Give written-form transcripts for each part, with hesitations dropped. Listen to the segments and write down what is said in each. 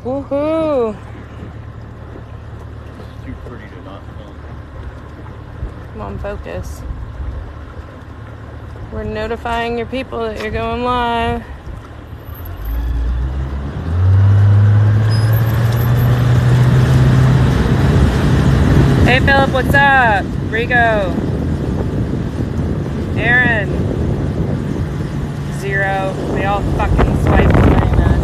Woohoo! It's too pretty to not film. Come on, focus. We're notifying your people that you're going live. Hey Philip, what's up? Rico. Aaron. 0. They all fucking swiped behind us.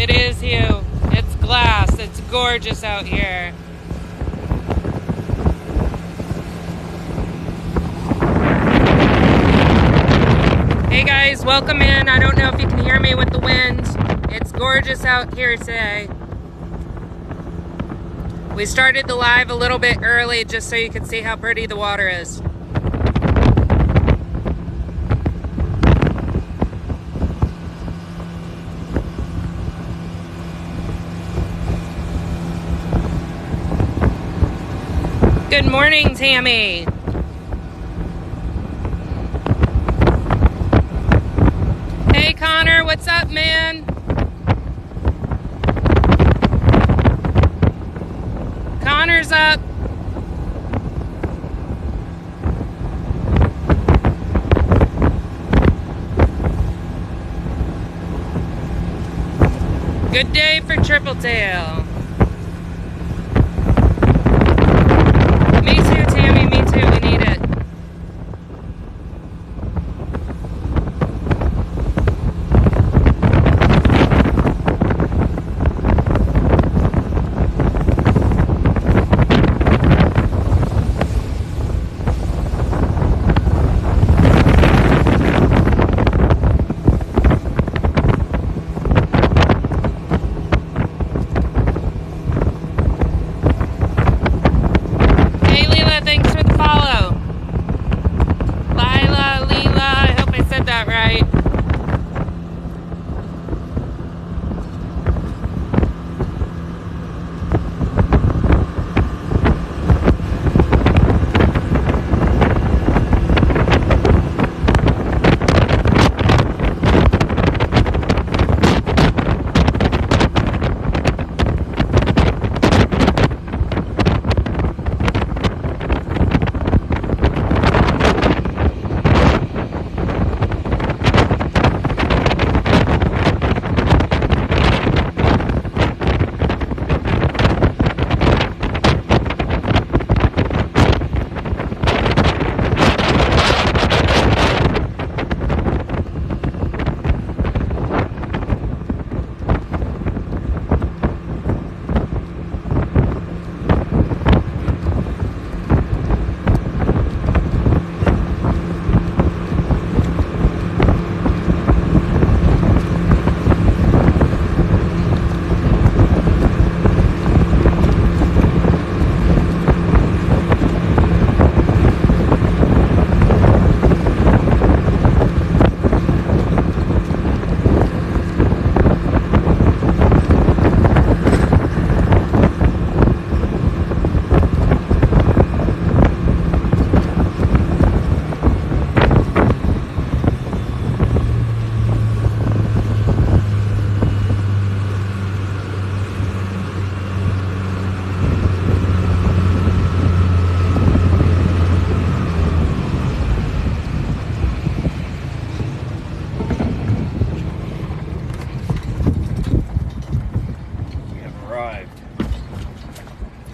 It is, Hugh. It's glass. It's gorgeous out here. Hey guys, welcome in. I don't know if you can hear me with the wind. It's gorgeous out here today. We started the live a little bit early just so you can see how pretty the water is. Good morning, Tammy. Hey, Connor, what's up, man? Connor's up. Good day for Triple Tail. Me too, Tammy, me too. We need it.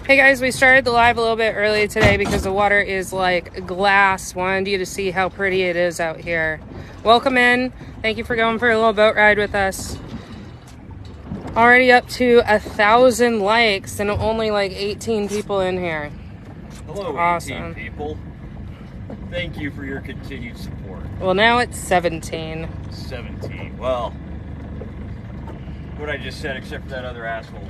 Hey guys, we started the live a little bit early today because the water is like glass. Wanted you to see how pretty it is out here. Welcome in. Thank you for going for a little boat ride with us. Already up to 1,000 likes and only like 18 people in here. Hello, awesome. 18 people. Thank you for your continued support. Well, now it's 17. 17. Well, what I just said, except for that other asshole.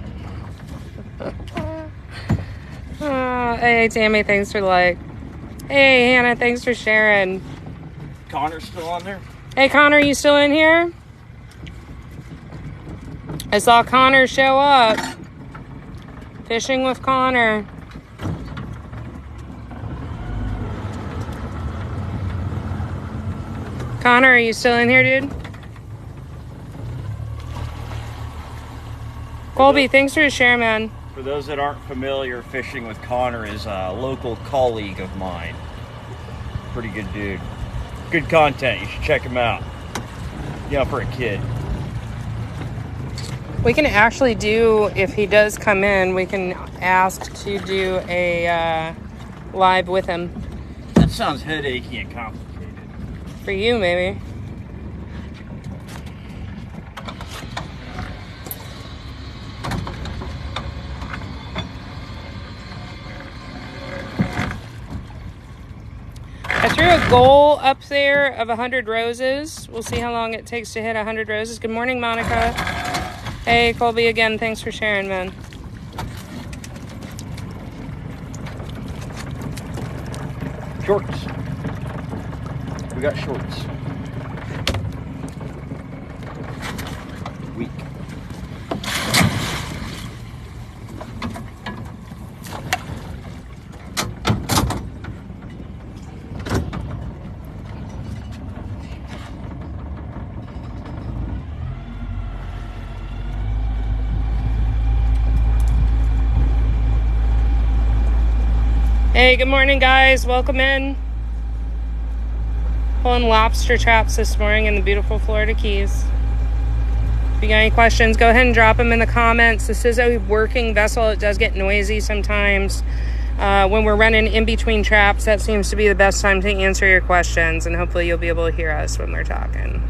Hey, Tammy, thanks for the like. Hey, Hannah, thanks for sharing. Connor's still on there? Hey, Connor, you still in here? I saw Connor show up. Fishing with Connor. Connor, are you still in here, dude? Colby, thanks for sharing, man. For those that aren't familiar, Fishing with Connor is a local colleague of mine. Pretty good dude. Good content. You should check him out. You know, for a kid. We can actually do, if he does come in, we can ask to do a live with him. That sounds headachy and complicated. For you, maybe. threw a goal up there of 100 roses. We'll see how long it takes to hit 100 roses. Good morning, Monica. Hey, Colby, again, thanks for sharing, man. Shorts. We got shorts. Weak. Hey, good morning, guys. Welcome in. Pulling lobster traps this morning in the beautiful Florida Keys. If you got any questions, go ahead and drop them in the comments. This is a working vessel. It does get noisy sometimes. When we're running in between traps, that seems to be the best time to answer your questions, and hopefully you'll be able to hear us when we're talking.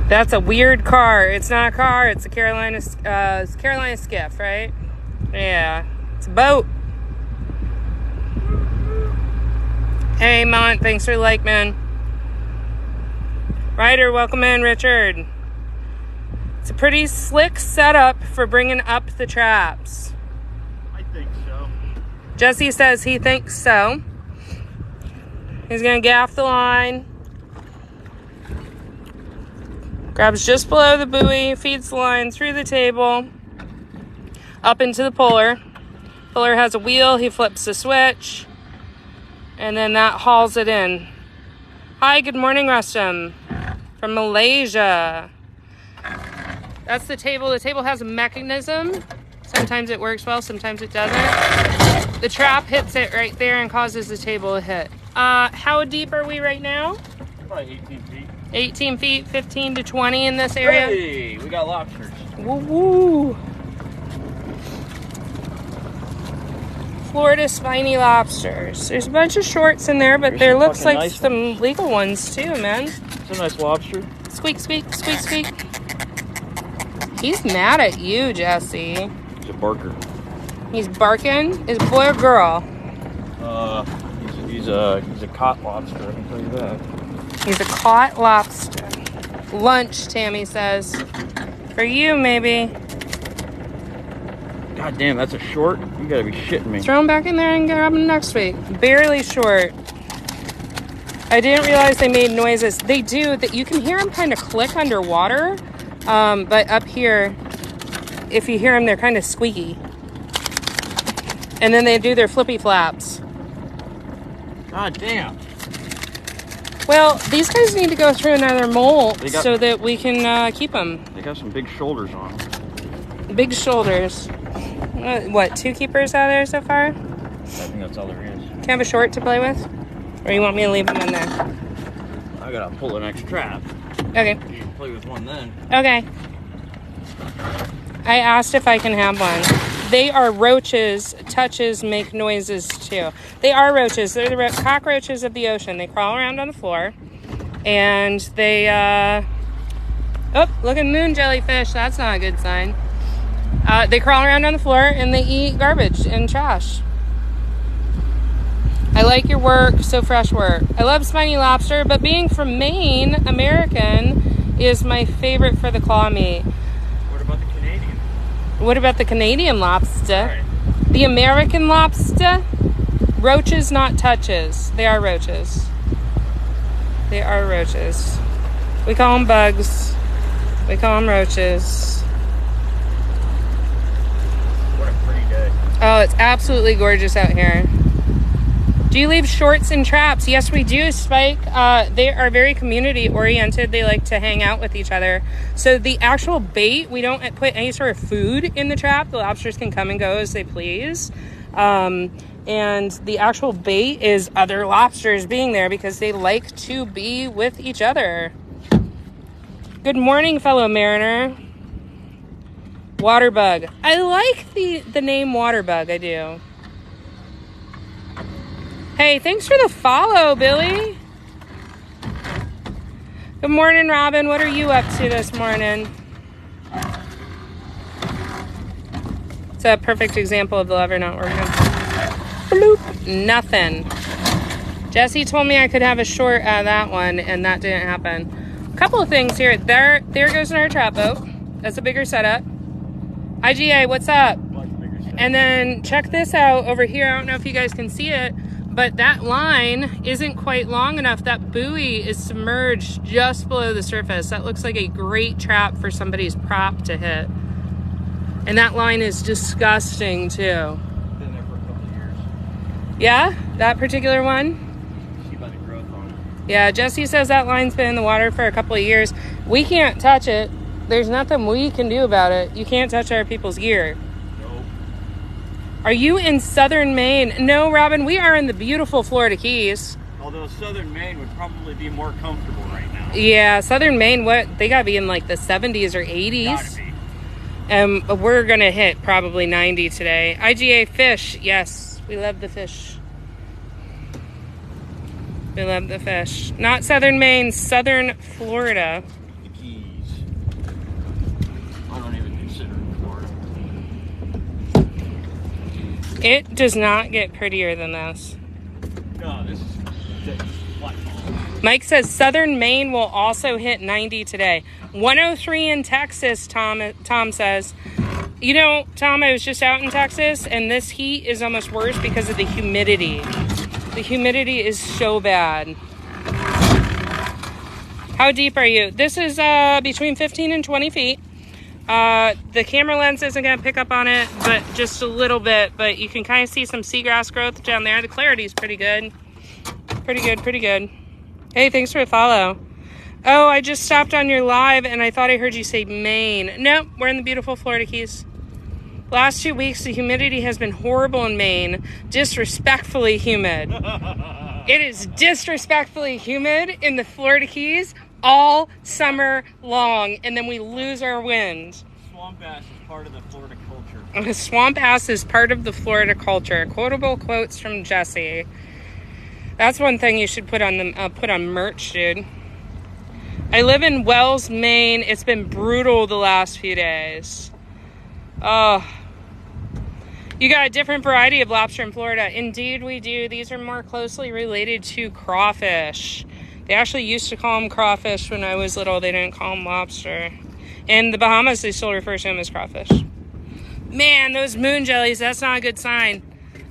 That's a weird car. It's not a car. It's a Carolina skiff, right? Yeah. It's a boat. Hey, Mont. Thanks for the like, man. Ryder, welcome in, Richard. It's a pretty slick setup for bringing up the traps. I think so. Jesse says he thinks so. He's going to gaff the line. Grabs just below the buoy, feeds the line through the table, up into the puller. Puller has a wheel, he flips the switch, and then that hauls it in. Hi, good morning, Rustum, from Malaysia. That's the table. The table has a mechanism. Sometimes it works well, sometimes it doesn't. The trap hits it right there and causes the table to hit. How deep are we right now? Probably 18 feet. 18 feet, 15 to 20 in this area. Hey, we got lobsters. Woo-woo. Florida spiny lobsters. There's a bunch of shorts in there, but There's there some looks fucking like nice some legal ones too, man. It's a nice lobster. Squeak, squeak, squeak, squeak. He's mad at you, Jesse. He's a barker. He's barking. Is it boy or girl? He's a caught lobster, I can tell you that. He's a caught lobster. Lunch, Tammy says. For you, maybe. God damn, that's a short? You gotta be shitting me. Throw him back in there and grab him next week. Barely short. I didn't realize they made noises. They do. That you can hear them kind of click underwater. But up here, if you hear them, they're kind of squeaky. And then they do their flippy flaps. God damn. Well, these guys need to go through another molt so that we can keep them. They got some big shoulders on them. Big shoulders. What, 2 keepers out of there so far? I think that's all there is. Can I have a short to play with? Or you want me to leave them in there? I gotta pull the next trap. Okay. You can play with one then. Okay. I asked if I can have one. They are roaches. Touches make noises too. They are roaches. They're the cockroaches of the ocean. They crawl around on the floor. And they, oh, look at moon jellyfish. That's not a good sign. They crawl around on the floor and they eat garbage and trash. I like your work, so fresh work. I love spiny lobster, but being from Maine, American, is my favorite for the claw meat. What about the Canadian? What about the Canadian lobster? Right. The American lobster? Roaches, not touches. They are roaches. They are roaches. We call them bugs. We call them roaches. What a pretty day. Oh, it's absolutely gorgeous out here. Do you leave shorts and traps? Yes, we do, Spike. They are very community oriented. They like to hang out with each other. So the actual bait, we don't put any sort of food in the trap. The lobsters can come and go as they please. And the actual bait is other lobsters being there because they like to be with each other. Good morning, fellow mariner. Waterbug. I like the name Waterbug, I do. Hey, thanks for the follow, Billy. Good morning, Robin. What are you up to this morning? It's a perfect example of the lever not working. Bloop. Nothing. Jesse told me I could have a short out of that one, and that didn't happen. A couple of things here. There goes our trap boat. That's a bigger setup. IGA, what's up? And then check this out over here. I don't know if you guys can see it, but that line isn't quite long enough. That buoy is submerged just below the surface. That looks like a great trap for somebody's prop to hit. And that line is disgusting too. Been there for a couple of years. Yeah, that particular one? See by the growth on it. Yeah, Jesse says that line's been in the water for a couple of years. We can't touch it. There's nothing we can do about it. You can't touch our people's gear. Are you in southern Maine? No, Robin, we are in the beautiful Florida Keys. Although southern Maine would probably be more comfortable right now. Yeah, southern Maine, they gotta be in like the 70s or 80s. Gotta be. We're gonna hit probably 90 today. IGA fish, yes, we love the fish. We love the fish. Not southern Maine, southern Florida. The Keys. I don't even consider it Florida. It does not get prettier than this. No, this is flat. Mike says southern Maine will also hit 90 today. 103 in Texas, Tom says. You know, Tom, I was just out in Texas, and this heat is almost worse because of the humidity. The humidity is so bad. How deep are you? This is between 15 and 20 feet. The camera lens isn't going to pick up on it, but just a little bit. But you can kind of see some seagrass growth down there. The clarity is pretty good. Pretty good, pretty good. Hey, thanks for the follow. Oh, I just stopped on your live, and I thought I heard you say Maine. Nope, we're in the beautiful Florida Keys. Last 2 weeks, the humidity has been horrible in Maine. Disrespectfully humid. It is disrespectfully humid in the Florida Keys all summer long, and then we lose our wind. Swamp ass is part of the Florida culture. Swamp ass is part of the Florida culture. Quotable quotes from Jesse. That's one thing you should put on merch, dude. I live in Wells, Maine. It's been brutal the last few days. Oh, you got a different variety of lobster in Florida. Indeed, we do. These are more closely related to crawfish. They actually used to call them crawfish when I was little. They didn't call them lobster. In the Bahamas, they still refer to them as crawfish. Man, those moon jellies, that's not a good sign.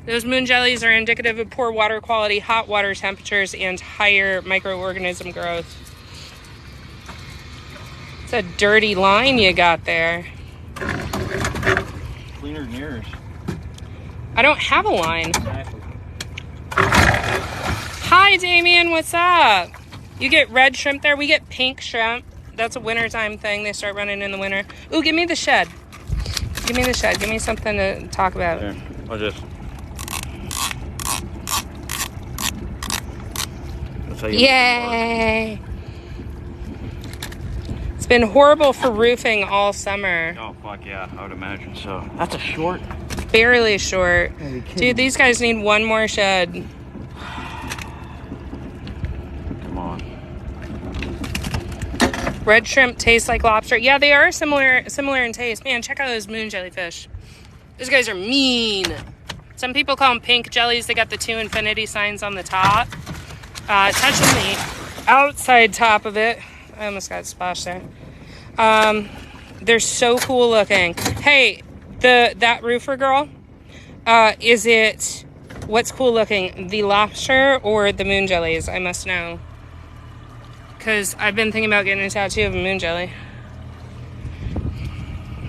Those moon jellies are indicative of poor water quality, hot water temperatures, and higher microorganism growth. It's a dirty line you got there. Cleaner than yours. I don't have a line. Exactly. Hi, Damien. What's up? You get red shrimp there. We get pink shrimp. That's a wintertime thing. They start running in the winter. Ooh, give me the shed. Give me the shed. Give me something to talk about. Here, I'll just... Yay! It's been horrible for roofing all summer. Oh, fuck yeah. I would imagine so. That's a short. Barely short. Dude, these guys need one more shed. Come on. Red shrimp taste like lobster. Yeah, they are similar in taste. Man, check out those moon jellyfish. Those guys are mean. Some people call them pink jellies. They got the 2 infinity signs on the top. Touching the outside top of it. I almost got splashed there. They're so cool looking. Hey, that roofer girl, is it, what's cool looking, the lobster or the moon jellies? I must know. Because I've been thinking about getting a tattoo of a moon jelly.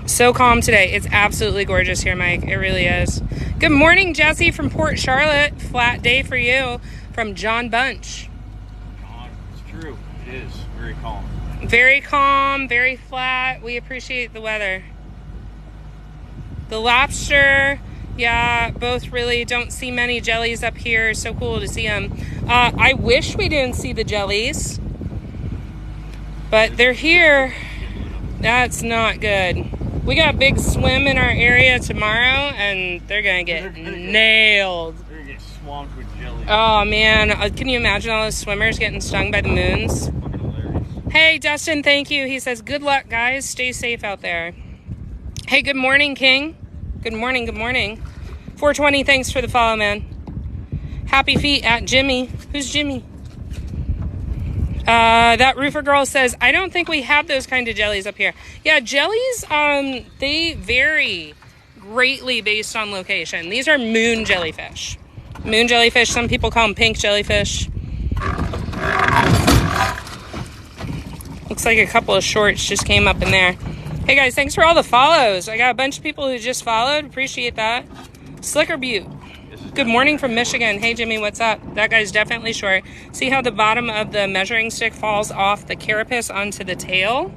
So calm today. It's absolutely gorgeous here, Mike. It really is. Good morning, Jesse from Port Charlotte. Flat day for you from John Bunch. It's true. It is. Very calm. Very calm, very flat. We appreciate the weather. The lobster, yeah, both really don't see many jellies up here. So cool to see them. I wish we didn't see the jellies, but they're here. That's not good. We got a big swim in our area tomorrow, and they're gonna get nailed. They're gonna get swamped with jelly. Oh man, can you imagine all those swimmers getting stung by the moons? Hey, Dustin, thank you. He says, good luck, guys. Stay safe out there. Hey, good morning, King. Good morning, good morning. 420, thanks for the follow, man. Happy feet at Jimmy. Who's Jimmy? That roofer girl says, I don't think we have those kind of jellies up here. Yeah, jellies, they vary greatly based on location. These are moon jellyfish. Moon jellyfish, some people call them pink jellyfish. Looks like a couple of shorts just came up in there. Hey guys, thanks for all the follows. I got a bunch of people who just followed. Appreciate that. Slicker Butte. Good morning from Michigan. Hey Jimmy, what's up? That guy's definitely short. See how the bottom of the measuring stick falls off the carapace onto the tail?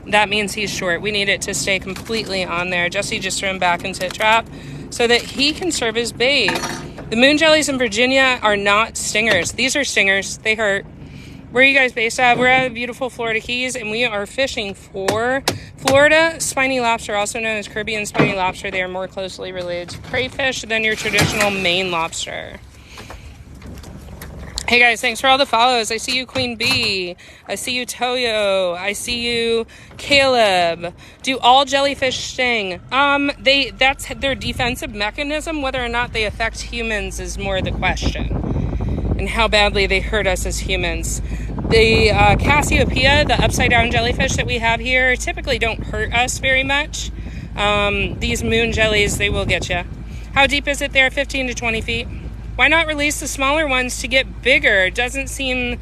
That means he's short. We need it to stay completely on there. Jesse just threw him back into a trap so that he can serve his bait. The moon jellies in Virginia are not stingers. These are stingers. They hurt. Where are you guys based at? We're at the beautiful Florida Keys, and we are fishing for Florida spiny lobster, also known as Caribbean spiny lobster. They are more closely related to crayfish than your traditional Maine lobster. Hey guys, thanks for all the follows. I see you, Queen Bee. I see you, Toyo. I see you, Caleb. Do all jellyfish sting? That's their defensive mechanism. Whether or not they affect humans is more the question, and how badly they hurt us as humans. The Cassiopeia, the upside down jellyfish that we have here, typically don't hurt us very much. These moon jellies, they will get you. How deep is it there? 15 to 20 feet. Why not release the smaller ones to get bigger? It doesn't seem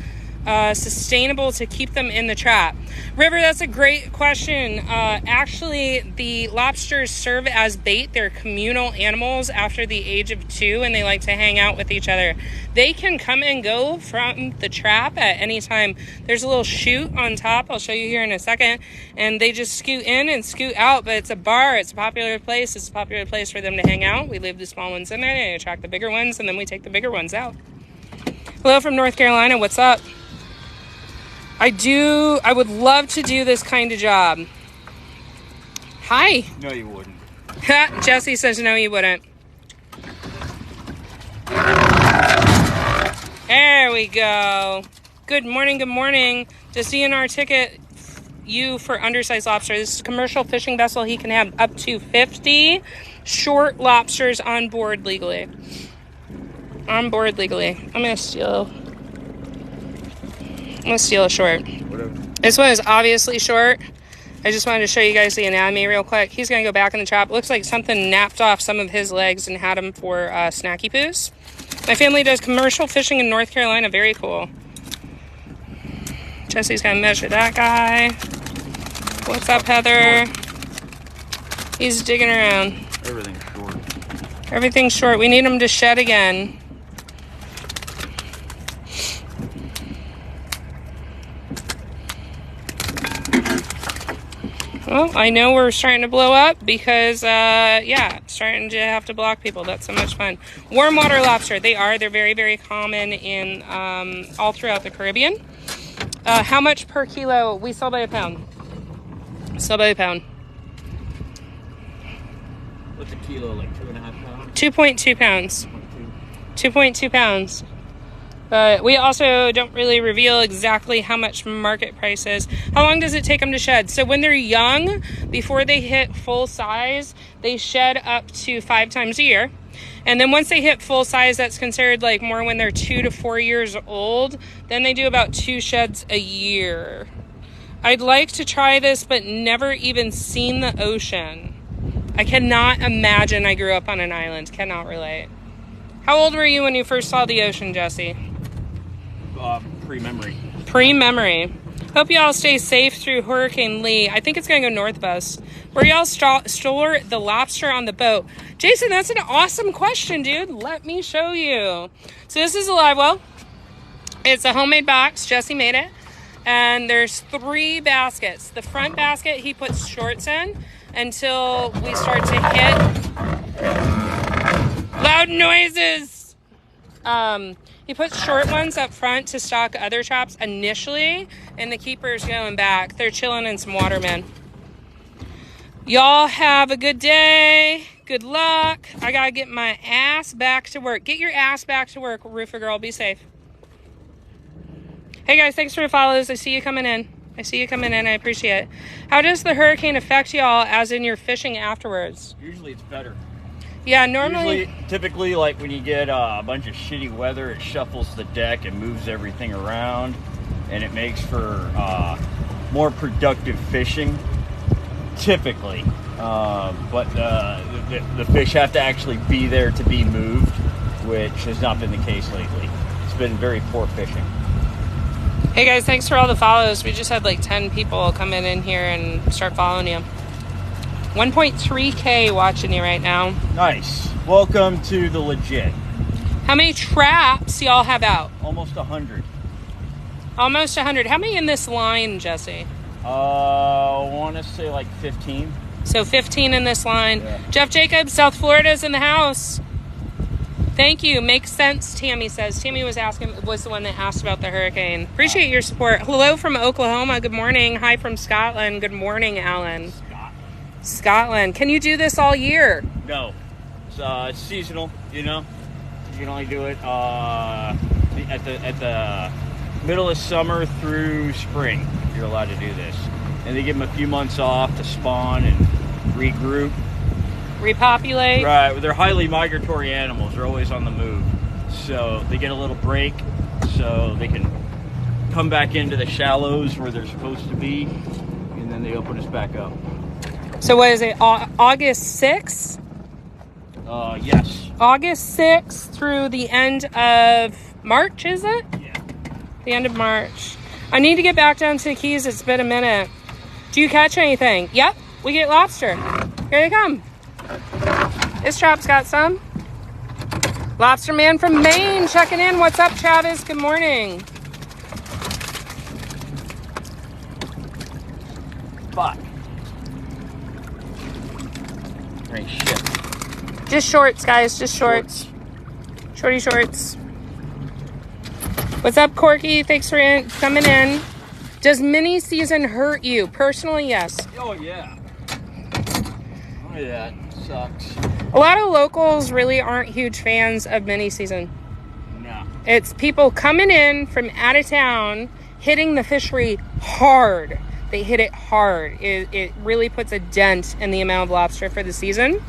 sustainable to keep them in the trap. River, that's a great question. Actually, the lobsters serve as bait. They're communal animals after the age of 2, and they like to hang out with each other. They can come and go from the trap at any time. There's a little chute on top. I'll show you here in a second. And they just scoot in and scoot out, but it's a bar. It's a popular place. It's a popular place for them to hang out. We leave the small ones in there. They attract the bigger ones, and then we take the bigger ones out. Hello from North Carolina. What's up? I would love to do this kind of job. Hi. No, you wouldn't. Jesse says no, you wouldn't. There we go. Good morning, good morning. Does DNR ticket you for undersized lobster? This is a commercial fishing vessel. He can have up to 50 short lobsters on board legally. On board legally. I'm going to steal a short. Whatever. This one is obviously short. I just wanted to show you guys the anatomy real quick. He's going to go back in the trap. Looks like something napped off some of his legs and had him for snacky poos. My family does commercial fishing in North Carolina. Very cool. Jesse's going to measure that guy. What's up, Heather? He's digging around. Everything's short. Everything's short. We need him to shed again. Well, I know we're starting to blow up because, starting to have to block people. That's so much fun. Warm water lobster. They're very, very common in all throughout the Caribbean. How much per kilo? We sell by a pound. Sell by a pound. What's a kilo, like 2.5 pounds? 2.2 pounds. 2.2 pounds. But we also don't really reveal exactly how much market price is. How long does it take them to shed? So when they're young, before they hit full size, they shed up to 5 times a year. And then once they hit full size, that's considered like more when they're 2 to 4 years old. Then they do about 2 sheds a year. I'd like to try this, but never even seen the ocean. I cannot imagine I grew up on an island. Cannot relate. How old were you when you first saw the ocean, Jesse? Pre-memory. Pre-memory. Hope y'all stay safe through Hurricane Lee. I think it's going to go north of us. Where y'all store the lobster on the boat? Jason, that's an awesome question, dude. Let me show you. So this is a live well. It's a homemade box. Jesse made it. And there's 3 baskets. The front basket he puts shorts in until we start to hit loud noises. He puts short ones up front to stock other traps initially, and the keeper's going back. They're chilling in some water, man. Y'all have a good day. Good luck. I gotta get my ass back to work. Get your ass back to work, roofer girl. Be safe. Hey guys, thanks for the follows. I see you coming in. I appreciate it. How does the hurricane affect y'all as in your fishing afterwards? Usually it's better. Yeah, normally... Usually, typically, like when you get a bunch of shitty weather, it shuffles the deck and moves everything around, and it makes for more productive fishing, typically. But the fish have to actually be there to be moved, which has not been the case lately. It's been very poor fishing. Hey guys, thanks for all the follows. We just had like 10 people come in here and start following you. 1.3K watching you right now. Nice. Welcome to the legit. How many traps y'all have out? Almost 100. Almost 100. How many in this line, Jesse? I want to say like 15. So 15 in this line. Yeah. Jeff Jacobs, South Florida's in the house. Thank you. Makes sense, Tammy says. Tammy was the one that asked about the hurricane. Appreciate your support. Hello from Oklahoma. Good morning. Hi from Scotland. Good morning, Alan. Scotland. Can you do this all year? No. It's seasonal, you know. You can only do it at the middle of summer through spring. You're allowed to do this. And they give them a few months off to spawn and regroup. Repopulate. Right. They're highly migratory animals. They're always on the move. So they get a little break so they can come back into the shallows where they're supposed to be. And then they open us back up. So what is it, August 6th? Yes. August 6th through the end of March, is it? Yeah. The end of March. I need to get back down to the Keys. It's been a minute. Do you catch anything? Yep, we get lobster. Here they come. This trap's got some. Lobster man from Maine checking in. What's up, Travis? Good morning. Fuck. Great shit. Just shorts, guys. Just shorts. Shorty shorts. What's up, Corky? Thanks for coming in. Does mini season hurt you? Personally, yes. Oh, yeah. Oh, yeah. It sucks. A lot of locals really aren't huge fans of mini season. No. It's people coming in from out of town, hitting the fishery hard. They hit it hard. It really puts a dent in the amount of lobster for the season.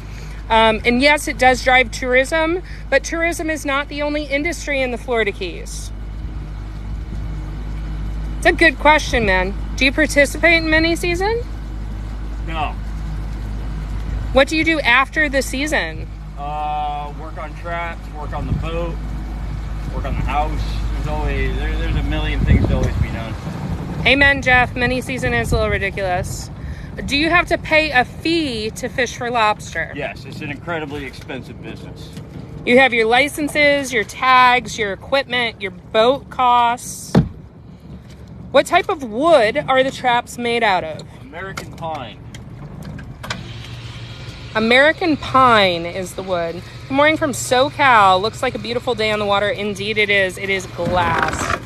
And yes, it does drive tourism, but tourism is not the only industry in the Florida Keys. It's a good question, man. Do you participate in mini season? No. What do you do after the season? Work on traps, work on the boat, work on the house. There's a million things to always be done. Amen, Jeff. Mini season is a little ridiculous. Do you have to pay a fee to fish for lobster? Yes, it's an incredibly expensive business. You have your licenses, your tags, your equipment, your boat costs. What type of wood are the traps made out of? American pine. American pine is the wood. Good morning from SoCal. Looks like a beautiful day on the water. Indeed it is. It is glass.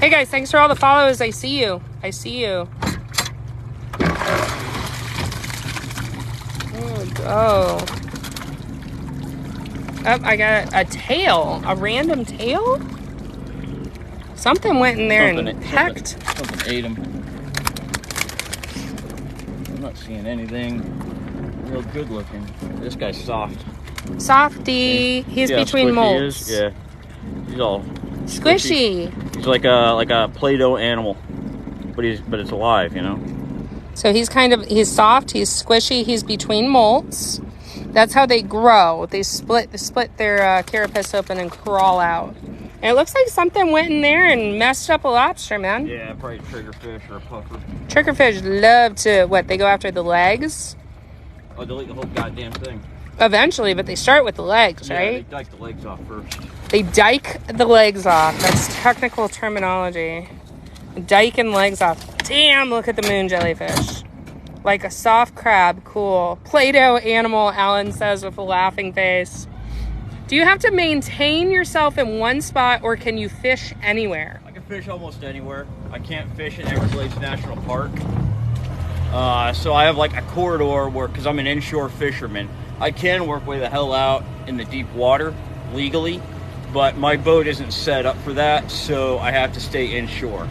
Hey guys, thanks for all the follows. I see you. I see you. There we go. Oh, I got a tail. A random tail? Something went in there and pecked. Something ate him. I'm not seeing anything real good looking. This guy's soft. Softy. He's between molds. Yeah. He's all squishy. He's like a Play-Doh animal, but it's alive, you know. So he's soft, he's squishy, he's between molts. That's how they grow. They split their carapace open and crawl out. And it looks like something went in there and messed up a lobster, man. Yeah, probably a triggerfish or a puffer. Triggerfish love to, they go after the legs? Oh, they'll eat the whole goddamn thing. Eventually, but they start with the legs, right? They dike the legs off first. They dike the legs off. That's technical terminology. Diking legs off. Damn, look at the moon jellyfish. Like a soft crab. Cool. Play-Doh animal, Alan says with a laughing face. Do you have to maintain yourself in one spot or can you fish anywhere? I can fish almost anywhere. I can't fish in Everglades National Park. So I have like a corridor where, because I'm an inshore fisherman, I can work way the hell out in the deep water legally, but my boat isn't set up for that, so I have to stay inshore.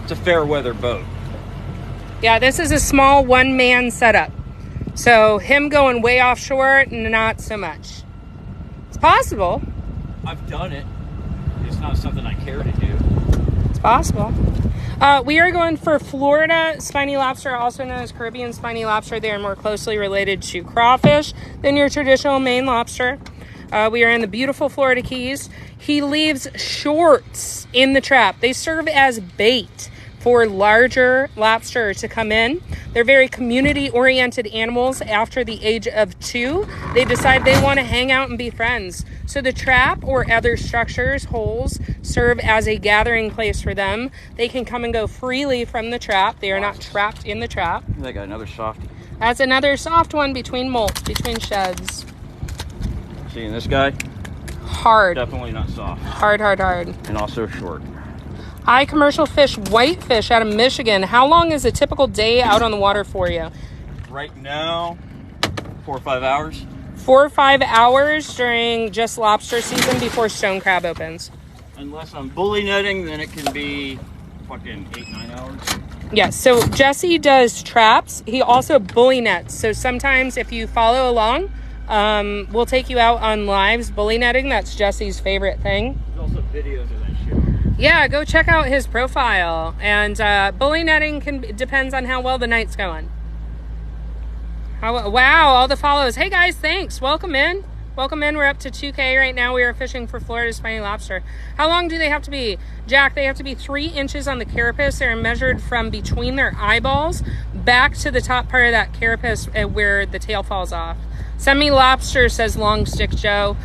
It's a fair weather boat. Yeah, this is a small one-man setup. So him going way offshore, not so much. It's possible. I've done it. It's not something I care to do. It's possible. We are going for Florida spiny lobster, also known as Caribbean spiny lobster. They are more closely related to crawfish than your traditional Maine lobster. We are in the beautiful Florida Keys. He leaves shorts in the trap. They serve as bait for larger lobster to come in. They're very community-oriented animals. After the age of 2, they decide they want to hang out and be friends. So the trap or other structures, holes, serve as a gathering place for them. They can come and go freely from the trap. They are not trapped in the trap. I got another softie. That's another soft one between molts, between sheds. Seeing this guy? Hard. Definitely not soft. Hard, hard, hard. And also short. Hi, commercial fish, whitefish out of Michigan. How long is a typical day out on the water for you? Right now, 4 or 5 hours. 4 or 5 hours during just lobster season before stone crab opens. Unless I'm bully netting, then it can be fucking 8-9 hours. Yeah, so Jesse does traps. He also bully nets. So sometimes if you follow along, we'll take you out on lives bully netting. That's Jesse's favorite thing. There's also videos of that shit. Yeah, go check out his profile. And bully netting depends on how well the night's going. Wow, all the follows. Hey guys, thanks. Welcome in. Welcome in. We're up to 2K right now. We are fishing for Florida spiny lobster. How long do they have to be? Jack, they have to be 3 inches on the carapace. They're measured from between their eyeballs back to the top part of that carapace where the tail falls off. Send me lobster, says Long Stick Joe.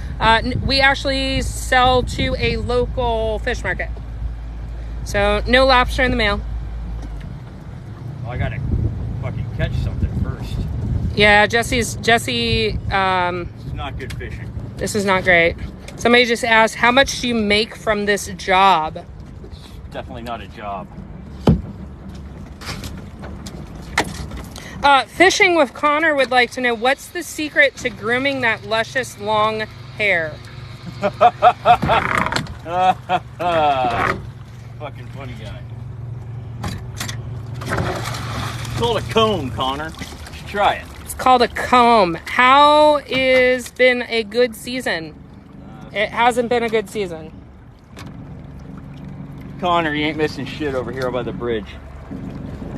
We actually sell to a local fish market. So no lobster in the mail. Well, I gotta fucking catch something first. Yeah, Jesse. This is not good fishing. This is not great. Somebody just asked, how much do you make from this job? It's definitely not a job. Fishing with Connor would like to know, what's the secret to grooming that luscious long hair? Fucking funny guy. It's called a comb, Connor. You should try it. It's called a comb. How is been a good season? It hasn't been a good season. Connor, you ain't missing shit over here by the bridge.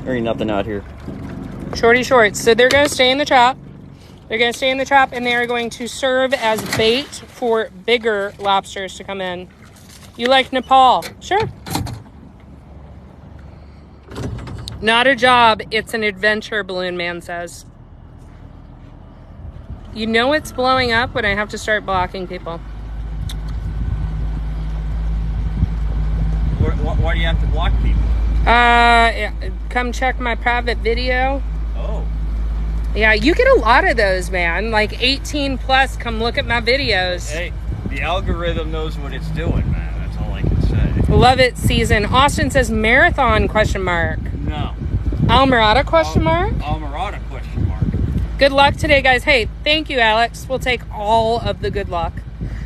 There ain't nothing out here. Shorty shorts. So they're going to stay in the trap. They're going to stay in the trap, and they are going to serve as bait for bigger lobsters to come in. You like Nepal? Sure. Not a job, it's an adventure, Balloon Man says. You know it's blowing up when I have to start blocking people. Why do you have to block people? Come check my private video. Oh. Yeah, you get a lot of those, man. Like 18 plus, come look at my videos. Hey, the algorithm knows what it's doing, man. That's all I can say. Love it season. Austin says marathon question mark. No. Almirada question mark? Almirada question mark. Good luck today, guys. Hey, thank you, Alex. We'll take all of the good luck.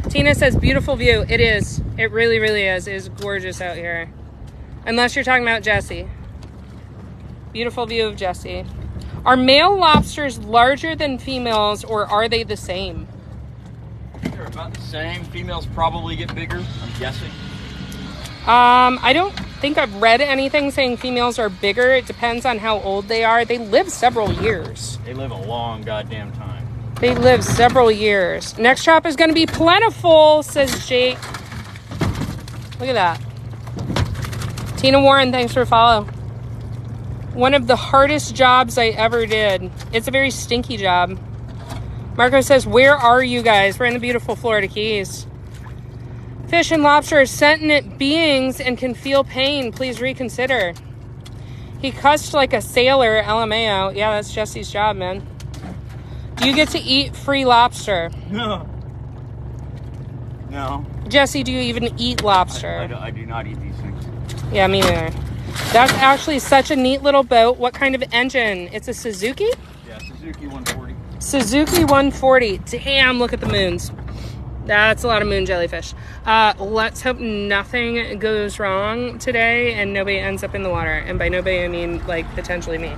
Tina says beautiful view. It is. It really, really is. It is gorgeous out here. Unless you're talking about Jesse. Beautiful view of Jesse. Are male lobsters larger than females, or are they the same? I think they're about the same. Females probably get bigger, I'm guessing. I don't think I've read anything saying females are bigger. It depends on how old they are. They live several years. They live a long goddamn time. They live several years. Next trap is going to be plentiful, says Jake. Look at that. Tina Warren, thanks for a follow. One of the hardest jobs I ever did. It's a very stinky job. Marco says, where are you guys? We're in the beautiful Florida Keys. Fish and lobster are sentient beings and can feel pain. Please reconsider. He cussed like a sailor, LMAO. Yeah, that's Jesse's job, man. Do you get to eat free lobster? No. No. Jesse, do you even eat lobster? I do not eat these things. Yeah, me neither. That's actually such a neat little boat. What kind of engine? It's a Suzuki? Yeah, Suzuki 140. Suzuki 140. Damn, look at the moons. That's a lot of moon jellyfish. Let's hope nothing goes wrong today and nobody ends up in the water. And by nobody, I mean, like, potentially me.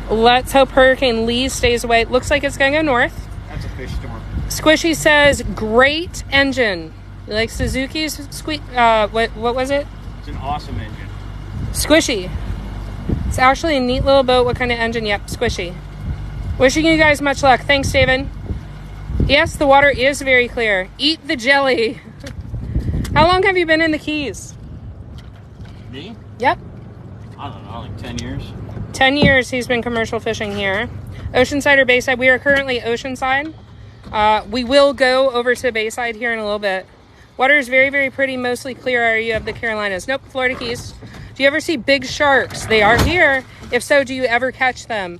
Let's hope Hurricane Lee stays away. Looks like it's going to go north. That's a fish storm. Squishy says, great engine. You like Suzuki's? What was it? It's an awesome engine. Squishy. It's actually a neat little boat. What kind of engine? Yep, Squishy. Wishing you guys much luck. Thanks, David. Yes, the water is very clear. Eat the jelly. How long have you been in the Keys? Me? Yep. I don't know, like 10 years. 10 years he's been commercial fishing here. Oceanside or Bayside? We are currently Oceanside. We will go over to Bayside here in a little bit. Water is very, very pretty, mostly clear area of the Carolinas. Nope, Florida Keys. Do you ever see big sharks? They are here. If so, do you ever catch them?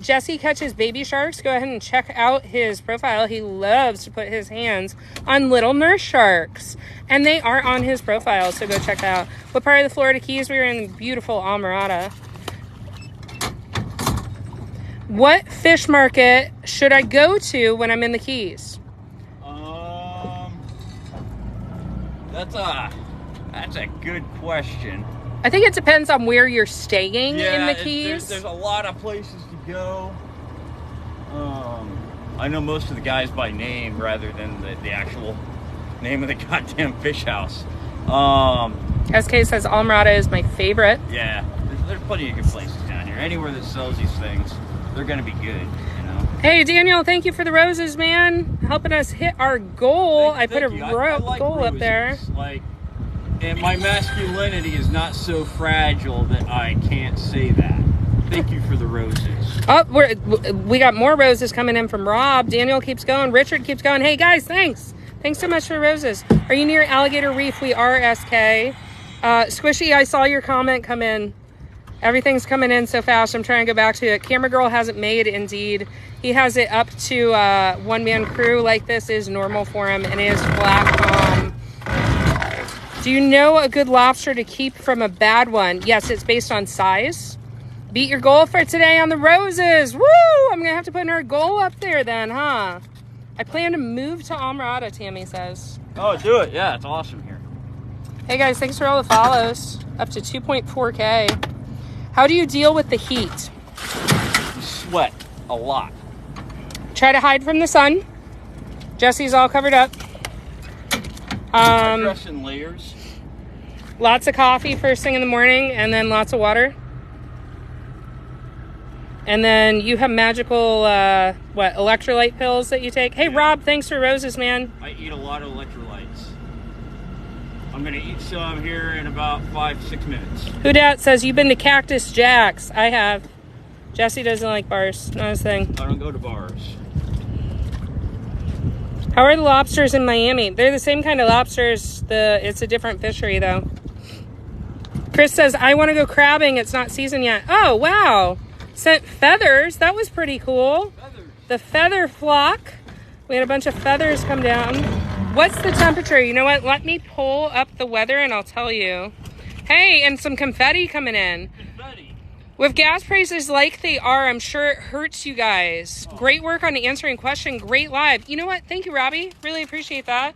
Jesse catches baby sharks. Go ahead and check out his profile. He loves to put his hands on little nurse sharks. And they are on his profile, so go check that out. What part of the Florida Keys? We were in beautiful Almirada. What fish market should I go to when I'm in the Keys? That's a good question. I think it depends on where you're staying in the Keys. There's a lot of places to go. I know most of the guys by name rather than the actual name of the goddamn fish house. SK says Almirada is my favorite. Yeah, there's plenty of good places down here. Anywhere that sells these things, they're gonna be good, you know. Hey Daniel, thank you for the roses, man. Helping us hit our goal. I put a like goal roses. up there. And my masculinity is not so fragile that I can't say that. Thank you for the roses. Oh, we got more roses coming in from Rob. Daniel keeps going. Richard keeps going. Hey guys, thanks. Thanks so much for the roses. Are you near Alligator Reef? We are, SK. Squishy, I saw your comment come in. Everything's coming in so fast. I'm trying to go back to it. Camera Girl has it made, indeed. He has it up to one-man crew like this is normal for him, and it is flat calm. Do you know a good lobster to keep from a bad one? Yes, it's based on size. Beat your goal for today on the roses. Woo! I'm going to have to put our goal up there then, huh? I plan to move to Almirada, Tammy says. Oh, do it. Yeah, it's awesome here. Hey guys, thanks for all the follows. Up to 2.4K. How do you deal with the heat? You sweat a lot. Try to hide from the sun. Jesse's all covered up. I dress in layers. Lots of coffee first thing in the morning, and then lots of water. And then you have magical, electrolyte pills that you take? Hey, yeah. Rob, thanks for roses, man. I eat a lot of electrolytes. I'm going to eat some here in about 5-6 minutes. Who dat says, you've been to Cactus Jack's? I have. Jesse doesn't like bars. Not his thing. I don't go to bars. How are the lobsters in Miami? They're the same kind of lobsters. It's a different fishery, though. Chris says, I want to go crabbing. It's not season yet. Oh, wow. Sent feathers. That was pretty cool. Feathers. The feather flock. We had a bunch of feathers come down. What's the temperature? You know what? Let me pull up the weather and I'll tell you. Hey, and some confetti coming in. Confetti. With gas prices like they are, I'm sure it hurts you guys. Oh. Great work on answering question. Great live. You know what? Thank you, Robbie. Really appreciate that.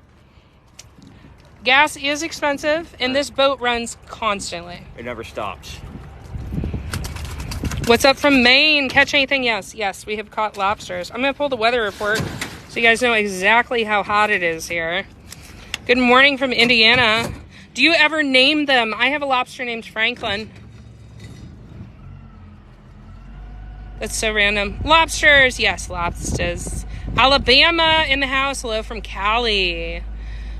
Gas is expensive, and this boat runs constantly. It never stops. What's up from Maine? Catch anything? Yes, we have caught lobsters. I'm going to pull the weather report so you guys know exactly how hot it is here. Good morning from Indiana. Do you ever name them? I have a lobster named Franklin. That's so random. Lobsters. Yes, lobsters. Alabama in the house. Hello from Cali.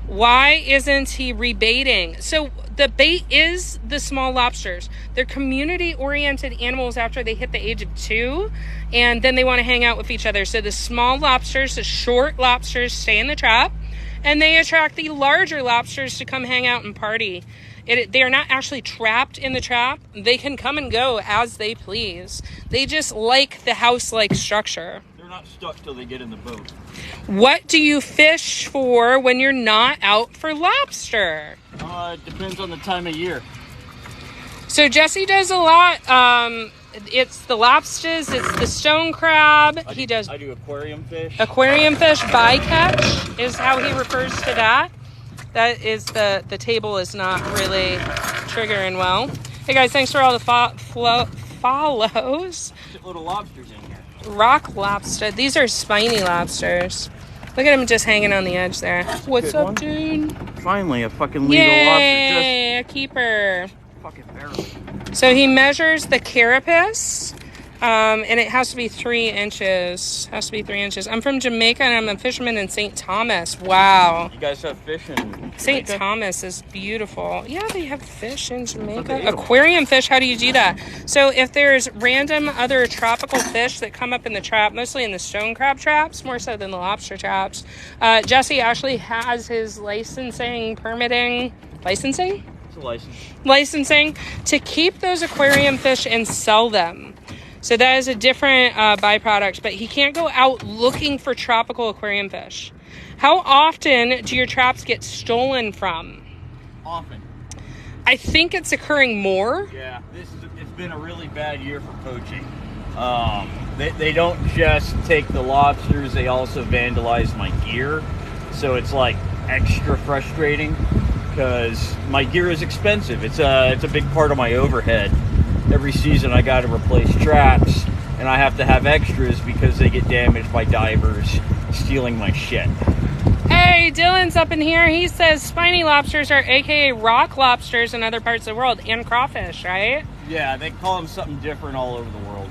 Why isn't he rebaiting? So the bait is the small lobsters. They're community-oriented animals after they hit the age of 2, and then they want to hang out with each other. So the small lobsters, the short lobsters, stay in the trap, and they attract the larger lobsters to come hang out and party. They are not actually trapped in the trap. They can come and go as they please. They just like the house-like structure. They're not stuck till they get in the boat. What do you fish for when you're not out for lobster? It depends on the time of year. So Jesse does a lot. It's the lobsters. It's the stone crab. I do aquarium fish. Aquarium fish bycatch is how he refers to that. That is the table is not really triggering well. Hey guys, thanks for all the follows. Little lobsters in here. Rock lobster. These are spiny lobsters. Look at him just hanging on the edge there. What's up, dude? Finally, a fucking legal lobster. Yay, a keeper. Fucking barely. So he measures the carapace, and it has to be 3 inches. Has to be 3 inches. I'm from Jamaica, and I'm a fisherman in St. Thomas. Wow. You guys have fish in Jamaica? St. Thomas is beautiful. Yeah, they have fish in Jamaica. Aquarium fish, how do you do that? So if there's random other tropical fish that come up in the trap, mostly in the stone crab traps, more so than the lobster traps, Jesse actually has his licensing to keep those aquarium fish and sell them. So that is a different byproduct, but he can't go out looking for tropical aquarium fish. How often do your traps get stolen from? Often. I think it's occurring more. Yeah, it's been a really bad year for poaching. They don't just take the lobsters, they also vandalize my gear. So it's like extra frustrating because my gear is expensive. It's a big part of my overhead. Every season I got to replace traps and I have to have extras because they get damaged by divers stealing my shit. Hey, Dylan's up in here. He says spiny lobsters are aka rock lobsters in other parts of the world, and crawfish, right? Yeah, they call them something different all over the world.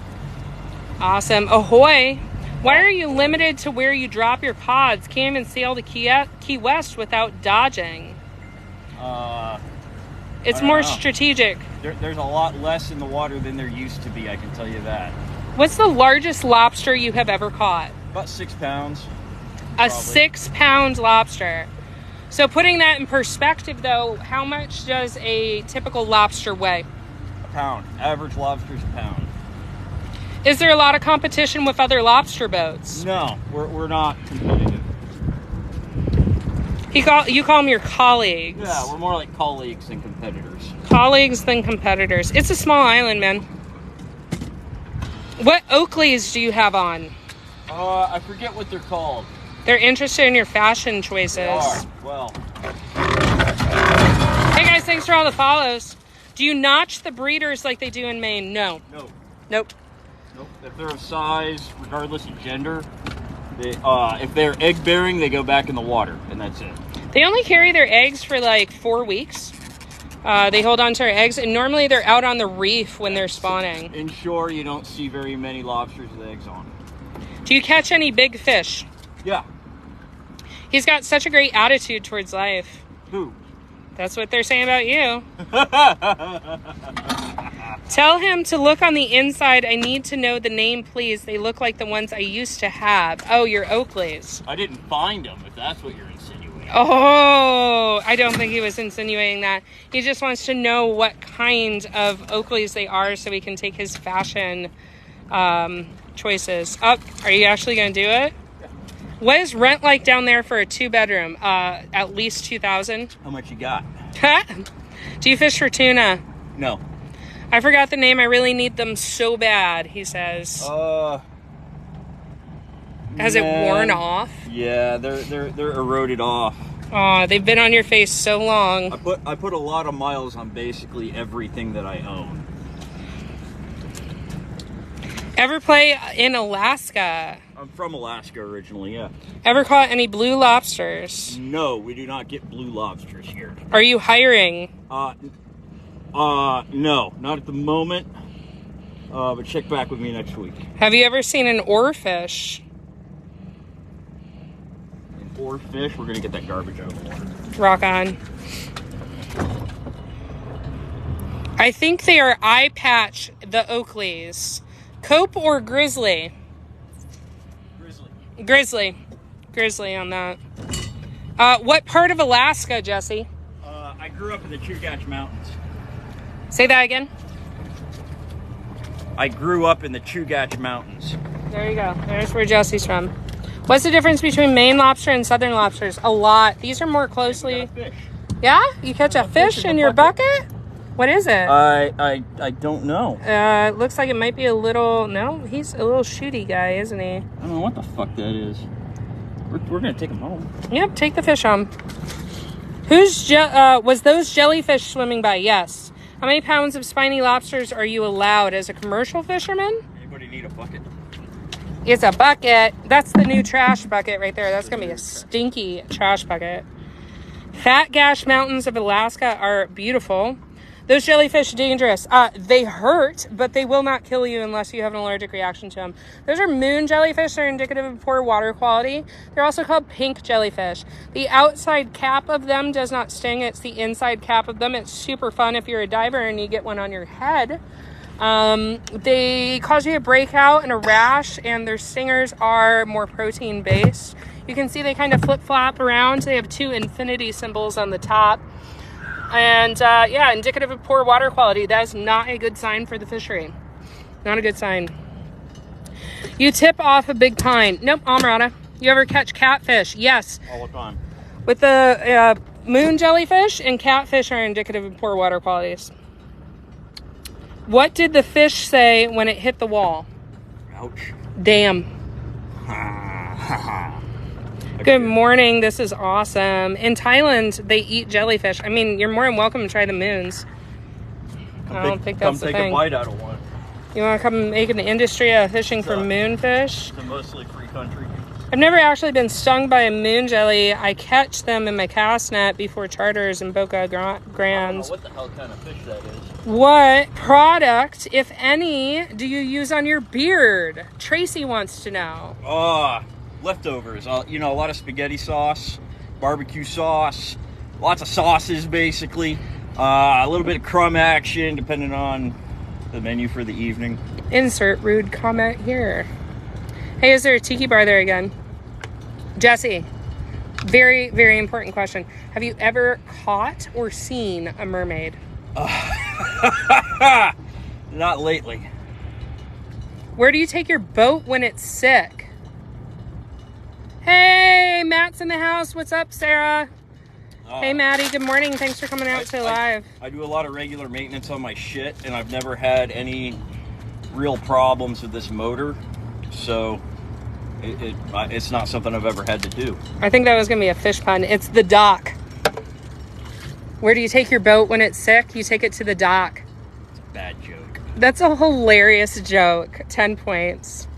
Awesome. Ahoy. Why are you limited to where you drop your pods? Can't even sail to Key West without dodging. It's more strategic. There's a lot less in the water than there used to be, I can tell you that. What's the largest lobster you have ever caught? About 6 pounds. A 6-pound lobster. So putting that in perspective, though, how much does a typical lobster weigh? A pound. Average lobster's a pound. Is there a lot of competition with other lobster boats? No, we're not competitive. You call them your colleagues. Yeah, we're more like colleagues than competitors. Colleagues than competitors. It's a small island, man. What Oakleys do you have on? I forget what they're called. They're interested in your fashion choices. They are. Well. Hey guys, thanks for all the follows. Do you notch the breeders like they do in Maine? No. No. Nope. Nope. If they're of size, regardless of gender, if they're egg bearing, they go back in the water, and that's it. They only carry their eggs for like 4 weeks. They hold on to their eggs, and normally they're out on the reef when they're spawning. Inshore, you don't see very many lobsters with eggs on. Do you catch any big fish? Yeah. He's got such a great attitude towards life. Who? That's what they're saying about you. Tell him to look on the inside. I need to know the name, please. They look like the ones I used to have. Oh, your Oakleys. I didn't find them, if that's what you're insinuating. Oh, I don't think he was insinuating that. He just wants to know what kind of Oakleys they are so he can take his fashion choices. Oh, are you actually going to do it? Yeah. What is rent like down there for a 2-bedroom? At least $2,000. How much you got? Do you fish for tuna? No. I forgot the name. I really need them so bad, he says. Has it worn off? Yeah, they're eroded off. Aw, they've been on your face so long. I put a lot of miles on basically everything that I own. Ever play in Alaska? I'm from Alaska originally, yeah. Ever caught any blue lobsters? No, we do not get blue lobsters here. Are you hiring? No, not at the moment. But check back with me next week. Have you ever seen an oarfish? An oarfish? We're gonna get that garbage out of the water. Rock on. I think they are eye patch, the Oakleys. Cope or grizzly? Grizzly on that. What part of Alaska, Jesse? I grew up in the Chugach Mountains. Say that again. I grew up in the Chugach Mountains. There you go. There's where Jesse's from. What's the difference between Maine lobster and southern lobsters? A lot. These are more closely... Yeah? You catch a fish in your bucket? What is it? I don't know. It looks like it might be a little... No, he's a little shooty guy, isn't he? I don't know what the fuck that is. We're gonna take him home. Yep, take the fish home. Was those jellyfish swimming by? Yes. How many pounds of spiny lobsters are you allowed as a commercial fisherman? Anybody need a bucket? It's a bucket. That's the new trash bucket right there. That's going to be a stinky trash bucket. Fat Gash Mountains of Alaska are beautiful. Those jellyfish are dangerous. They hurt, but they will not kill you unless you have an allergic reaction to them. Those are moon jellyfish. They're indicative of poor water quality. They're also called pink jellyfish. The outside cap of them does not sting. It's the inside cap of them. It's super fun if you're a diver and you get one on your head. They cause you a breakout and a rash, and their stingers are more protein based. You can see they kind of flip-flop around. They have two infinity symbols on the top. And yeah, indicative of poor water quality. That is not a good sign for the fishery. Not a good sign. You tip off a big pine. Nope, Almirada. You ever catch catfish? Yes. All the time. With the moon jellyfish and catfish are indicative of poor water qualities. What did the fish say when it hit the wall? Ouch. Damn. Good morning. This is awesome. In Thailand, they eat jellyfish. I mean, you're more than welcome to try the moons. I don't think that's the thing. Come take a bite out of one. You want to come make an industry of fishing for moonfish? It's a mostly free country. I've never actually been stung by a moon jelly. I catch them in my cast net before charters in Boca Grande. I don't know what the hell kind of fish that is. What product, if any, do you use on your beard? Tracy wants to know. Leftovers. You know, a lot of spaghetti sauce, barbecue sauce, lots of sauces, basically. A little bit of crumb action, depending on the menu for the evening. Insert rude comment here. Hey, is there a tiki bar there again? Jesse, very, very important question. Have you ever caught or seen a mermaid? Not lately. Where do you take your boat when it's sick? Hey, Matt's in the house. What's up, Sarah? Hey, Maddie. Good morning. Thanks for coming out to live. I do a lot of regular maintenance on my shit, and I've never had any real problems with this motor. So it's not something I've ever had to do. I think that was going to be a fish pun. It's the dock. Where do you take your boat when it's sick? You take it to the dock. It's a bad joke. That's a hilarious joke. 10 points.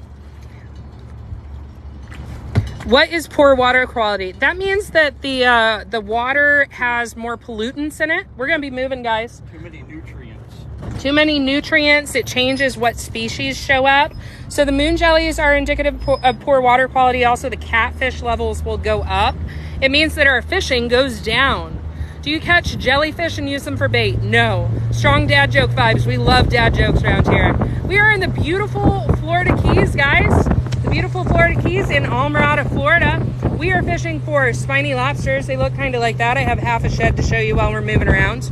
What is poor water quality? That means that the water has more pollutants in it. We're going to be moving, guys. Too many nutrients. Too many nutrients. It changes what species show up. So the moon jellies are indicative of poor water quality. Also, the catfish levels will go up. It means that our fishing goes down. Do you catch jellyfish and use them for bait? No. Strong dad joke vibes. We love dad jokes around here. We are in the beautiful Florida Keys, guys. The beautiful Florida Keys in Almirada, Florida. We are fishing for spiny lobsters. They look kind of like that. I have half a shed to show you while we're moving around.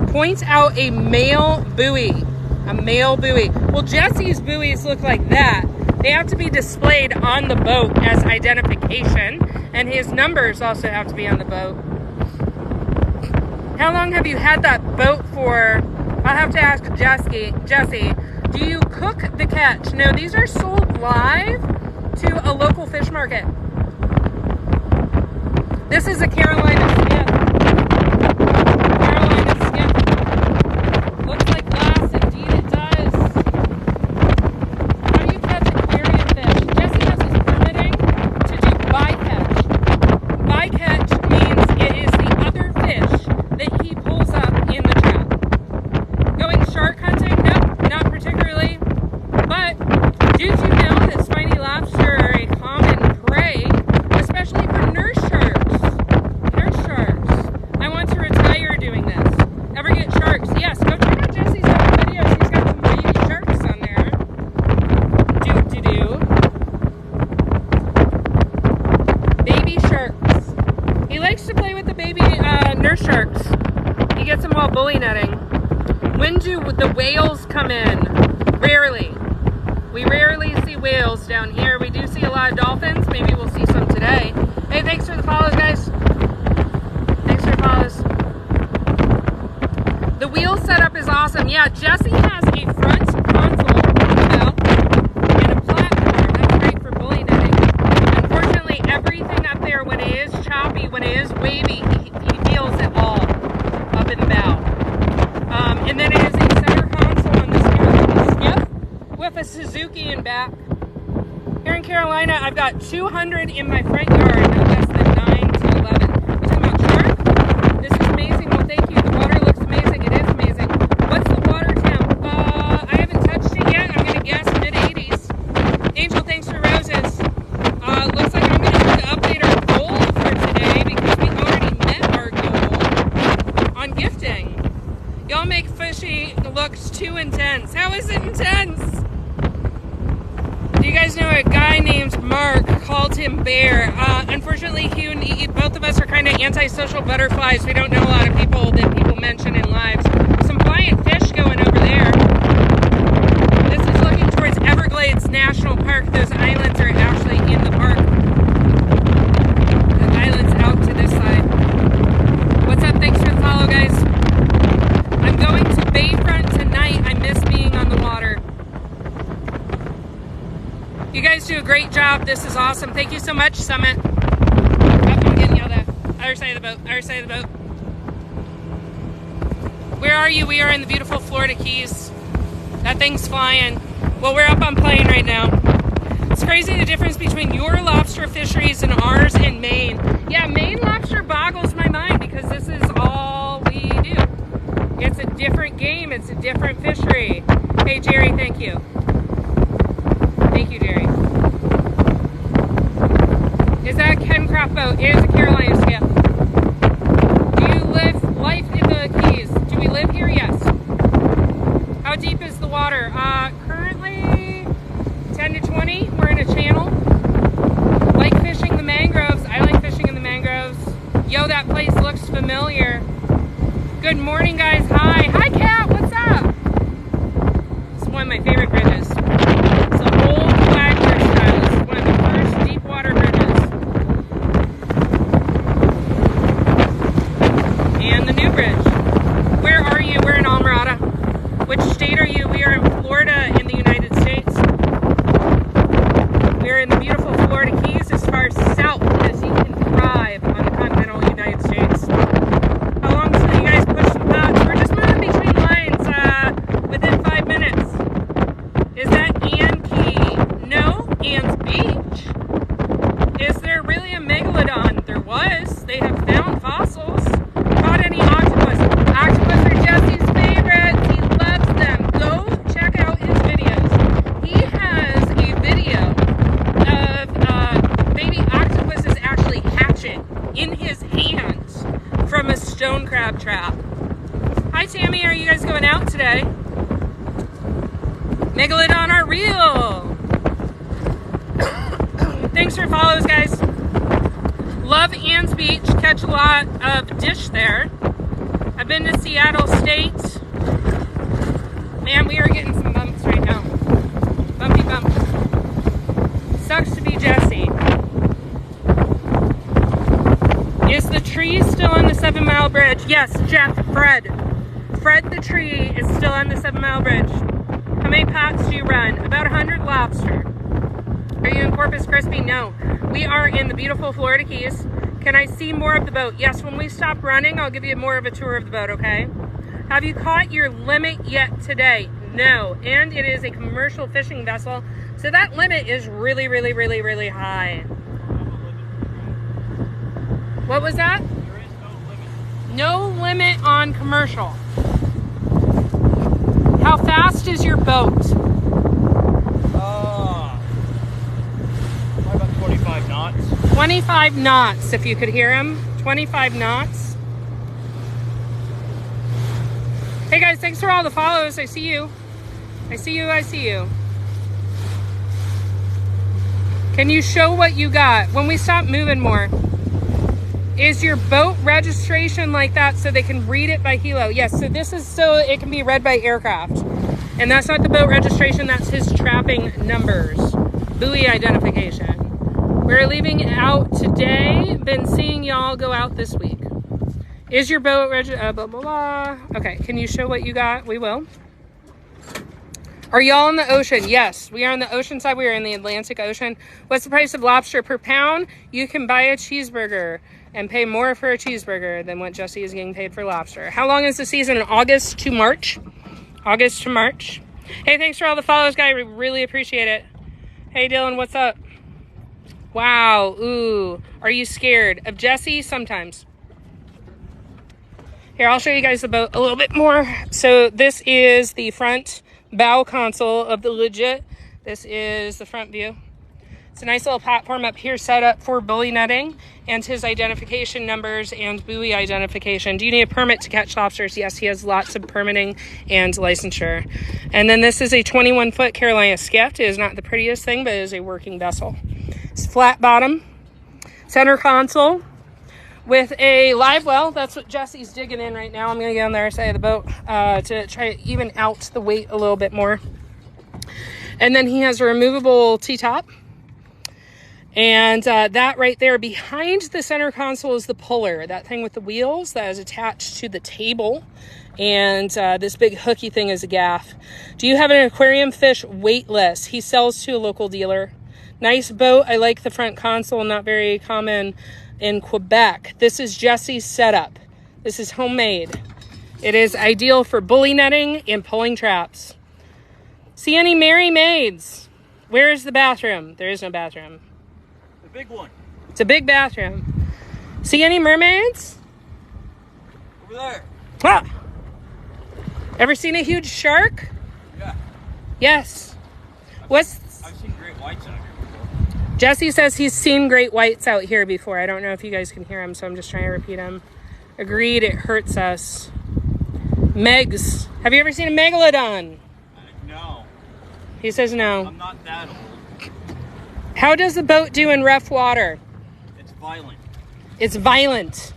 Point out a male buoy. A male buoy. Well, Jesse's buoys look like that. They have to be displayed on the boat as identification, and his numbers also have to be on the boat. How long have you had that boat for? I'll have to ask Jesse. Do you cook the catch? No, these are sold live to a local fish market. This is a Carolina skiff. Carolina skiff. Looks like glass, indeed it does. How do you catch aquarium fish? Jesse has his permitting to do bycatch. Bycatch means it is the other fish that he pulls up in the trap. Going shark hunting? Nope, not particularly. But did you know that spiny lobster are a common prey, especially for nurse sharks? Nurse sharks. I want to retire doing this. Ever get sharks? Yes, go check out Jesse's other videos. He's got some baby sharks on there. Baby sharks. He likes to play with the baby nurse sharks. He gets them while bully netting. When do the whales come in? Rarely. We rarely see whales down here. We do see a lot of dolphins. Maybe we'll see some today. Hey, thanks for the follows, guys. Thanks for the follows. The wheel setup is awesome. Yeah, Jesse has a front console and a platform. That's great for bully netting. Unfortunately, everything up there, when it is choppy, when it is wavy, he feels it all up in the bow. Suzuki and back. Here in Carolina, I've got 200 in my front yard, no less than 9 to 11. You talking about shark? This is amazing. Well, thank you. The water looks amazing. It is amazing. What's the water temp? I haven't touched it yet. I'm going to guess mid-80s. Angel, thanks for roses. Looks like I'm going to have to update our goal for today because we already met our goal on gifting. Y'all make fishy looks too intense. How is it intense? Do you guys know a guy named Mark called him Bear? Unfortunately, Hugh and Eve, both of us are kind of antisocial butterflies. We don't know a lot of people that people mention in lives. Some flying fish going over there. This is looking towards Everglades National Park. Those islands are actually in the park. The islands out to this side. What's up? Thanks for the follow, guys. I'm going to Bayfront tonight. I miss being on the water. You guys do a great job. This is awesome. Thank you so much, Summit. Oh, I'm getting yelled at. Other side of the boat. Other side of the boat. Where are you? We are in the beautiful Florida Keys. That thing's flying. Well, we're up on plane right now. It's crazy the difference between your lobster fisheries and ours in Maine. Yeah, Maine lobster boggles my mind because this is all we do. It's a different game. It's a different fishery. Hey, Jerry, thank you. Thank you, Jerry. Is that a Ken Craft boat? It is a Carolina scale. Do you live life in the Keys? Do we live here? Yes. How deep is the water? Currently 10 to 20. We're in a channel. Like fishing the mangroves. I like fishing in the mangroves. Yo, that place looks familiar. Good morning, guys. Hi. Hi, Kat. What's up? It's one of my favorite bridges. It's an old flagler style. This is one of the first deep water bridges. And the new bridge. Where are you? We're in Almirada. Which state are you? We are in Florida in the United States. We are in the beautiful Florida Keys as far south as you can drive on the continental United States. How long till you guys push the boats? We're just moving between lines within 5 minutes. Is that Ann Key? No, Ann's Beach. Is there really a megalodon? There was. They have found fossils. Caught any octopus? Octopus are Jesse's favorites. He loves them. Go check out his videos. He has a video of baby octopuses actually hatching in his hands from a stone crab trap. Hi, Tammy. Are you guys going out today? Megalodon are real. Thanks for follows, guys. Love Ann's Beach. Catch a lot of dish there. I've been to Seattle State. Man, we are getting some bumps right now. Bumpy bumps. Sucks to be Jesse. Is the tree still on the 7 Mile Bridge? Yes, Jeff, Fred. Fred the tree is still on the 7 Mile Bridge. How many pots do you run? About 100 lobster. Are you in Corpus Christi? No. We are in the beautiful Florida Keys. Can I see more of the boat? Yes, when we stop running, I'll give you more of a tour of the boat, okay? Have you caught your limit yet today? No. And it is a commercial fishing vessel, so that limit is really, really, really, really high. What was that? There is no limit. No limit on commercial. How fast is your boat? About 25 knots. 25 knots, if you could hear him. 25 knots. Hey guys, thanks for all the follows. I see you. I see you, I see you. Can you show what you got? When we stop moving more. Is your boat registration like that so they can read it by helo? Yes, so this is so it can be read by aircraft. And that's not the boat registration, that's his trapping numbers. Buoy identification. We're leaving out today. Been seeing y'all go out this week. Is your boat blah, blah, blah. Okay, can you show what you got? We will. Are y'all in the ocean? Yes, we are on the ocean side. We are in the Atlantic Ocean. What's the price of lobster per pound? You can buy a cheeseburger and pay more for a cheeseburger than what Jesse is getting paid for lobster. How long is the season? August to March. August to March. Hey, thanks for all the follows, guys. We really appreciate it. Hey, Dylan, what's up? Wow. Ooh. Are you scared of Jesse? Sometimes. Here, I'll show you guys the boat a little bit more. So this is the front bow console of the Legit. This is the front view. It's a nice little platform up here set up for bully netting and his identification numbers and buoy identification. Do you need a permit to catch lobsters? Yes, he has lots of permitting and licensure. And then this is a 21-foot Carolina skiff. It is not the prettiest thing, but it is a working vessel. It's flat bottom, center console with a live well. That's what Jesse's digging in right now. I'm going to get on the other side of the boat to try to even out the weight a little bit more. And then he has a removable T-top. And that right there behind the center console is the puller, that thing with the wheels that is attached to the table. And this big hooky thing is a gaff. Do you have an aquarium fish weightless? He sells to a local dealer. Nice boat. I like the front console, not very common in Quebec. This is Jesse's setup. This is homemade. It is ideal for bully netting and pulling traps. See any merry maids? Where is the bathroom? There is no bathroom. Big one. It's a big bathroom. See any mermaids? Over there. Ah! Ever seen a huge shark? Yeah. Yes. I've seen great whites out here before. Jesse says he's seen great whites out here before. I don't know if you guys can hear him, so I'm just trying to repeat him. Agreed, it hurts us. Megs. Have you ever seen a megalodon? No. He says no. I'm not that old. How does the boat do in rough water? It's violent. It's violent.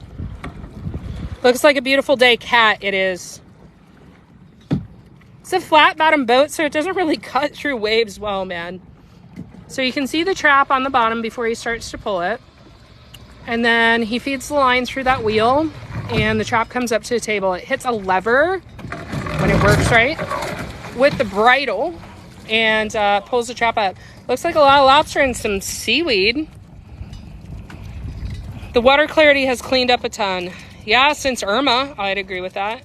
Looks like a beautiful day cat, it is. It's a flat bottom boat, so it doesn't really cut through waves well, man. So you can see the trap on the bottom before he starts to pull it. And then he feeds the line through that wheel, and the trap comes up to the table. It hits a lever when it works right with the bridle and pulls the trap up. Looks like a lot of lobster and some seaweed. The water clarity has cleaned up a ton. Yeah, since Irma, I'd agree with that.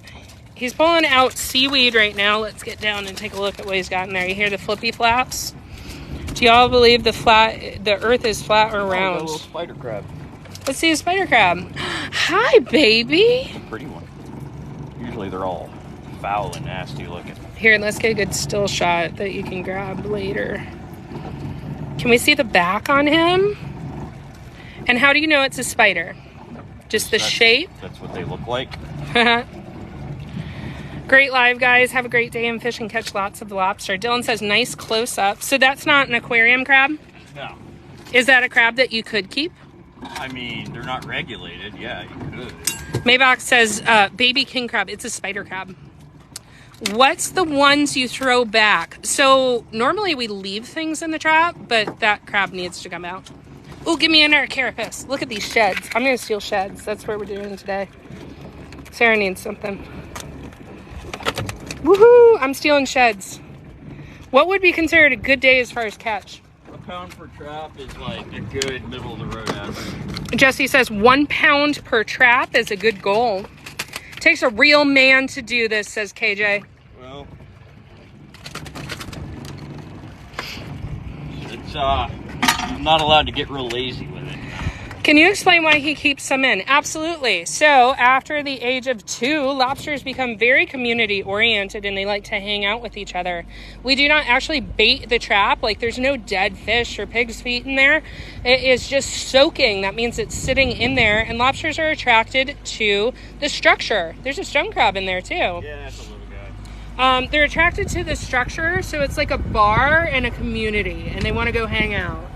He's pulling out seaweed right now. Let's get down and take a look at what he's got in there. You hear the flippy flaps? Do y'all believe the earth is flat or round? A little spider crab. Let's see a spider crab. Hi, baby. Pretty one. Usually they're all foul and nasty looking. Here, let's get a good still shot that you can grab later. Can we see the back on him? And how do you know it's a spider? Just the shape? That's what they look like. Great live, guys. Have a great day and fish and catch lots of lobster. Dylan says nice close up. So that's not an aquarium crab? No. Is that a crab that you could keep? I mean, they're not regulated. Yeah, you could. Maybach says baby king crab. It's a spider crab. What's the ones you throw back? So normally we leave things in the trap, but that crab needs to come out. Oh, give me another carapace. Look at these sheds. I'm going to steal sheds. That's what we're doing today. Sarah needs something. Woohoo! I'm stealing sheds. What would be considered a good day as far as catch? A pound per trap is like a good middle of the road average. Jesse says 1 pound per trap is a good goal. Takes a real man to do this, says KJ. Well, it's I'm not allowed to get real lazy with it. Can you explain why he keeps some in? Absolutely. So after the age of 2, lobsters become very community oriented and they like to hang out with each other. We do not actually bait the trap. Like there's no dead fish or pig's feet in there. It is just soaking. That means it's sitting in there, and lobsters are attracted to the structure. There's a stone crab in there too. Yeah, that's a little guy. They're attracted to the structure. So it's like a bar and a community, and they want to go hang out.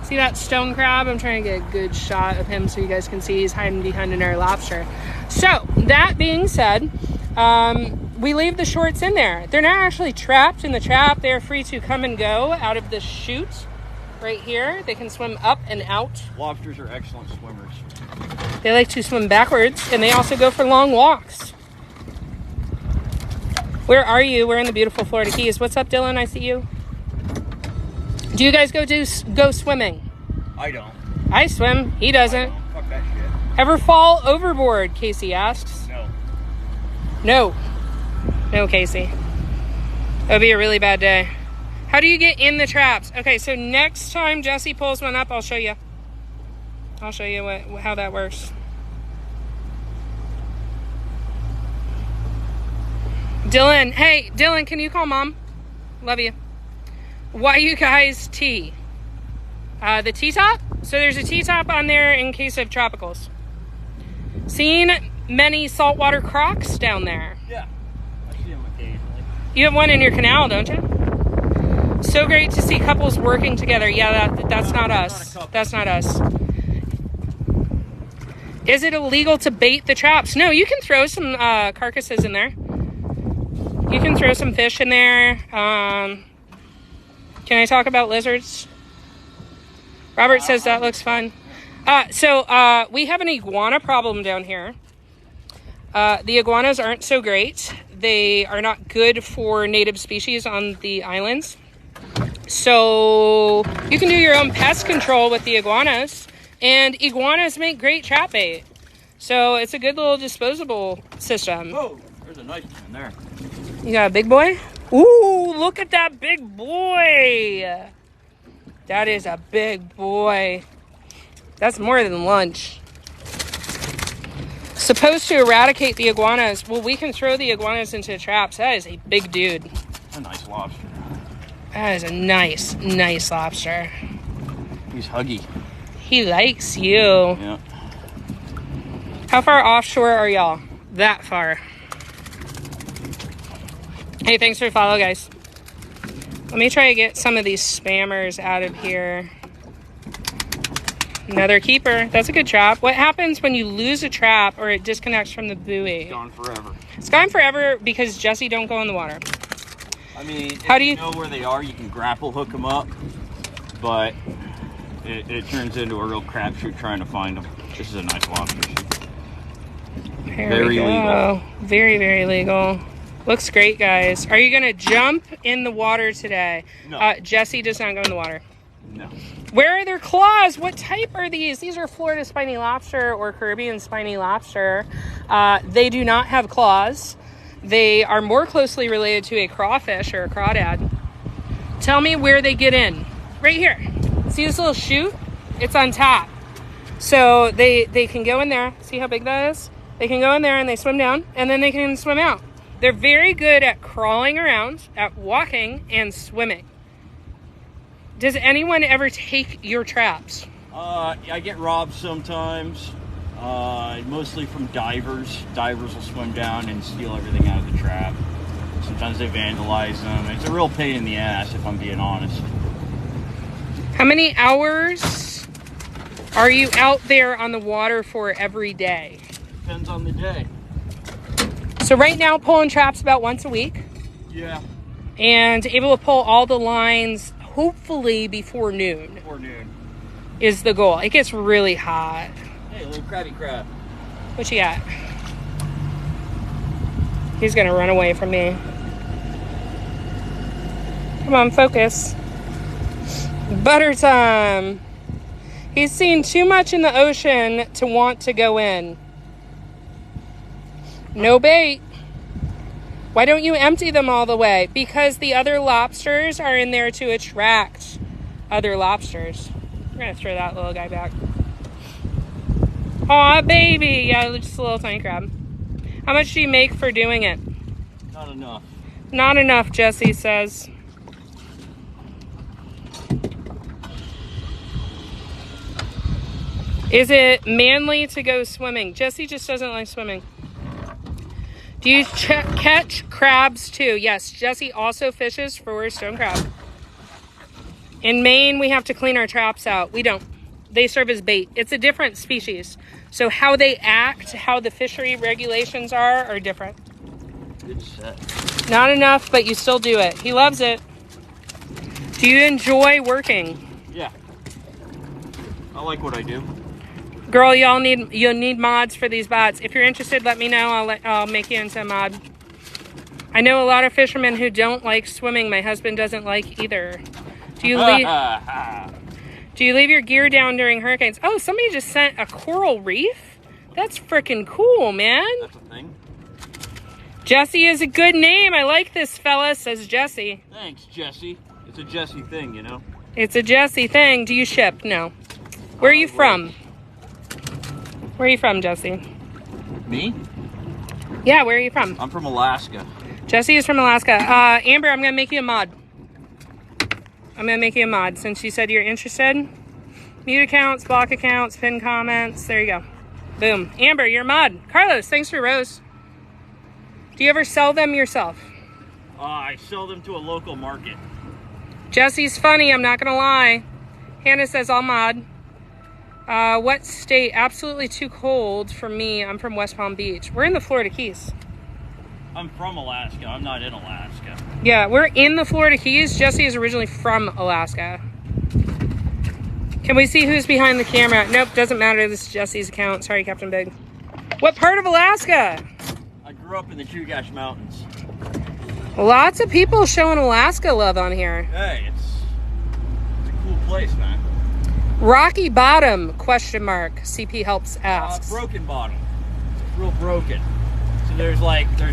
See that stone crab? I'm trying to get a good shot of him so you guys can see he's hiding behind another lobster. So that being said, we leave the shorts in there. They're not actually trapped in the trap. They're free to come and go out of the chute right here. They can swim up and out. Lobsters are excellent swimmers. They like to swim backwards, and they also go for long walks. Where are you? We're in the beautiful Florida Keys. What's up, Dylan? I see you. Do you guys go swimming? I don't. I swim. He doesn't. Fuck that shit. Ever fall overboard? Casey asks. No. No. No, Casey. That would be a really bad day. How do you get in the traps? Okay, so next time Jesse pulls one up, I'll show you. I'll show you how that works. Dylan, hey, Dylan, can you call Mom? Love you. Why you guys tea? The T-top? So there's a T-top on there in case of tropicals. Seen many saltwater crocs down there. Yeah, I see them occasionally. You have one in your canal, don't you? So great to see couples working together. Yeah, that's not us. That's not us. Is it illegal to bait the traps? No, you can throw some carcasses in there. You can throw some fish in there. Can I talk about lizards? Robert says that looks fun. So we have an iguana problem down here. The iguanas aren't so great. They are not good for native species on the islands. So you can do your own pest control with the iguanas. And iguanas make great trap bait. So it's a good little disposable system. Whoa, there's a nice one there. You got a big boy? Ooh, look at that big boy. That is a big boy. That's more than lunch. Supposed to eradicate the iguanas. Well, we can throw the iguanas into traps. That is a big dude. A nice lobster. That is a nice, nice lobster. He's huggy. He likes you. Yeah. How far offshore are y'all? That far. Hey, thanks for the follow, guys. Let me try to get some of these spammers out of here. Another keeper. That's a good trap. What happens when you lose a trap or it disconnects from the buoy? It's gone forever. It's gone forever because Jesse don't go in the water. I mean, how do you know where they are, you can grapple hook them up, but it turns into a real crapshoot trying to find them. This is a nice lobster. Very legal. Very, very legal. Looks great, guys. Are you going to jump in the water today? No. Jesse does not go in the water. No. Where are their claws? What type are these? These are Florida spiny lobster or Caribbean spiny lobster. They do not have claws. They are more closely related to a crawfish or a crawdad. Tell me where they get in. Right here. See this little chute? It's on top. So they can go in there. See how big that is? They can go in there and they swim down and then they can swim out. They're very good at crawling around, at walking, and swimming. Does anyone ever take your traps? I get robbed sometimes, mostly from divers. Divers will swim down and steal everything out of the trap. Sometimes they vandalize them. It's a real pain in the ass, if I'm being honest. How many hours are you out there on the water for every day? Depends on the day. So right now, pulling traps about once a week. Yeah. And able to pull all the lines, hopefully before noon. Before noon. Is the goal. It gets really hot. Hey, little crabby crab. What you got? He's gonna run away from me. Come on, focus. Butter time. He's seen too much in the ocean to want to go in. No bait. Why don't you empty them all the way? Because the other lobsters are in there to attract other lobsters. We're gonna throw that little guy back. Aw, baby. Yeah, just a little tiny crab. How much do you make for doing it? Not enough. Not enough, Jesse says. Is it manly to go swimming? Jesse just doesn't like swimming. Do you catch crabs too? Yes, Jesse also fishes for stone crab. In Maine, we have to clean our traps out. We don't. They serve as bait. It's a different species. So how they act, how the fishery regulations are different. Good set. Not enough, but you still do it. He loves it. Do you enjoy working? Yeah. I like what I do. Girl, you'll need mods for these bots. If you're interested, let me know. I'll make you into a mod. I know a lot of fishermen who don't like swimming. My husband doesn't like either. Do you leave your gear down during hurricanes? Oh, somebody just sent a coral reef? That's freaking cool, man. That's a thing. Jesse is a good name. I like this fella, says Jesse. Thanks, Jesse. It's a Jesse thing, you know? It's a Jesse thing. Do you ship? No. Where are you from? Where are you from, Jesse? Me? Yeah, where are you from? I'm from Alaska. Jesse is from Alaska. Amber, I'm going to make you a mod. I'm going to make you a mod since you said you're interested. Mute accounts, block accounts, pin comments. There you go. Boom. Amber, you're a mod. Carlos, thanks for Rose. Do you ever sell them yourself? I sell them to a local market. Jesse's funny, I'm not going to lie. Hannah says I'll mod. What state? Absolutely too cold for me. I'm from West Palm Beach. We're in the Florida Keys. I'm from Alaska. I'm not in Alaska. Yeah, we're in the Florida Keys. Jesse is originally from Alaska. Can we see who's behind the camera? Nope, doesn't matter. This is Jesse's account. Sorry, Captain Big. What part of Alaska? I grew up in the Chugach Mountains. Lots of people showing Alaska love on here. Hey, it's a cool place, man. Rocky Bottom, question mark. CP helps asks. Broken bottom. It's real broken. So there's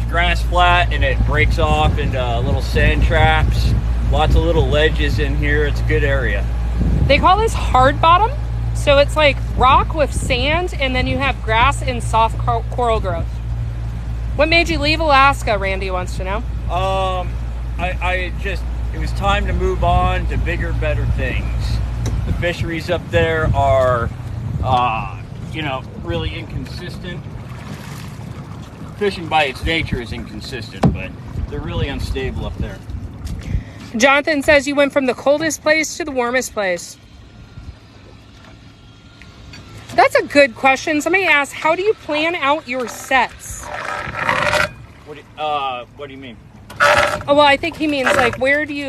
grass flat and it breaks off into little sand traps. Lots of little ledges in here. It's a good area. They call this hard bottom. So it's like rock with sand and then you have grass and soft coral growth. What made you leave Alaska, Randy wants to know. It was time to move on to bigger, better things. The fisheries up there are, really inconsistent. Fishing by its nature is inconsistent, but they're really unstable up there. Jonathan says you went from the coldest place to the warmest place. That's a good question. Somebody asked, how do you plan out your sets? What do you mean? Oh, well, I think he means like,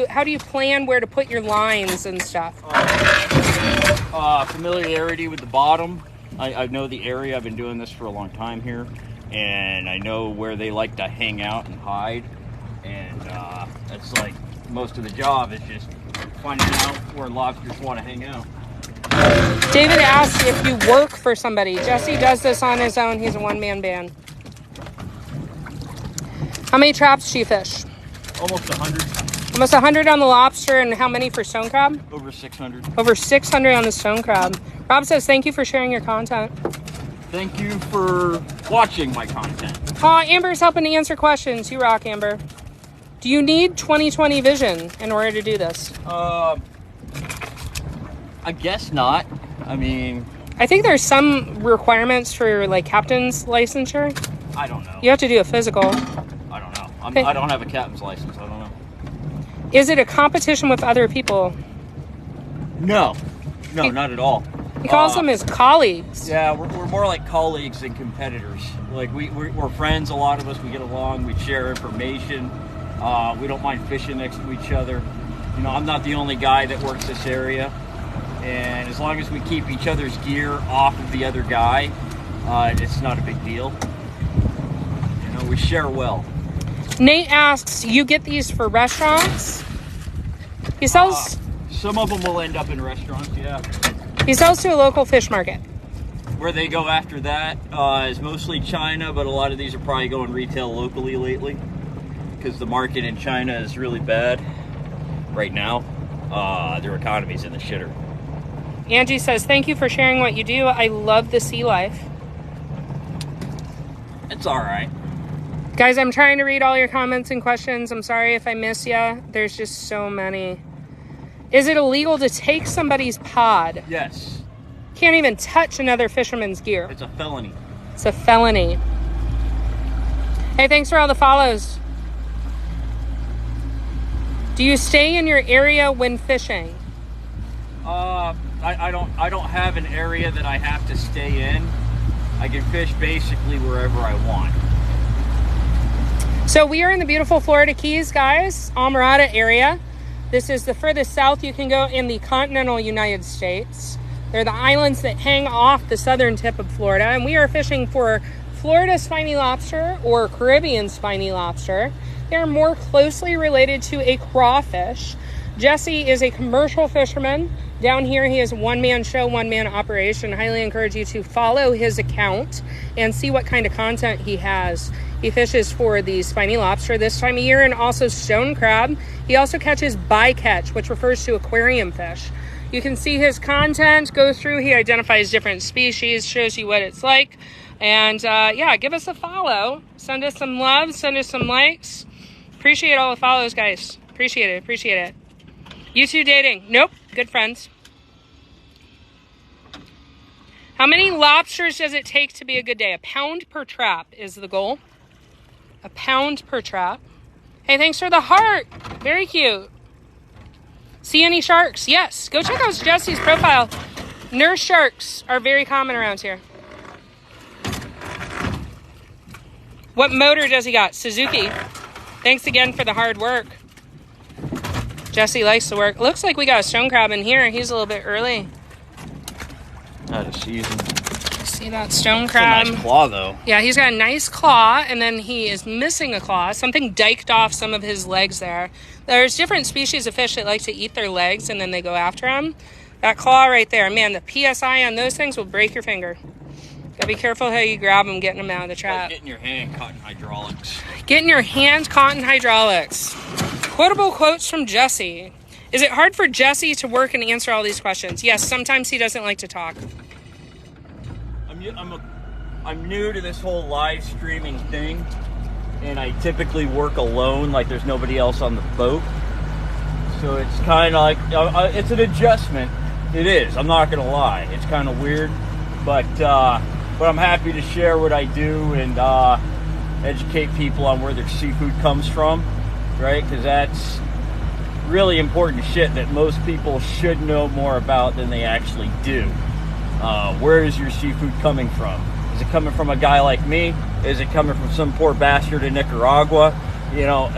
how do you plan where to put your lines and stuff? Familiarity with the bottom. I know the area. I've been doing this for a long time here, and I know where they like to hang out and hide. And that's like most of the job is just finding out where lobsters want to hang out. David asked if you work for somebody. Jesse does this on his own. He's a one-man band. How many traps do you fish? Almost 100. Almost 100 on the lobster, and how many for stone crab? Over 600. Over 600 on the stone crab. Rob says, thank you for sharing your content. Thank you for watching my content. Amber's helping to answer questions. You rock, Amber. Do you need 20/20 vision in order to do this? I guess not. I mean, I think there's some requirements for like captain's licensure. I don't know. You have to do a physical. I don't know. I don't have a captain's license. I don't know. Is it a competition with other people? No, not at all. He calls them his colleagues. Yeah, we're more like colleagues than competitors. Like we're friends. A lot of us, we get along. We share information. We don't mind fishing next to each other. You know, I'm not the only guy that works this area, and as long as we keep each other's gear off of the other guy, it's not a big deal. You know, we share well. Nate asks, you get these for restaurants? He sells... some of them will end up in restaurants, yeah. He sells to a local fish market. Where they go after that is mostly China, but a lot of these are probably going retail locally lately because the market in China is really bad right now. Their economy's in the shitter. Angie says, thank you for sharing what you do. I love the sea life. It's all right. Guys, I'm trying to read all your comments and questions. I'm sorry if I miss you. There's just so many. Is it illegal to take somebody's pod? Yes. Can't even touch another fisherman's gear. It's a felony. It's a felony. Hey, thanks for all the follows. Do you stay in your area when fishing? I don't have an area that I have to stay in. I can fish basically wherever I want. So we are in the beautiful Florida Keys, guys, Almirada area. This is the furthest south you can go in the continental United States. They're the islands that hang off the southern tip of Florida, and we are fishing for Florida spiny lobster or Caribbean spiny lobster. They're more closely related to a crawfish. Jesse is a commercial fisherman. Down here, he is a one-man show, one-man operation. Highly encourage you to follow his account and see what kind of content he has. He fishes for the spiny lobster this time of year and also stone crab. He also catches bycatch, which refers to aquarium fish. You can see his content go through. He identifies different species, shows you what it's like. And yeah, give us a follow. Send us some love. Send us some likes. Appreciate all the follows, guys. Appreciate it. Appreciate it. You two dating? Nope. Good friends. How many lobsters does it take to be a good day? A pound per trap is the goal. A pound per trap. Hey, thanks for the heart. Very cute. See any sharks? Yes. Go check out Jesse's profile. Nurse sharks are very common around here. What motor does he got? Suzuki. Thanks again for the hard work. Jesse likes to work. Looks like we got a stone crab in here. He's a little bit early. Out of season. See that stone crab? It's a nice claw, though. Yeah, he's got a nice claw, and then he is missing a claw. Something diked off some of his legs there. There's different species of fish that like to eat their legs, and then they go after them. That claw right there, man, the PSI on those things will break your finger. Gotta be careful how you grab them, getting them out of the trap. Like getting your hand caught in hydraulics. Getting your hand caught in hydraulics. Quotable quotes from Jesse. Is it hard for Jesse to work and answer all these questions? Yes, sometimes he doesn't like to talk. I'm new to this whole live streaming thing, and I typically work alone, like there's nobody else on the boat. So it's kind of like, it's an adjustment. It is, I'm not gonna lie. It's kind of weird, but I'm happy to share what I do and educate people on where their seafood comes from, right? Because that's really important shit that most people should know more about than they actually do. Where is your seafood coming from? Is it coming from a guy like me? Is it coming from some poor bastard in Nicaragua? You know,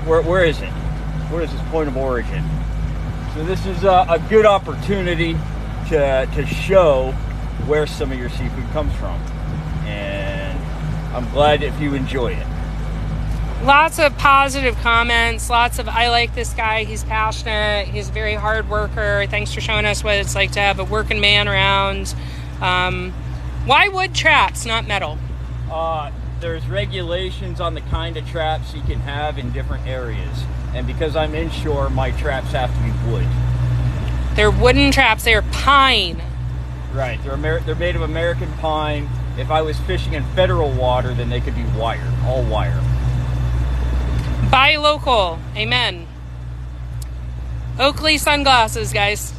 where is it? Where is this point of origin? So this is a good opportunity to show where some of your seafood comes from. And I'm glad if you enjoy it. Lots of positive comments, lots of, I like this guy, he's passionate, he's a very hard worker, thanks for showing us what it's like to have a working man around. Why wood traps, not metal? There's regulations on the kind of traps you can have in different areas. And because I'm inshore, my traps have to be wood. They're wooden traps, they're pine. Right, they're made of American pine. If I was fishing in federal water, then they could be wire, all wire. Buy local. Amen. Oakley sunglasses, guys.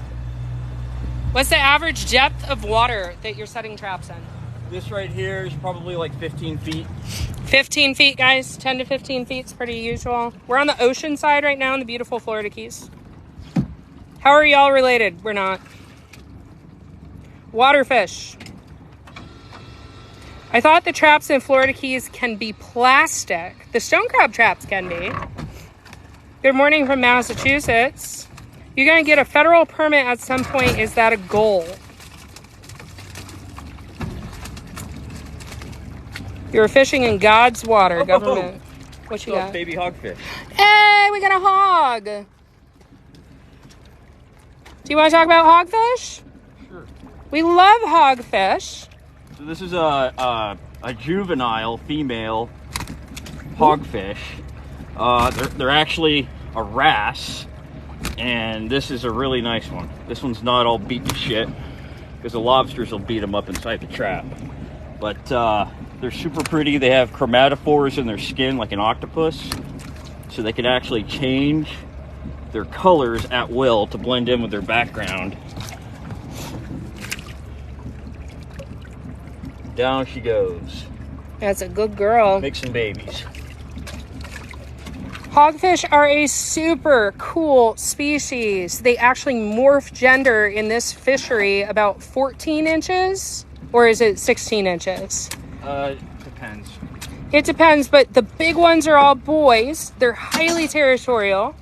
What's the average depth of water that you're setting traps in? This right here is probably like 15 feet. 15 feet, guys. 10 to 15 feet is pretty usual. We're on the ocean side right now in the beautiful Florida Keys. How are y'all related? We're not. Waterfish. I thought the traps in Florida Keys can be plastic. The stone crab traps can be. Good morning from Massachusetts. You're going to get a federal permit at some point. Is that a goal? You're fishing in God's water, government. What you got? Baby hogfish. Hey, we got a hog. Do you want to talk about hogfish? Sure. We love hogfish. So this is a juvenile female hogfish. They're actually a wrasse, and this is a really nice one. This one's not all beat to shit because the lobsters will beat them up inside the trap. But they're super pretty. They have chromatophores in their skin like an octopus, so they can actually change their colors at will to blend in with their background. Down she goes. That's a good girl. Mixing babies. Hogfish are a super cool species. They actually morph gender in this fishery about 14 inches, or is it 16 inches? Depends. It depends, but the big ones are all boys. They're highly territorial.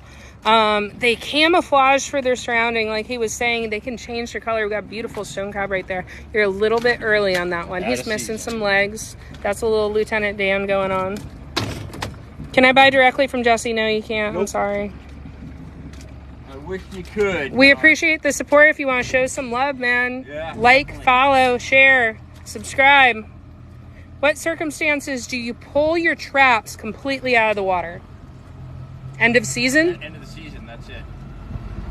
They camouflage for their surrounding. Like he was saying, they can change their color. We got a beautiful stone crab right there. You're a little bit early on that one. He's missing some legs. That's a little Lieutenant Dan going on. Can I buy directly from Jesse? No, you can't. Nope. I'm sorry. I wish you could. We appreciate the support. If you want to show some love, man. Yeah, like, definitely. follow, share, subscribe. What circumstances do you pull your traps completely out of the water? End of season? End of the season, that's it.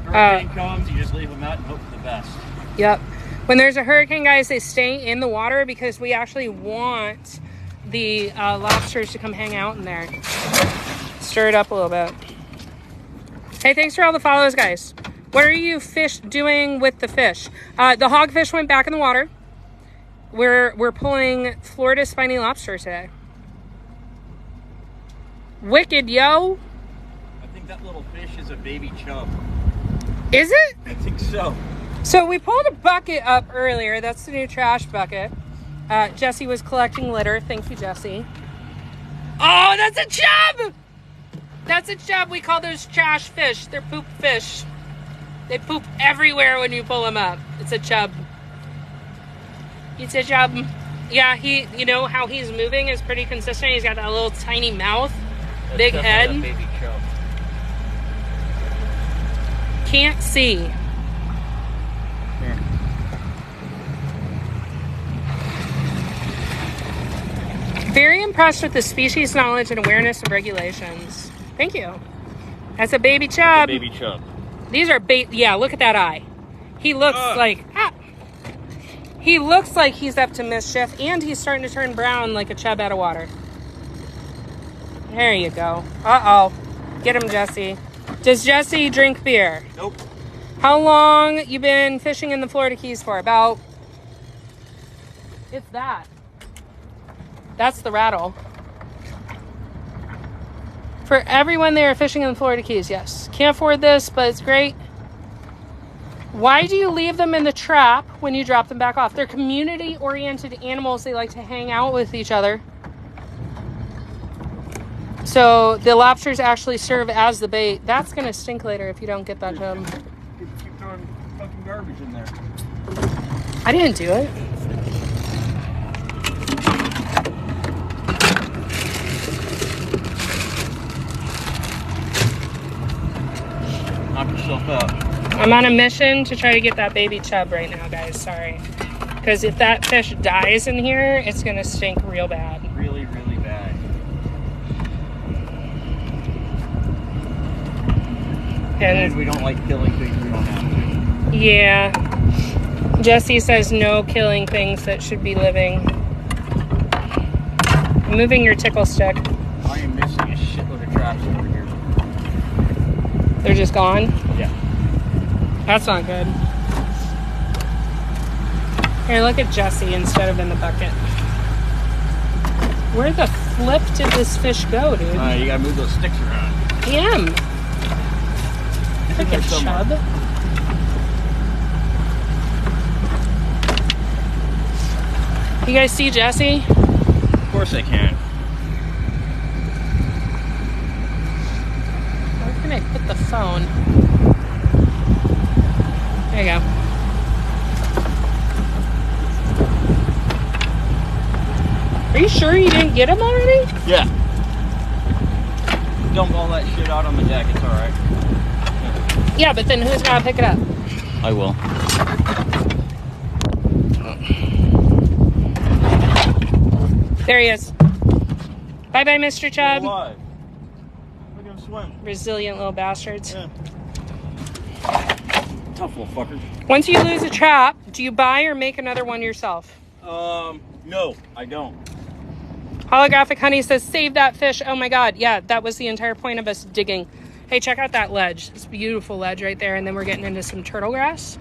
Hurricane comes, you just leave them out and hope for the best. Yep. When there's a hurricane, guys, they stay in the water because we actually want the lobsters to come hang out in there. Stir it up a little bit. Hey, thanks for all the follows, guys. What are you fish doing with the fish? The hogfish went back in the water. We're pulling Florida spiny lobster today. Wicked, yo. I think that little fish is a baby chub. Is it? I think so. So we pulled a bucket up earlier. That's the new trash bucket. Jesse was collecting litter. Thank you, Jesse. Oh, that's a chub! That's a chub. We call those trash fish. They're poop fish. They poop everywhere when you pull them up. It's a chub. It's a chub. Yeah, you know how he's moving is pretty consistent. He's got that little tiny mouth, that's big head. A baby chub. Can't see. Here. Very impressed with the species knowledge and awareness of regulations. Thank you. That's a baby chub. Baby chub. These are yeah, look at that eye. He looks he looks like he's up to mischief, and he's starting to turn brown like a chub out of water. There you go. Uh-oh. Get him, Jesse. Does Jesse drink beer? Nope. How long you been fishing in the Florida Keys for? About... It's that. That's the rattle. For everyone there fishing in the Florida Keys, yes. Can't afford this, but it's great. Why do you leave them in the trap when you drop them back off? They're community-oriented animals. They like to hang out with each other. So the lobsters actually serve as the bait. That's going to stink later if you don't get that to them. Keep throwing fucking garbage in there. I didn't do it. Knock yourself out. I'm on a mission to try to get that baby chub right now, guys. Sorry. Because if that fish dies in here, it's going to stink real bad. Really, really bad. And we don't like killing things we don't have to. Yeah. Jesse says no killing things that should be living. I'm moving your tickle stick. I am missing a shitload of traps over here. They're just gone? Yeah. That's not good. Here, look at Jesse instead of in the bucket. Where the flip did this fish go, dude? You gotta move those sticks around. I am. Look at chub. You guys see Jesse? Of course I can. Where can I put the phone? There you go. Are you sure you didn't get him already? Yeah. Dump all that shit out on the deck. It's all right. Yeah, but then who's gonna pick it up? I will. There he is. Bye-bye, Mr. Chubb. Alive. Look at him swim. Resilient little bastards. Yeah. Tough little fucker. Once you lose a trap, do you buy or make another one yourself? No, I don't. Holographic Honey says, save that fish. Oh my God. Yeah, that was the entire point of us digging. Hey, check out that ledge. It's a beautiful ledge right there. And then we're getting into some turtle grass.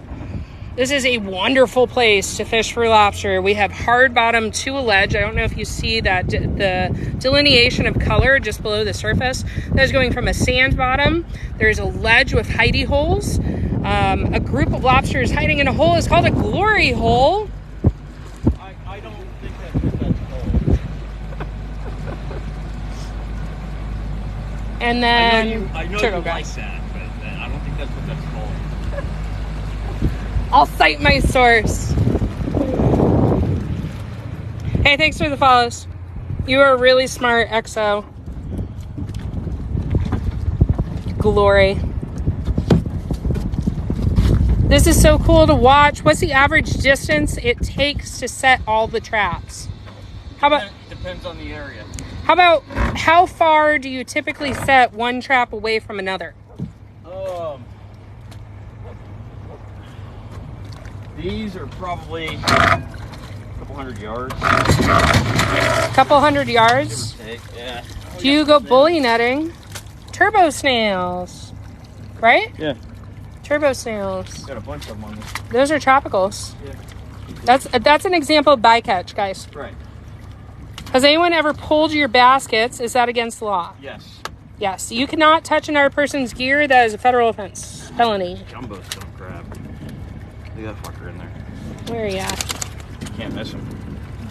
This is a wonderful place to fish for lobster. We have hard bottom to a ledge. I don't know if you see that the delineation of color just below the surface. That's going from a sand bottom. There's a ledge with hidey holes. A group of lobsters hiding in a hole is called a glory hole. I don't think that's what that's called. And then I know turtle you grass. like that, but I don't think that's what that's called. I'll cite my source. Hey, thanks for the follows. You are really smart, XO. Glory. This is so cool to watch. What's the average distance it takes to set all the traps? How about depends on the area. How far do you typically set one trap away from another? These are probably a couple hundred yards. Couple hundred yards? Give or take, yeah. Do you go bully netting? Turbo snails, right? Yeah. Turbo snails. Got a bunch of them on this. Those are tropicals. Yeah. That's an example of bycatch, guys. Right. Has anyone ever pulled your baskets? Is that against the law? Yes. Yes. You cannot touch another person's gear. That is a federal offense. Felony. Jumbo stone crab. Look at that fucker in there. Where are you at? You can't miss him.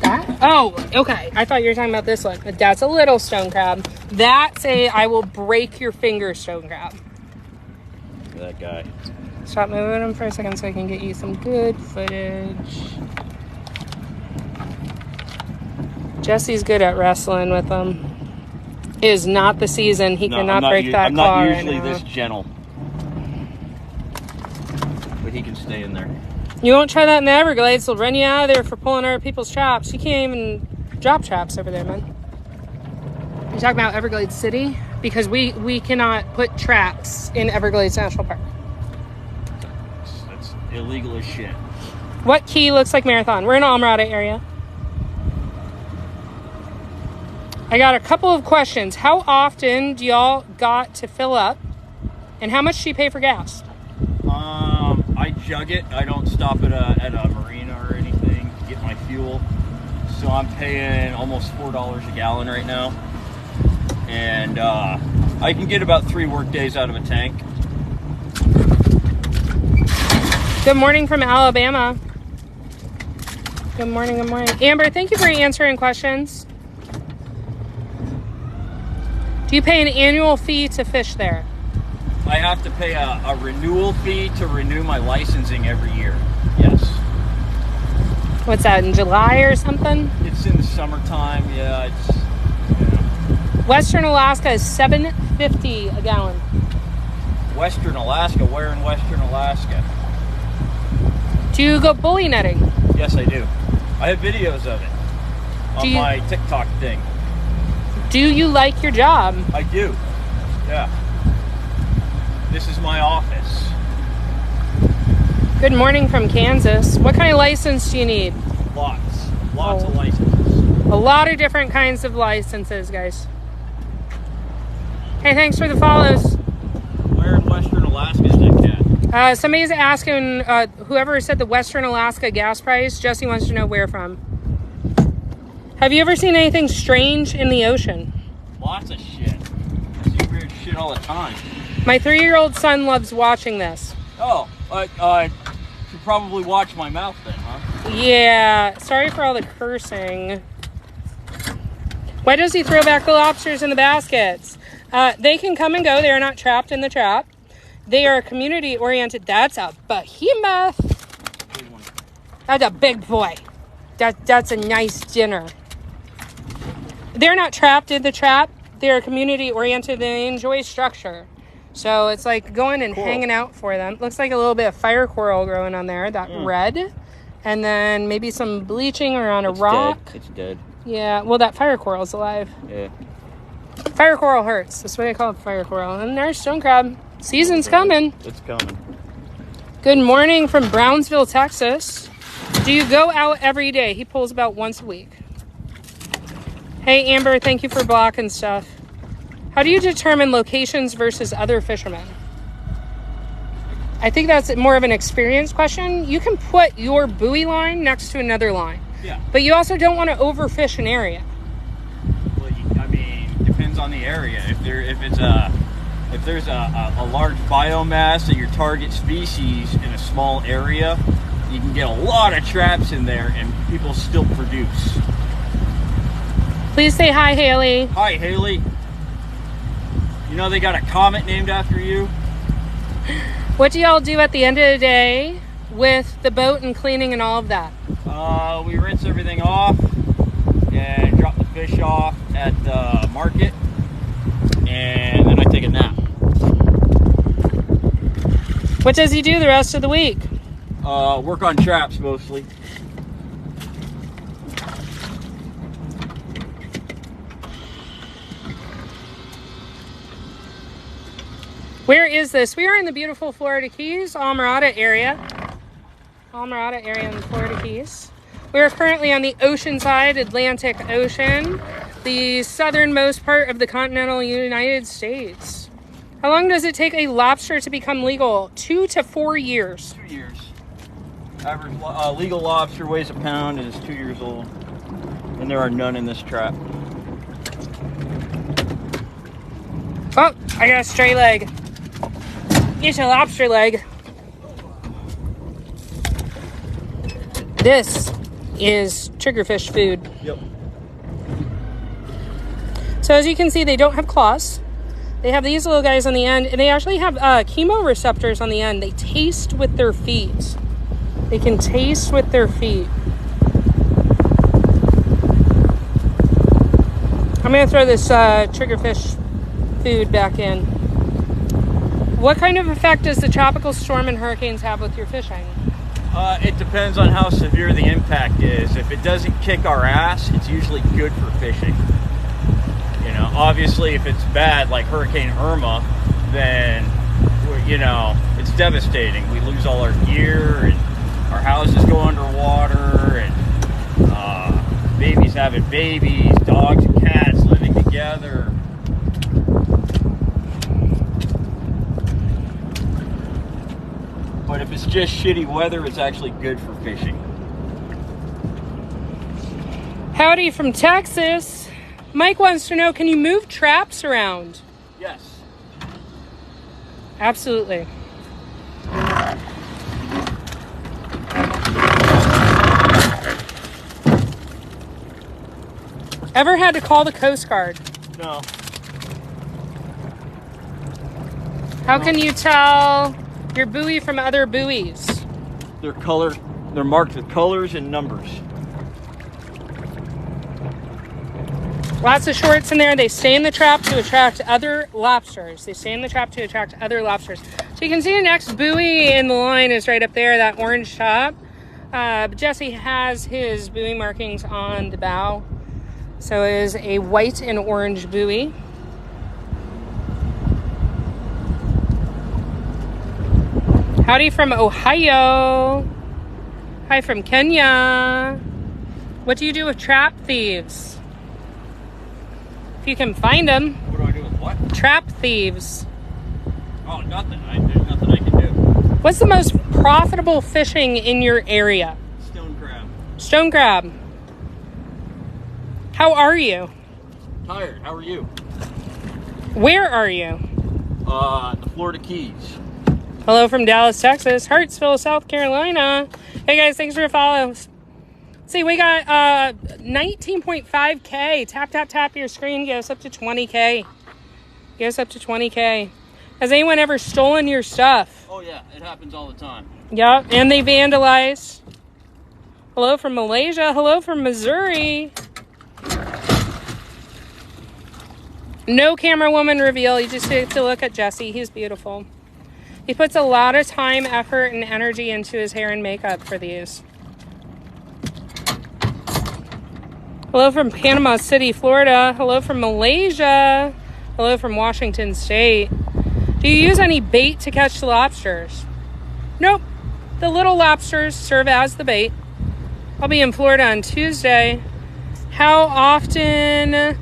That? Oh, okay. I thought you were talking about this one. But that's a little stone crab. That's a I will break your finger stone crab. Look at that guy. Stop moving him for a second so I can get you some good footage. Jesse's good at wrestling with them. It is not the season. He cannot break that claw right now. I'm not usually this gentle. But he can stay in there. You won't try that in the Everglades. They'll run you out of there for pulling other people's traps. You can't even drop traps over there, man. You're talking about Everglades City? Because we cannot put traps in Everglades National Park. That's illegal as shit. What key looks like Marathon? We're in the Almirada area. I got a couple of questions. How often do y'all got to fill up? And how much do you pay for gas? I jug it. I don't stop at a marina or anything to get my fuel. So I'm paying almost $4 a gallon right now. And I can get about 3 work days out of a tank. Good morning from Alabama. Good morning, good morning. Amber, thank you for answering questions. Do you pay an annual fee to fish there? I have to pay a renewal fee to renew my licensing every year. Yes. What's that, in July or something? It's in the summertime, yeah. It's, Western Alaska is $7.50 a gallon. Western Alaska? Where in Western Alaska? Do you go bully netting? Yes, I do. I have videos of it on my TikTok thing. Do you like your job? I do. Yeah. This is my office. Good morning from Kansas. What kind of license do you need? Lots of licenses. A lot of different kinds of licenses, guys. Hey, thanks for the follows. Where in Western Alaska is that cat? Somebody's asking, whoever said the Western Alaska gas price, Jesse wants to know where from. Have you ever seen anything strange in the ocean? Lots of shit. I see weird shit all the time. My 3-year-old son loves watching this. Oh, should probably watch my mouth then, huh? Yeah, sorry for all the cursing. Why does he throw back the lobsters in the baskets? They can come and go. They are not trapped in the trap. They are community-oriented. That's a behemoth. That's a big boy. That's a nice dinner. They're not trapped in the trap. They're community-oriented and they enjoy structure. So it's like going and hanging out for them. Looks like a little bit of fire coral growing on there, that red. And then maybe some bleaching around a rock. Dead. It's dead. Yeah, well, that fire coral's alive. Yeah. Fire coral hurts. That's what I call it, fire coral. And there's stone crab. Season's coming. It's coming. Good morning from Brownsville, Texas. Do you go out every day? He pulls about once a week. Hey, Amber, thank you for blocking stuff. How do you determine locations versus other fishermen? I think that's more of an experience question. You can put your buoy line next to another line. Yeah. But you also don't want to overfish an area. Well, I mean, depends on the area. If there's a large biomass of your target species in a small area, you can get a lot of traps in there and people still produce. Please say hi, Haley. Hi, Haley. You know they got a comet named after you? What do y'all do at the end of the day with the boat and cleaning and all of that? We rinse everything off and drop the fish off at the market, and then I take a nap. What does he do the rest of the week? Work on traps mostly. Where is this? We are in the beautiful Florida Keys, Almirada area. Almirada area in the Florida Keys. We are currently on the ocean side, Atlantic Ocean, the southernmost part of the continental United States. How long does it take a lobster to become legal? 2 to 4 years. 2 years. Average legal lobster weighs a pound and is 2 years old. And there are none in this trap. Oh, I got a stray leg. It's a lobster leg. This is triggerfish food. Yep. So as you can see, they don't have claws. They have these little guys on the end, and they actually have chemoreceptors on the end. They taste with their feet. They can taste with their feet. I'm going to throw this triggerfish food back in. What kind of effect does the tropical storm and hurricanes have with your fishing? It depends on how severe the impact is. If it doesn't kick our ass, it's usually good for fishing. You know, obviously if it's bad, like Hurricane Irma, then, you know, it's devastating. We lose all our gear, and our houses go underwater, and babies having babies, dogs and cats living together. But if it's just shitty weather, it's actually good for fishing. Howdy from Texas. Mike wants to know, can you move traps around? Yes. Absolutely. Ever had to call the Coast Guard? No. How can you tell your buoy from other buoys? They're marked with colors and numbers. Lots of shorts in there. They stay in the trap to attract other lobsters. So you can see the next buoy in the line is right up there, that orange top. Jesse has his buoy markings on the bow. So it is a white and orange buoy. Howdy from Ohio. Hi from Kenya. What do you do with trap thieves? If you can find them. What do I do with what? Trap thieves. Oh, nothing. There's nothing I can do. What's the most profitable fishing in your area? Stone crab. Stone crab. How are you? Tired. How are you? Where are you? The Florida Keys. Hello from Dallas, Texas. Hartsville, South Carolina. Hey guys, thanks for your follows. See, we got 19.5K. Tap your screen. Get us up to 20K. Get us up to 20K. Has anyone ever stolen your stuff? Oh yeah, it happens all the time. Yep, and they vandalize. Hello from Malaysia. Hello from Missouri. No camera woman reveal. You just have to look at Jesse. He's beautiful. He puts a lot of time, effort, and energy into his hair and makeup for these. Hello from Panama City, Florida. Hello from Malaysia. Hello from Washington State. Do you use any bait to catch the lobsters? Nope. The little lobsters serve as the bait. I'll be in Florida on Tuesday. How often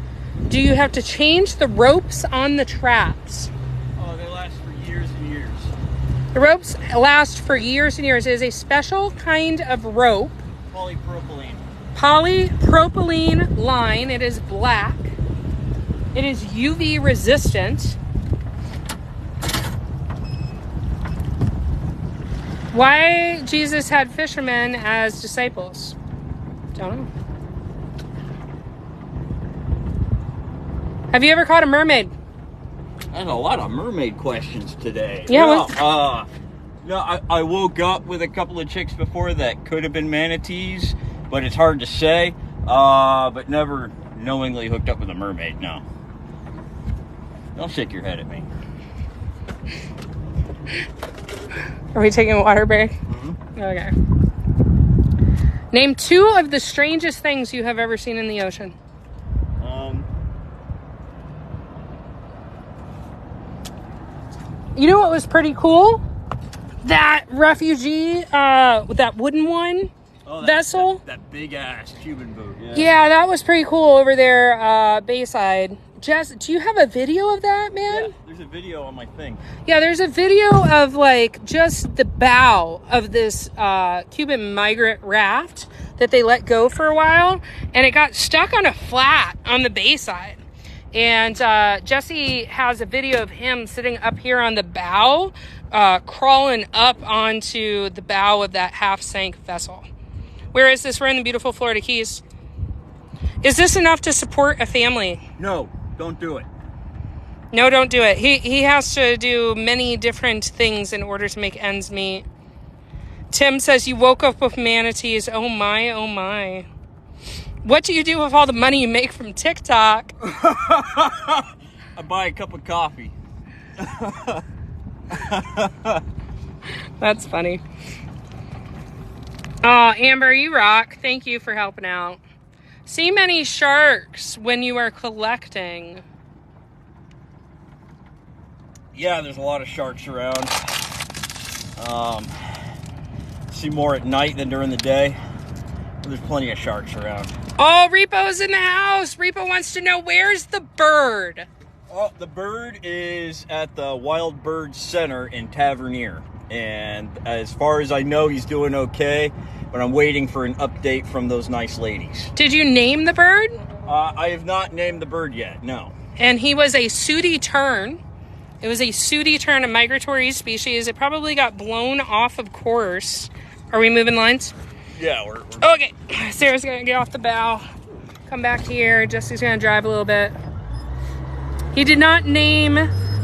do you have to change the ropes on the traps? Oh, they last for years and years. The ropes last for years and years. It is a special kind of rope. Polypropylene. Polypropylene line. It is black. It is UV resistant. Why Jesus had fishermen as disciples? Don't know. Have you ever caught a mermaid? I had a lot of mermaid questions today. Yeah. I woke up with a couple of chicks before that could have been manatees, but it's hard to say. But never knowingly hooked up with a mermaid, no. Don't shake your head at me. Are we taking a water break? Mm-hmm. Okay. Name 2 of the strangest things you have ever seen in the ocean. You know what was pretty cool? That refugee, that wooden one vessel. That big ass Cuban boat. Yeah, that was pretty cool over there, Bayside. Jess, do you have a video of that, man? Yeah, there's a video on my thing. Yeah, there's a video of like just the bow of this Cuban migrant raft that they let go for a while, and it got stuck on a flat on the Bayside. And Jesse has a video of him sitting up here on the bow, crawling up onto the bow of that half-sank vessel. Where is this? We're in the beautiful Florida Keys. Is this enough to support a family? No, don't do it. No, don't do it. He has to do many different things in order to make ends meet. Tim says, you woke up with manatees. Oh my, oh my. What do you do with all the money you make from TikTok? I buy a cup of coffee. That's funny. Oh, Amber, you rock. Thank you for helping out. See many sharks when you are collecting. Yeah, there's a lot of sharks around. See more at night than during the day. There's plenty of sharks around. Oh, Repo's in the house. Repo wants to know, where's the bird? Oh, the bird is at the Wild Bird Center in Tavernier. And as far as I know, he's doing okay. But I'm waiting for an update from those nice ladies. Did you name the bird? I have not named the bird yet, no. And he was a sooty tern. It was a sooty tern, a migratory species. It probably got blown off of course. Are we moving lines? Yeah, we're okay. Sarah's gonna get off the bow. Come back here. Jesse's gonna drive a little bit. He did not name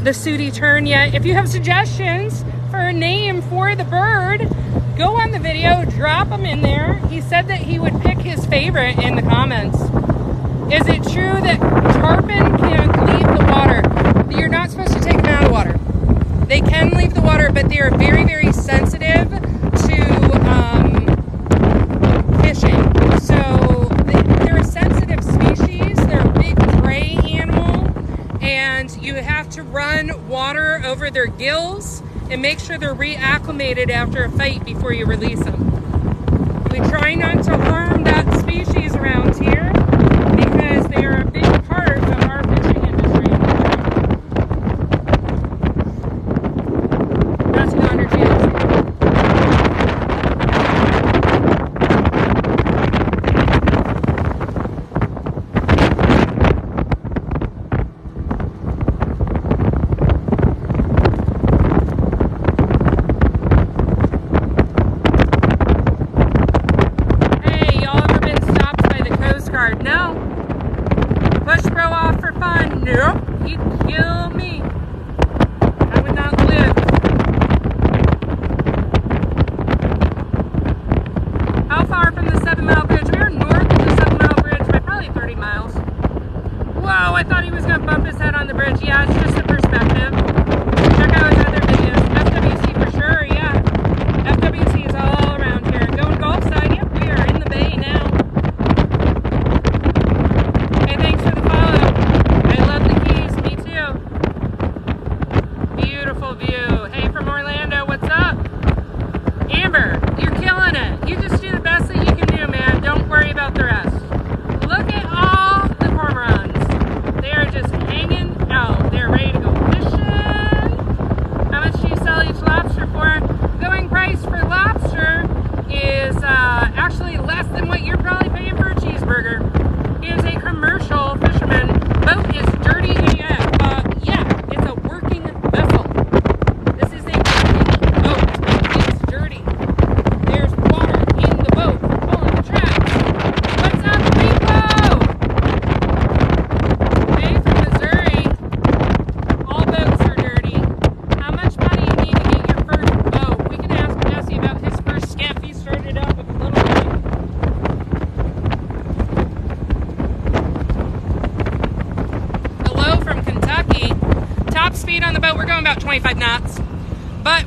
the sooty tern yet. If you have suggestions for a name for the bird, go on the video, drop them in there. He said that he would pick his favorite in the comments. Is it true that tarpon can't leave the water? You're not supposed to take them out of the water. They can leave the water, but they are very, very sensitive to fishing. So they're a sensitive species. They're a big prey animal, and you have to run water over their gills and make sure they're reacclimated after a fight before you release them. We try not to harm that species around here because they are a big part of our fishing industry. That's an undertaking.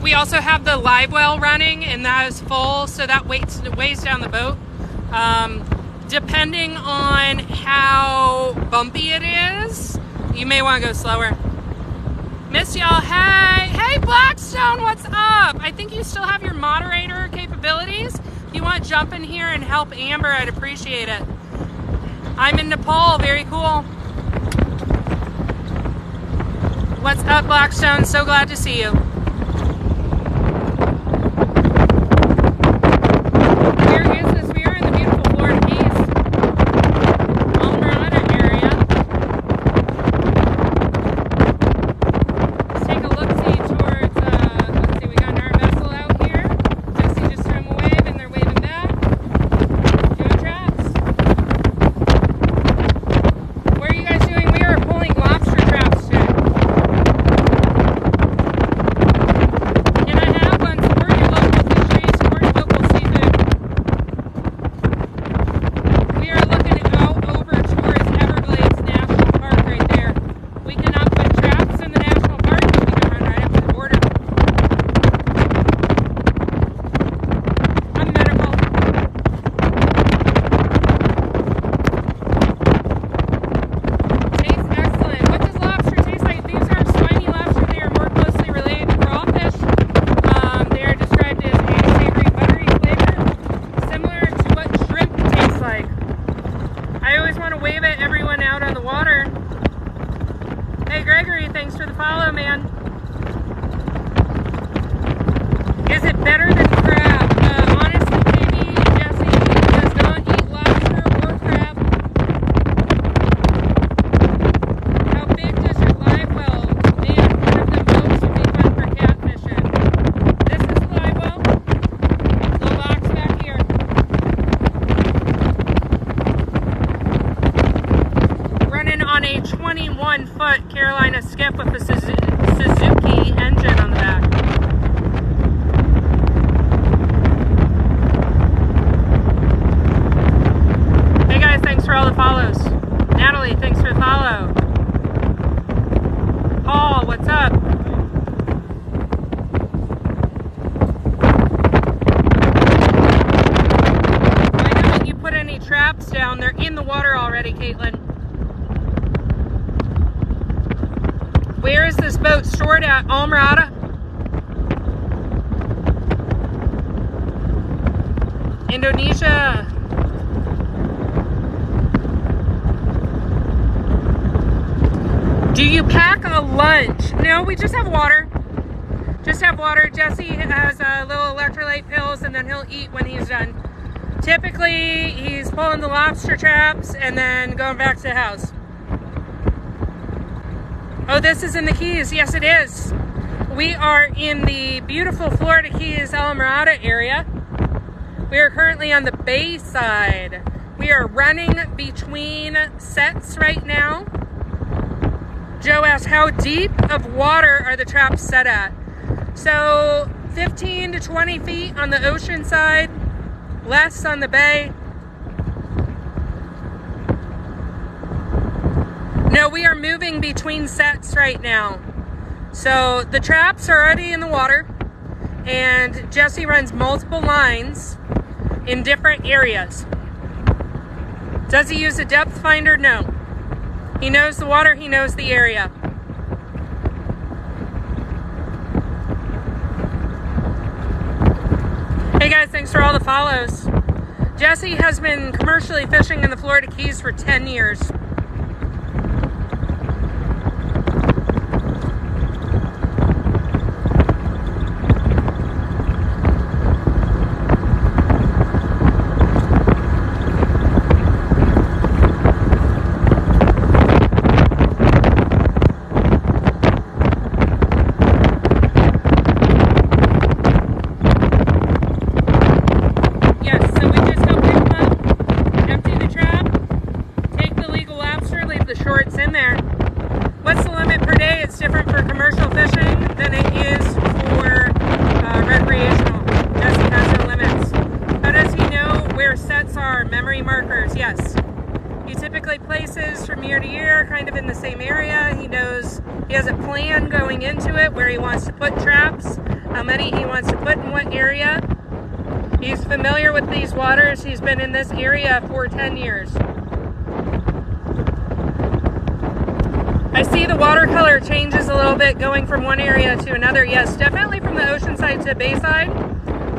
We also have the live well running, and that is full, so that weighs down the boat. Depending on how bumpy it is, you may want to go slower. Miss y'all, hey! Hey, Blackstone, what's up? I think you still have your moderator capabilities. If you want to jump in here and help Amber, I'd appreciate it. I'm in Nepal, very cool. What's up, Blackstone? So glad to see you. Where is this? We are in the beautiful Florida Keys, Almirada area. Let's take a look-see towards, let's see, we got our vessel out here. Jesse just threw them a wave and they're waving back. Doing traps. What are you guys doing? We are pulling lobster traps today. Can I have one? Support your local fisheries, support your local seafood. We are looking out over towards Everglades National Park right there. We cannot put traps in the national park because we can run right up to the border. I'm medical. Tastes excellent. What does lobster taste like? These are slimy lobster. They are more closely related to crawfish. They are described as a savory, buttery flavor, similar to what shrimp tastes like. I always want to wave at everyone out on the water. Hey, Gregory, thanks for the follow, man. Is it better than crab? Honestly, Katie, Jesse does not eat lobster or crab. How big does your live well? Man, one of them boats would be fun for catfishing. This is the live well. Little box back here. Running on a 21-foot Carolina skiff with a Suzuki engine on the back. Hey guys, thanks for all the follows. Natalie, thanks for the follow. Paul, what's up? Why haven't you put any traps down? They're in the water already, Caitlin. Where is this boat stored at? Almirada? Indonesia. Do you pack a lunch? No, we just have water. Just have water. Jesse has little electrolyte pills and then he'll eat when he's done. Typically, he's pulling the lobster traps and then going back to the house. Oh, this is in the Keys. Yes, it is. We are in the beautiful Florida Keys, Almirada area. We are currently on the bay side. We are running between sets right now. Joe asked, how deep of water are the traps set at? So 15 to 20 feet on the ocean side, less on the bay. No, we are moving between sets right now. So the traps are already in the water and Jesse runs multiple lines in different areas. Does he use a depth finder? No. He knows the water, he knows the area. Hey guys, thanks for all the follows. Jesse has been commercially fishing in the Florida Keys for 10 years. He's been in this area for 10 years. I I see the watercolor changes a little bit going from one area to another. Yes, definitely from the ocean side to bayside.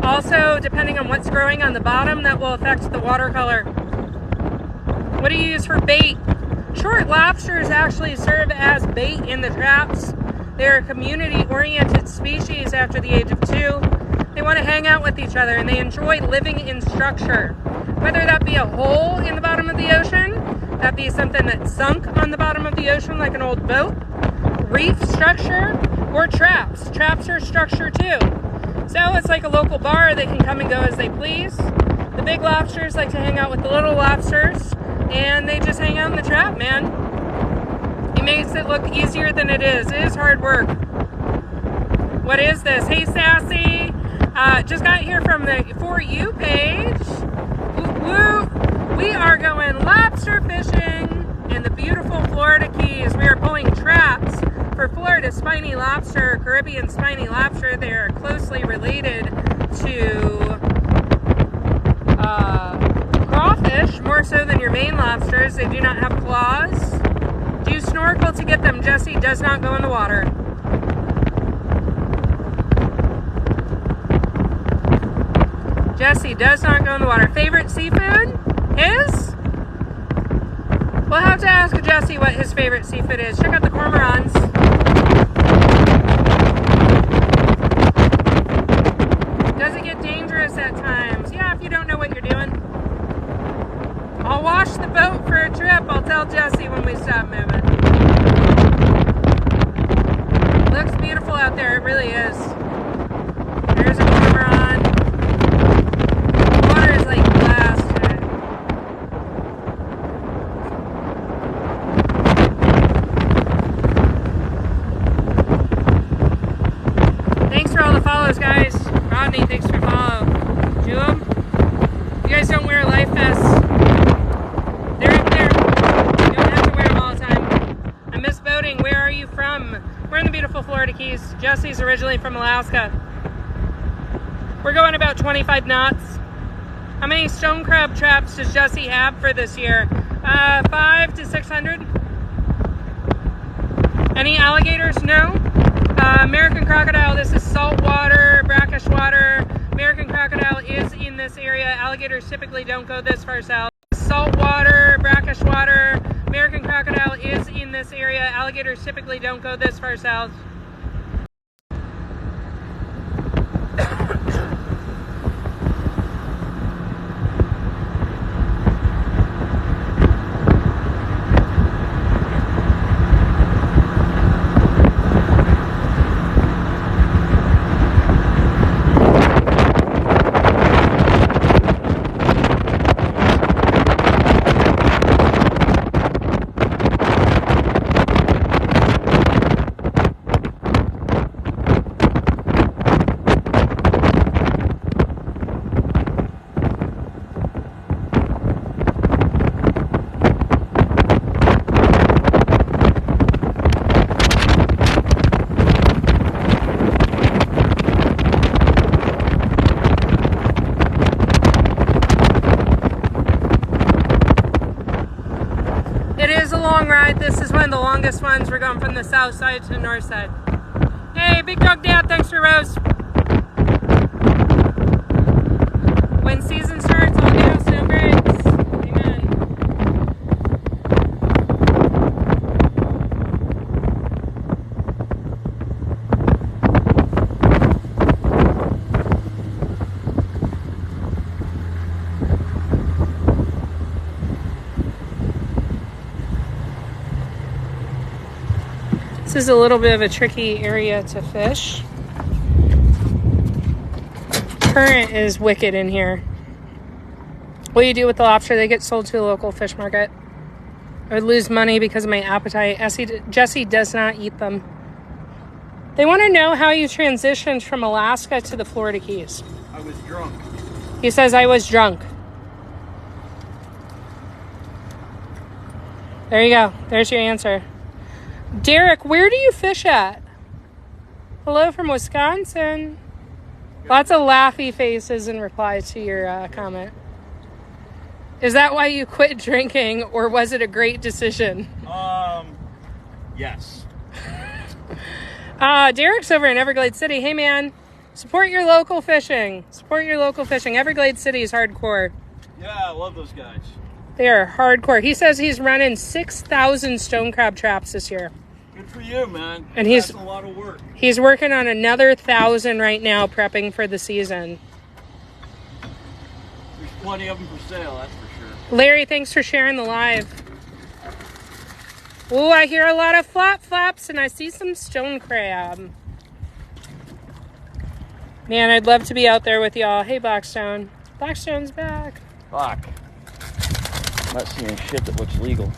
Also, depending on what's growing on the bottom, that will affect the watercolor. What do you use for bait? Short lobsters actually serve as bait in the traps. They're a community-oriented species after the age of 2. They want to hang out with each other and they enjoy living in structure. Whether that be a hole in the bottom of the ocean, that be something that's sunk on the bottom of the ocean like an old boat, reef structure, or traps. Traps are structure too. So it's like a local bar. They can come and go as they please. The big lobsters like to hang out with the little lobsters, and they just hang out in the trap, man. It makes it look easier than it is. It is hard work. What is this? Hey, Sassy. Just got here from the For You page. Woo, woo. We are going lobster fishing in the beautiful Florida Keys. We are pulling traps for Florida spiny lobster, Caribbean spiny lobster. They are closely related to crawfish, more so than your Maine lobsters. They do not have claws. Do you snorkel to get them? Jesse does not go in the water. Jesse does not go in the water. Favorite seafood? His? We'll have to ask Jesse what his favorite seafood is. Check out the cormorants. Does it get dangerous at times? Yeah, if you don't know what you're doing. I'll wash the boat for a trip. I'll tell Jesse when we stop moving. Looks beautiful out there. It really is. There's a cormorant. The water is like glass today. Thanks for all the follows, guys. Rodney, thanks for follow. Jewel, you guys don't wear life vests. They're up there. You don't have to wear them all the time. I miss boating. Where are you from? We're in the beautiful Florida Keys. Jesse's originally from Alaska. We're going about 25 knots. How many stone crab traps does Jesse have for this year? 500 to 600. Any alligators? No. American crocodile, this is saltwater, brackish water. American crocodile is in this area. Alligators typically don't go this far south. Saltwater, brackish water. American crocodile is in this area. Alligators typically don't go this far south. This is one of the longest ones. We're going from the south side to the north side. Hey, Big Dog Dad, thanks for Rose. When season starts, all gas, no brakes. Amen. This is a little bit of a tricky area to fish. Current is wicked in here. What do you do with the lobster? They get sold to a local fish market. I would lose money because of my appetite. Jesse does not eat them. They want to know how you transitioned from Alaska to the Florida Keys. I was drunk. He says, I was drunk. There you go. There's your answer. Derek, where do you fish at? Hello from Wisconsin. Lots of laughy faces in reply to your comment. Is that why you quit drinking, or was it a great decision? Yes. Derek's over in Everglades City. Hey, man, support your local fishing. Support your local fishing. Everglades City is hardcore. Yeah, I love those guys. They are hardcore. He says he's running 6,000 stone crab traps this year. Good for you, man. And that's a lot of work. He's working on another 1,000 right now, prepping for the season. There's plenty of them for sale, that's for sure. Larry, thanks for sharing the live. Ooh, I hear a lot of flap flaps and I see some stone crab. Man, I'd love to be out there with y'all. Hey, Blackstone. Blackstone's back. Fuck. I'm not seeing shit that looks legal.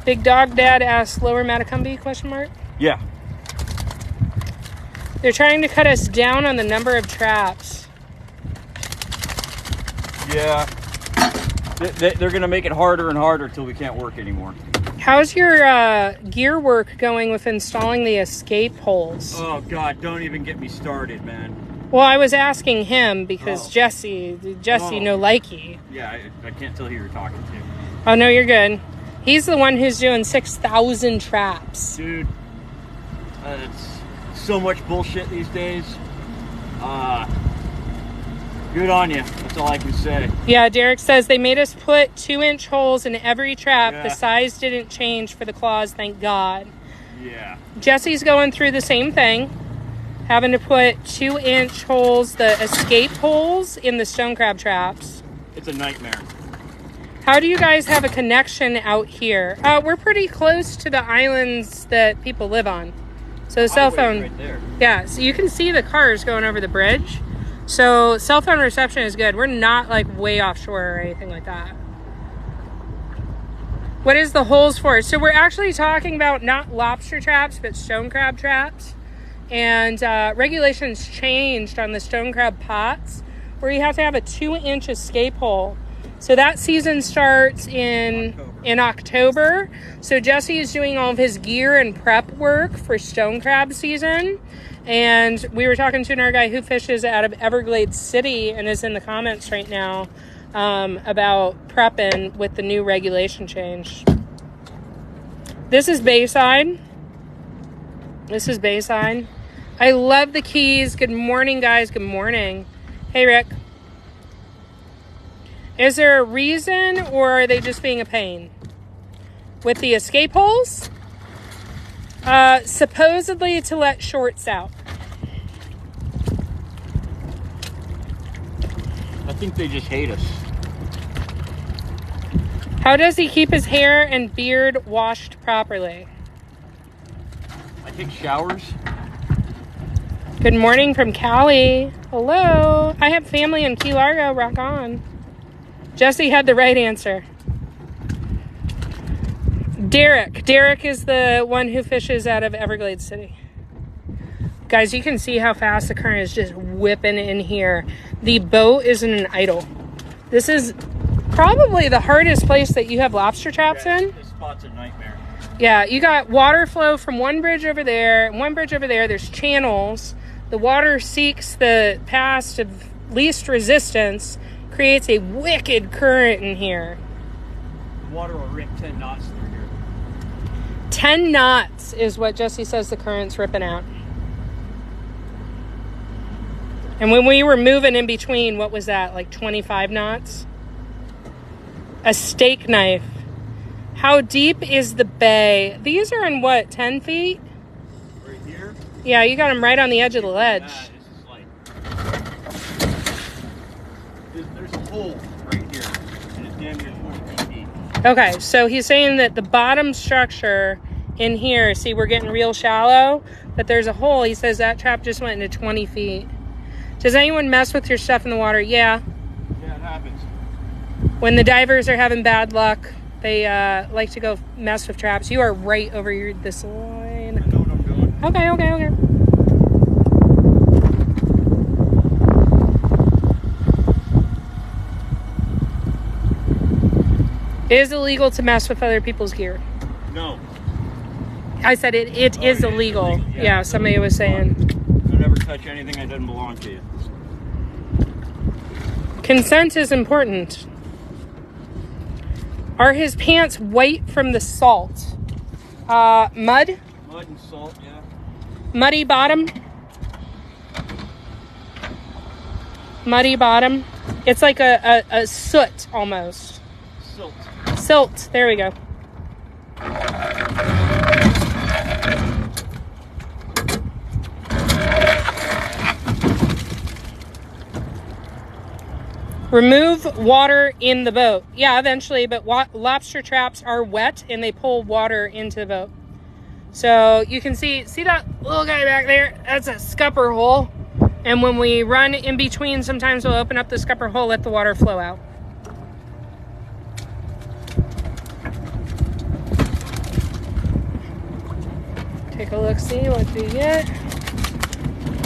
Big Dog Dad asks, Lower Matacumby, question mark? Yeah. They're trying to cut us down on the number of traps. Yeah. They're going to make it harder and harder until we can't work anymore. How's your gear work going with installing the escape holes? Oh, God, don't even get me started, man. Well, I was asking him because Jesse no likey. Yeah, I can't tell who you're talking to. Oh, no, you're good. He's the one who's doing 6,000 traps. Dude, it's so much bullshit these days. Good on you. That's all I can say. Yeah, Derek says they made us put 2-inch holes in every trap. Yeah. The size didn't change for the claws, thank God. Yeah. Jesse's going through the same thing. Having to put 2-inch holes, the escape holes, in the stone crab traps. It's a nightmare. How do you guys have a connection out here? We're pretty close to the islands that people live on. So the cell phone, right there. yeah, so you can see the cars going over the bridge. So cell phone reception is good. We're not like way offshore or anything like that. What is the holes for? So we're actually talking about not lobster traps, but stone crab traps. And regulations changed on the stone crab pots where you have to have a 2-inch escape hole. So that season starts in October. So Jesse is doing all of his gear and prep work for stone crab season. And we were talking to another guy who fishes out of Everglades City and is in the comments right now about prepping with the new regulation change. This is Bayside. This is Bayside. I love the keys. Good morning, guys. Good morning. Hey, Rick. Is there a reason, or are they just being a pain? With the escape holes? Supposedly to let shorts out. I think they just hate us. How does he keep his hair and beard washed properly? I take showers. Good morning from Cali. Hello. I have family in Key Largo. Rock on. Jesse had the right answer. Derek is the one who fishes out of Everglades City. Guys, you can see how fast the current is just whipping in here. The boat is in an idle. This is probably the hardest place that you have lobster traps in. This spot's a nightmare. Yeah, you got water flow from one bridge over there and one bridge over there. There's channels. The water seeks the path of least resistance, creates a wicked current in here. The water will rip 10 knots through here. 10 knots is what Jesse says the current's ripping out. And when we were moving in between, what was that, like 25 knots? A steak knife. How deep is the bay? These are in what, 10 feet? Right here? Yeah, you got them right on the edge of the ledge. This is like... There's a hole right here, and it's damn near 20 feet deep. Okay, so he's saying that the bottom structure in here, see, we're getting real shallow, but there's a hole. He says that trap just went into 20 feet. Does anyone mess with your stuff in the water? Yeah. Yeah, it happens. When the divers are having bad luck, they like to go mess with traps. You are right over this line. I know what I'm doing. Okay. It is illegal to mess with other people's gear. No. I said it is illegal. Yeah, somebody was saying. Don't ever touch anything that doesn't belong to you. Consent is important. Are his pants white from the salt? Mud? Mud and salt, yeah. Muddy bottom. Muddy bottom. It's like a soot almost. Silt. Silt. There we go. Remove water in the boat. Yeah, eventually, but lobster traps are wet and they pull water into the boat. So you can see that little guy back there? That's a scupper hole. And when we run in between, sometimes we'll open up the scupper hole, let the water flow out. Take a look, see what do you get?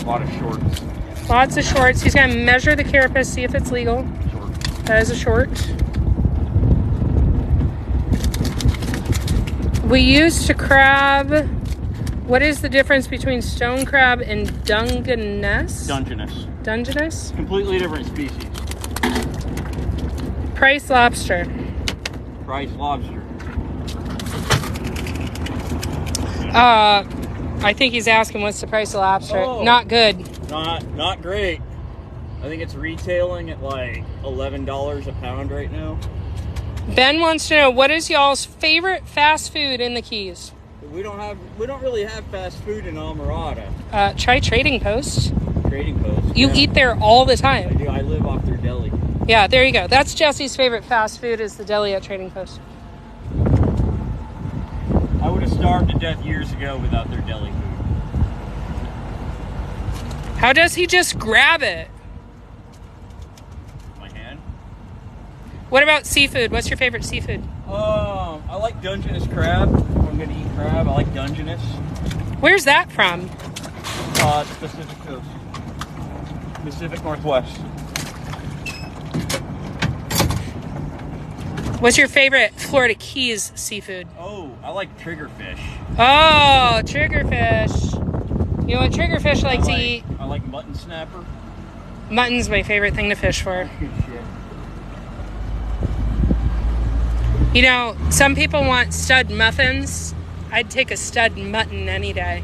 A lot of shorts. Lots of shorts. He's gonna measure the carapace, see if it's legal. Short. That is a short. We used to crab. What is the difference between stone crab and Dungeness? Dungeness. Dungeness? Completely different species. Price lobster. Price lobster. I think he's asking what's the price of lobster. Oh. Not good. Not great. I think it's retailing at like $11 a pound right now. Ben wants to know, what is y'all's favorite fast food in the Keys? We don't really have fast food in Almirada. Try Trading Post. Trading Post. You eat there all the I time. do. I live off their deli. Yeah, there you go. That's Jesse's favorite fast food is the deli at Trading Post. I would have starved to death years ago without their deli food. How does he just grab it? My hand. What about seafood? What's your favorite seafood? I like Dungeness crab. If I'm gonna eat crab, I like Dungeness. Where's that from? It's Pacific Coast. Pacific Northwest. What's your favorite Florida Keys seafood? Oh, I like triggerfish. Oh, triggerfish. You know what triggerfish like to eat? I like mutton snapper. Mutton's my favorite thing to fish for. Good shit. You know, some people want stud muffins. I'd take a stud mutton any day.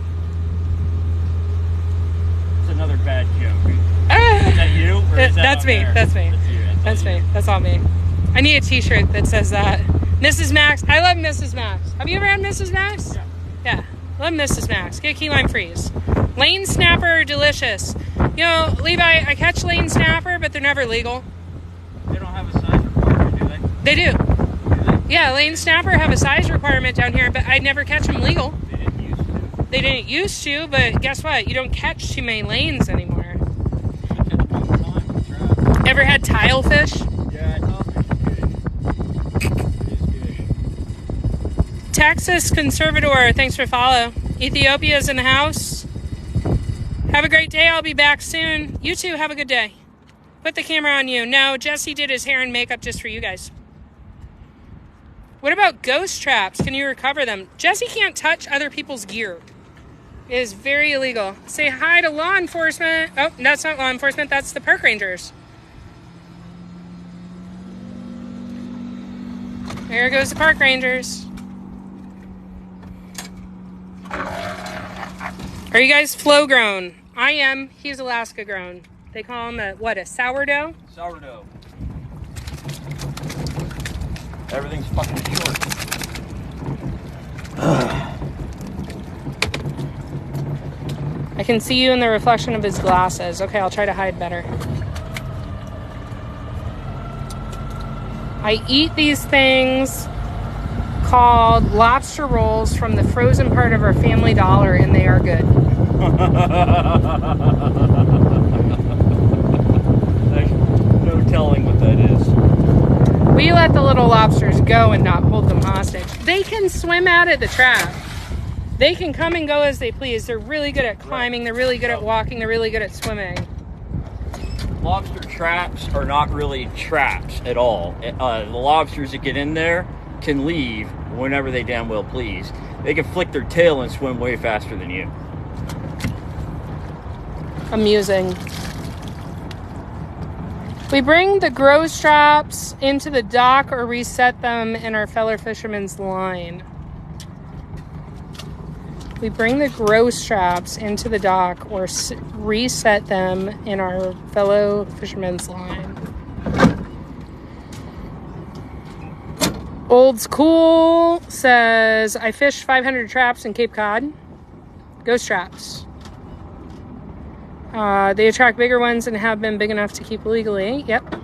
It's another bad joke. Is that you? Or is that That's me. there? That's me. That's you. That's me. That's all me. I need a t-shirt that says that. Mrs. Max. I love Mrs. Max. Have you ever had Mrs. Max? Yeah. Yeah. Love Mrs. Max. Get key lime freeze. Lane snapper, delicious. You know, Levi, I catch lane snapper, but they're never legal. They don't have a size requirement, do they? They do. Do they? Yeah, lane snapper have a size requirement down here, but I'd never catch them legal. They didn't used to. They didn't used to, but guess what? You don't catch too many lanes anymore. I catch them all the time with trout. Ever had tile fish? Yeah, tilefish is good. It is good. Texas Conservator, thanks for follow. Ethiopia's in the house. Have a great day. I'll be back soon. You too. Have a good day. Put the camera on you. No, Jesse did his hair and makeup just for you guys. What about ghost traps? Can you recover them? Jesse can't touch other people's gear. It is very illegal. Say hi to law enforcement. Oh, that's not law enforcement. That's the park rangers. There goes the park rangers. Are you guys flow grown? I am. He's Alaska grown. They call him a sourdough? Sourdough. Everything's fucking short. I can see you in the reflection of his glasses. Okay, I'll try to hide better. I eat these things called lobster rolls from the frozen part of our Family Dollar, and they are good. There's no telling what that is. We let the little lobsters go and not hold them hostage. They can swim out of the trap. They can come and go as they please. They're really good at climbing. They're really good at walking. They're really good at swimming. Lobster traps are not really traps at all. The lobsters that get in there can leave whenever they damn well please. They can flick their tail and swim way faster than you. Amusing. We bring the grow straps into the dock or reset them in our fellow fisherman's line. we bring the gross traps into the dock or reset them in our fellow fishermen's line. Old School says, I fished 500 traps in Cape Cod. Ghost traps. They attract bigger ones and have been big enough to keep legally. Yep.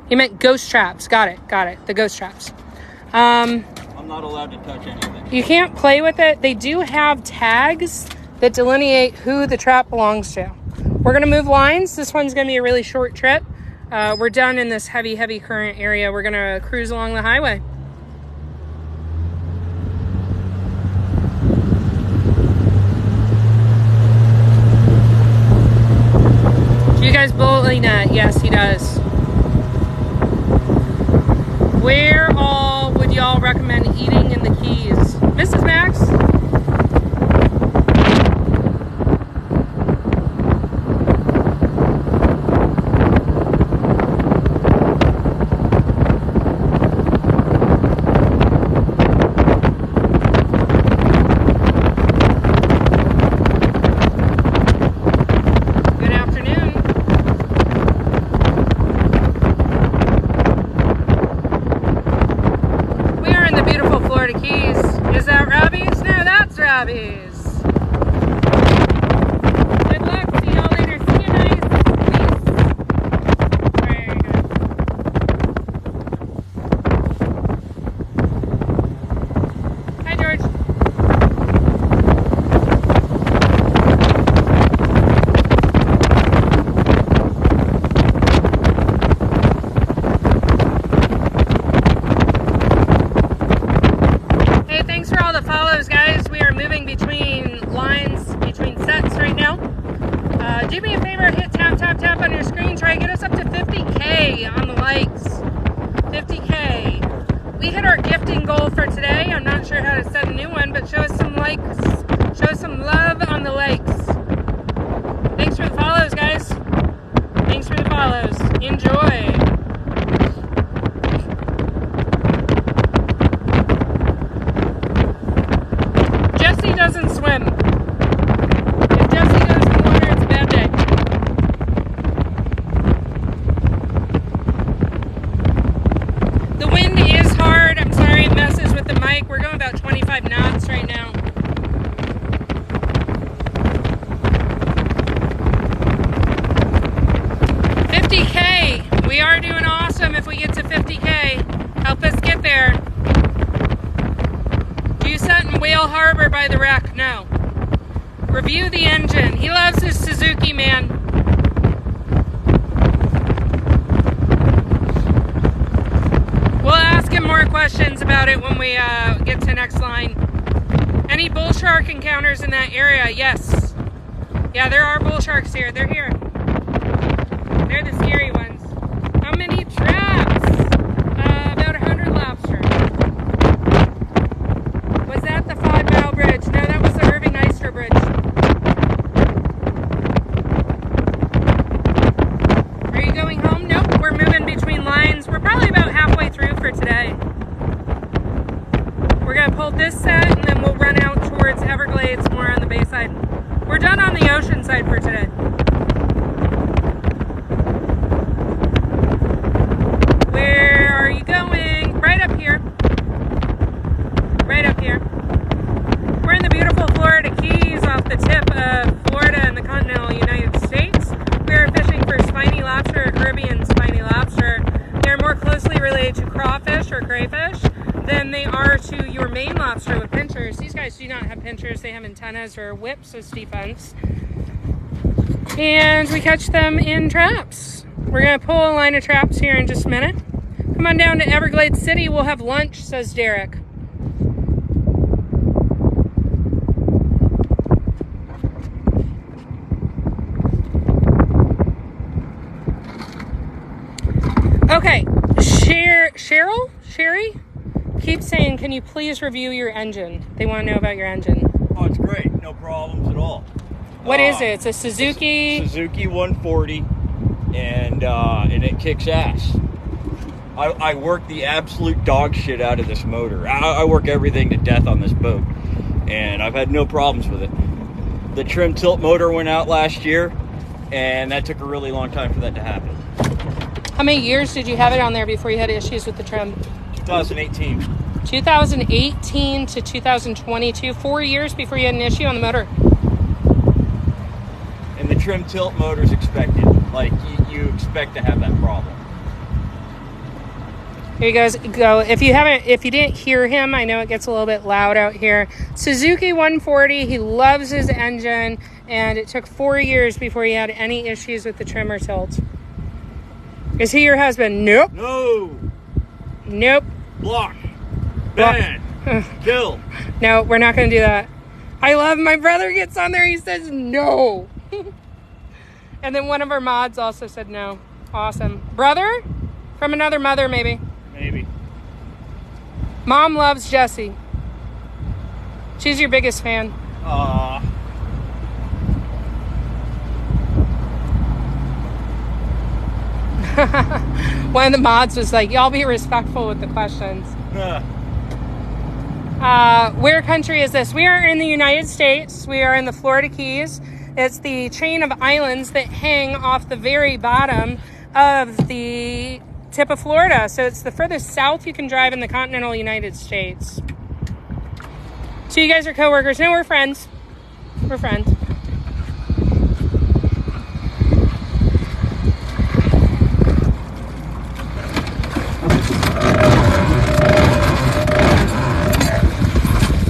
He meant ghost traps. Got it. The ghost traps. I'm not allowed to touch anything. You can't play with it. They do have tags that delineate who the trap belongs to. We're going to move lines. This one's going to be a really short trip. We're done in this heavy current area. We're going to cruise along the highway. Do you guys bully net? Yes, he does. Where all would y'all recommend eating in the Keys? Mrs. Max? Do me a favor, hit tap on your screen. Try to get us up to 50K on the likes. 50K. We hit our gifting goal for today. I'm not sure how to set a new one, but show us some likes. Show us some love on the likes. Thanks for the follows, guys. Thanks for the follows. Enjoy. Jesse doesn't swim. If Jesse goes in the water, it's a bad day. The wind is hard. I'm sorry it messes with the mic. We're going about 25 knots right now. We are doing awesome if we get to 50K. Help us get there. Do you set in Whale Harbor by the wreck? No. Review the engine. He loves his Suzuki, man. We'll ask him more questions about it when we get to next line. Any bull shark encounters in that area? Yes. Yeah, there are bull sharks here. They're here. They're the scary ones. How many traps? About 100 lobster. Was that the 5-mile bridge? No, that was the Irving Eister Bridge. Are you going home? Nope, we're moving between lines. We're probably about halfway through for today. We're going to pull this set and then we'll run out towards Everglades, more on the bay side. We're done on the ocean side for today. Where are you going? Right up here. Right up here. We're in the beautiful Florida Keys off the tip of Florida and the continental United States. We are fishing for spiny lobster, or Caribbean spiny lobster. They're more closely related to crawfish or crayfish than they are to your Maine lobster with pinchers. These guys do not have pinchers. They have antennas or whips as defense. And we catch them in traps. We're going to pull a line of traps here in just a minute. Come on down to Everglades City. We'll have lunch, says Derek. Okay, Sherry keeps saying, can you please review your engine? They want to know about your engine. Oh, it's great. No problems at all. What is it? It's a Suzuki? It's a Suzuki 140, and it kicks ass. I work the absolute dog shit out of this motor. I work everything to death on this boat. and I've had no problems with it. The trim tilt motor went out last year, and that took a really long time for that to happen. How many years did you have it on there before you had issues with the trim? 2018. 2018 to 2022, 4 years before you had an issue on the motor. And the trim tilt motor is expected. Like, you expect to have that problem. Here you guys go. If you didn't hear him, I know it gets a little bit loud out here. Suzuki 140, he loves his engine, and it took 4 years before he had any issues with the trim or tilt. Is he your husband? Nope. No. Nope. Block. Ban. Kill. No, we're not going to do that. I love my brother gets on there, he says no. And then one of our mods also said no. Awesome. Brother? From another mother, maybe. Maybe. Mom loves Jesse. She's your biggest fan. Aww. One of the mods was like, y'all be respectful with the questions. Where country is this? We are in the United States. We are in the Florida Keys. It's the chain of islands that hang off the very bottom of the tip of Florida. So it's the furthest south you can drive in the continental United States. So you guys are coworkers? No, we're friends. We're friends.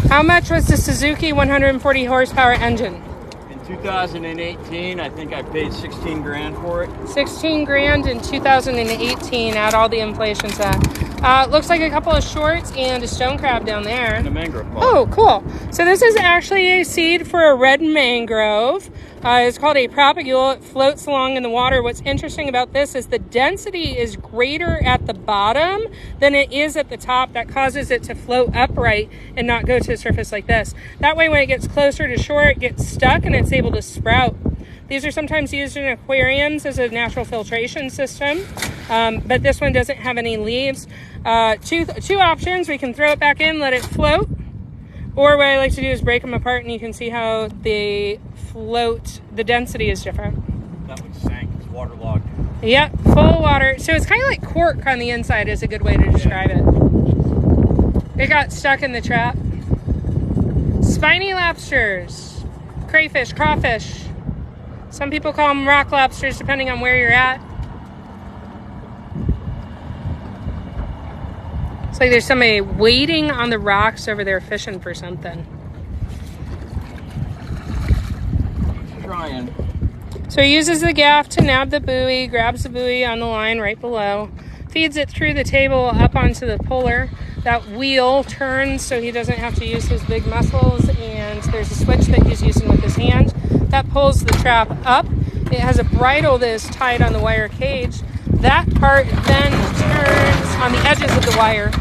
How much was the Suzuki 140 horsepower engine? In 2018, I think I paid 16 grand for it. 16 grand in 2018, add all the inflation to that. Looks like a couple of shorts and a stone crab down there. And a mangrove palm. Oh, cool. So this is actually a seed for a red mangrove. It's called a propagule. It floats along in the water. What's interesting about this is the density is greater at the bottom than it is at the top. That causes it to float upright and not go to the surface like this. That way, when it gets closer to shore, it gets stuck and it's able to sprout. These are sometimes used in aquariums as a natural filtration system, but this one doesn't have any leaves. Two options. We can throw it back in, let it float, or what I like to do is break them apart and you can see how they float. The density is different. That one sank. It's waterlogged. Yep, full of water. So it's kind of like cork on the inside is a good way to describe it. It got stuck in the trap. Spiny lobsters, crayfish, crawfish. Some people call them rock lobsters depending on where you're at. It's like there's somebody waiting on the rocks over there fishing for something. Trying. So he uses the gaff to nab the buoy, grabs the buoy on the line right below, feeds it through the table up onto the puller. That wheel turns so he doesn't have to use his big muscles, and there's a switch that he's using with his hand. That pulls the trap up. It has a bridle that is tied on the wire cage. That part then turns on the edges of the wire.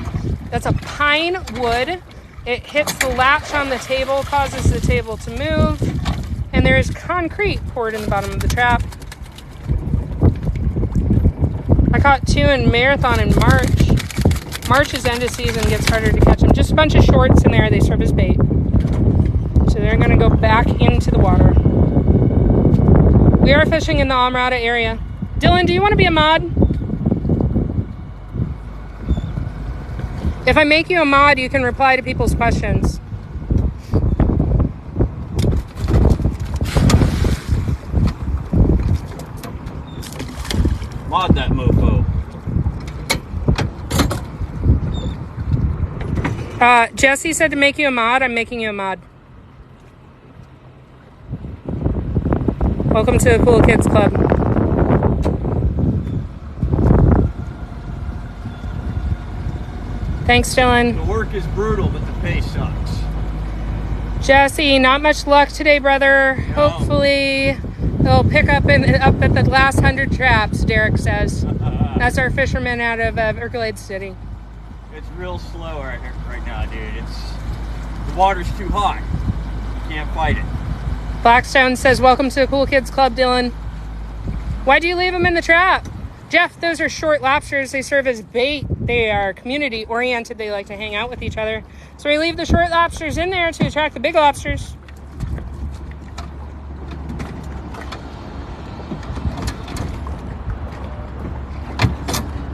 That's a pine wood. It hits the latch on the table, causes the table to move, and there is concrete poured in the bottom of the trap. I caught two in marathon in March. March is end of season, gets harder to catch them. Just a bunch of shorts in there, they serve as bait. So they're gonna go back into the water. We are fishing in the Almirada area. Dylan, do you want to be a mod? If I make you a mod, you can reply to people's questions. Mod that mofo. Jesse said to make you a mod. I'm making you a mod. Welcome to the Cool Kids Club. Thanks, Dylan. The work is brutal, but the pay sucks. Jesse, not much luck today, brother. No. Hopefully, they'll pick up at the last 100 traps, Derek says. That's our fisherman out of Ercolade City. It's real slow right now, dude. The water's too hot. You can't fight it. Blackstone says, welcome to the Cool Kids Club, Dylan. Why'd you leave him in the trap? Jeff, those are short lobsters. They serve as bait. They are community oriented. They like to hang out with each other. So we leave the short lobsters in there to attract the big lobsters.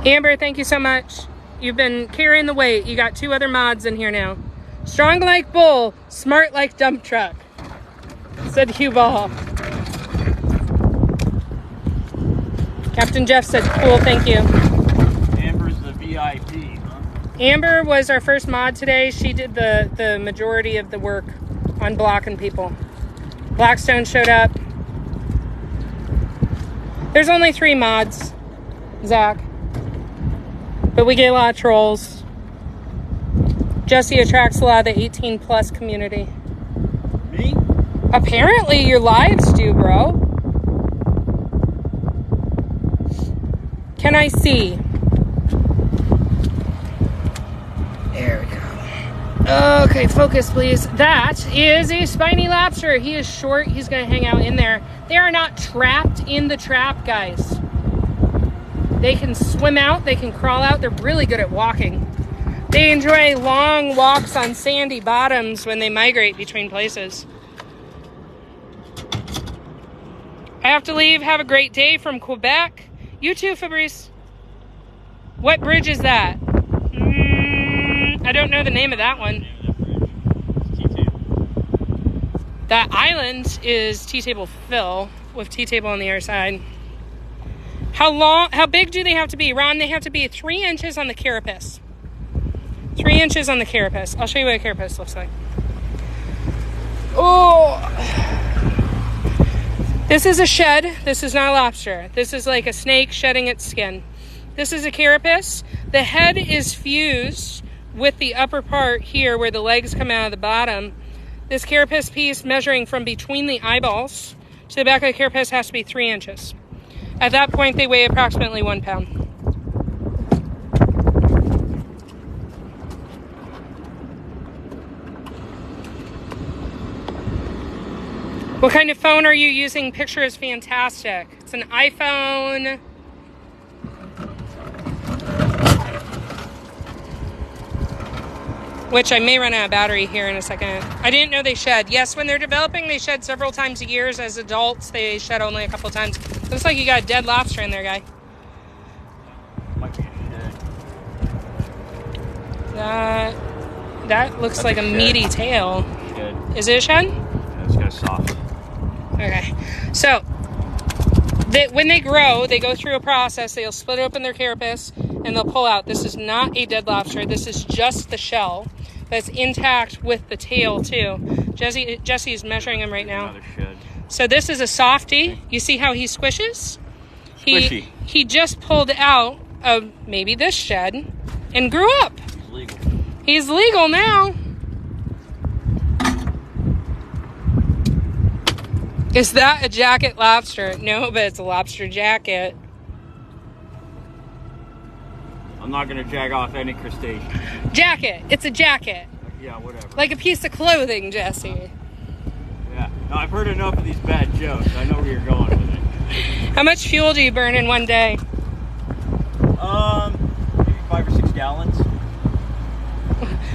Amber, thank you so much. You've been carrying the weight. You got 2 other mods in here now. Strong like bull, smart like dump truck, said Hugh Ball. Captain Jeff said, cool, thank you. Amber's the VIP, huh? Amber was our first mod today. She did the majority of the work on blocking people. Blackstone showed up. There's only 3 mods, Zach. But we get a lot of trolls. Jesse attracts a lot of the 18 plus community. Me? Apparently your lives do, bro. Can I see? There we go. Okay, focus please. That is a spiny lobster. He is short. He's going to hang out in there. They are not trapped in the trap, guys. They can swim out. They can crawl out. They're really good at walking. They enjoy long walks on sandy bottoms when they migrate between places. I have to leave. Have a great day from Quebec. You too, Fabrice. What bridge is that? I don't know the name of that one. That island is T-Table Phil with T-Table on the other side. How big do they have to be? Ron, they have to be 3 inches on the carapace. 3 inches on the carapace. I'll show you what a carapace looks like. Oh! This is a shed. This is not a lobster. This is like a snake shedding its skin. This is a carapace. The head is fused with the upper part here where the legs come out of the bottom. This carapace piece measuring from between the eyeballs to the back of the carapace has to be 3 inches. At that point, they weigh approximately 1 pound. What kind of phone are you using? Picture is fantastic. It's an iPhone. Which I may run out of battery here in a second. I didn't know they shed. Yes, when they're developing, they shed several times a year. As adults, they shed only a couple times. Looks like you got a dead lobster in there, guy. Might be a shed. That looks like a meaty tail. Shed. Is it a shed? Yeah, it's kind of soft. Okay. So, when they grow, they go through a process. They'll split open their carapace and they'll pull out. This is not a dead lobster. This is just the shell that's intact with the tail too. Jesse is measuring him right now. So this is a softie. You see how he squishes? Squishy. He just pulled out of maybe this shed and grew up. He's legal. He's legal now. Is that a jacket lobster? No, but it's a lobster jacket. I'm not going to jag off any crustacean. Jacket. It's a jacket. Yeah, whatever. Like a piece of clothing, Jesse. Yeah. No, I've heard enough of these bad jokes. I know where you're going with it. How much fuel do you burn in one day? Maybe 5 or 6 gallons.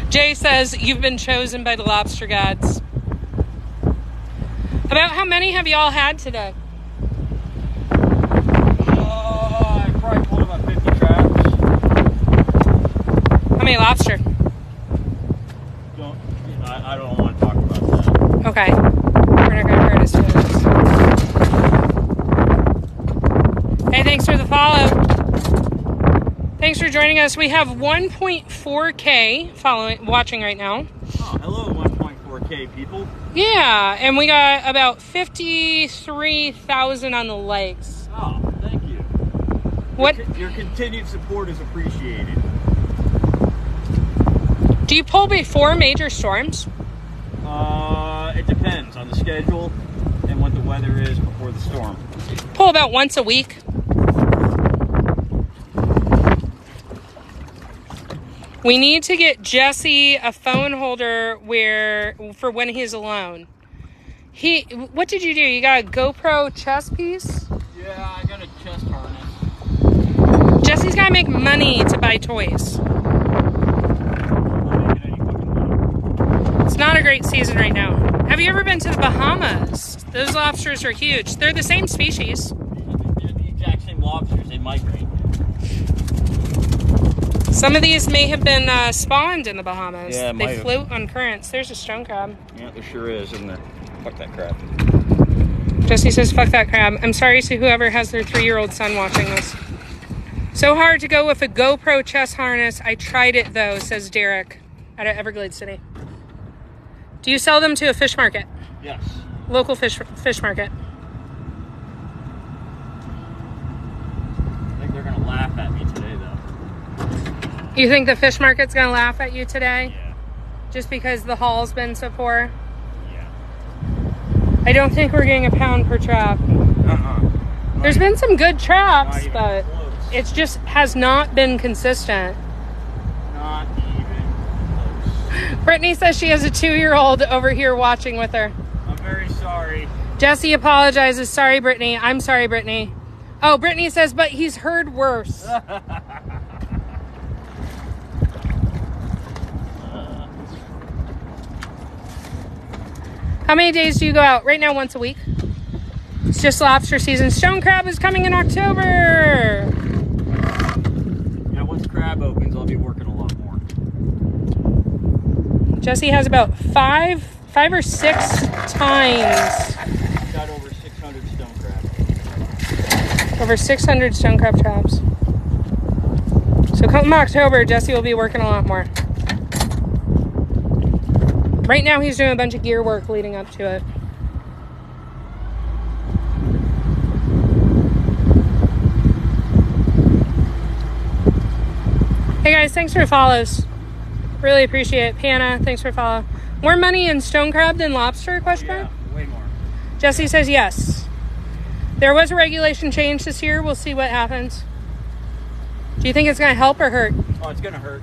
Jay says you've been chosen by the lobster gods. About how many have y'all had today? I probably pulled about 50 traps. How many lobster? I don't want to talk about that. Okay. We're not going to hurt his feelings. Hey, thanks for the follow. Thanks for joining us. We have 1.4K watching right now. Oh, hello, 1.4K people. Yeah, and we got about 53,000 on the legs. Oh, thank you. What? Your continued support is appreciated. Do you pull before major storms? It depends on the schedule and what the weather is before the storm. Pull about once a week. We need to get Jesse a phone holder for when he's alone. What did you do? You got a GoPro chest piece? Yeah, I got a chest harness. He's got to make money to buy toys. It's not a great season right now. Have you ever been to the Bahamas? Those lobsters are huge. They're the same species. They're the exact same lobsters. They migrate. Some of these may have been spawned in the Bahamas. Yeah, they float on currents. There's a stone crab. Yeah, there sure is, isn't there? Fuck that crab. Jesse says, fuck that crab. I'm sorry to whoever has their 3-year-old son watching this. So hard to go with a GoPro chest harness. I tried it, though, says Derek out of Everglades City. Do you sell them to a fish market? Yes. Local fish market. I think they're going to laugh at me today, though. You think the fish market's going to laugh at you today? Yeah. Just because the haul's been so poor? Yeah. I don't think we're getting a pound per trap. There's been some good traps, but it just has not been consistent. Not even close. Brittany says she has a 2-year-old over here watching with her. I'm very sorry. Jesse apologizes. Sorry, Brittany. I'm sorry, Brittany. Oh, Brittany says, but he's heard worse. How many days do you go out? Right now, once a week. It's just lobster season. Stone crab is coming in October. Yeah, once crab opens, I'll be working a lot more. Jesse has about five or six times. Got over 600 stone crab. Over 600 stone crab traps. So come October, Jesse will be working a lot more. Right now, he's doing a bunch of gear work leading up to it. Hey guys, thanks for the follows. Really appreciate it. Hannah, thanks for follow. More money in stone crab than lobster? Question mark? Yeah, way more. Jesse says yes. There was a regulation change this year. We'll see what happens. Do you think it's going to help or hurt? Oh, it's going to hurt.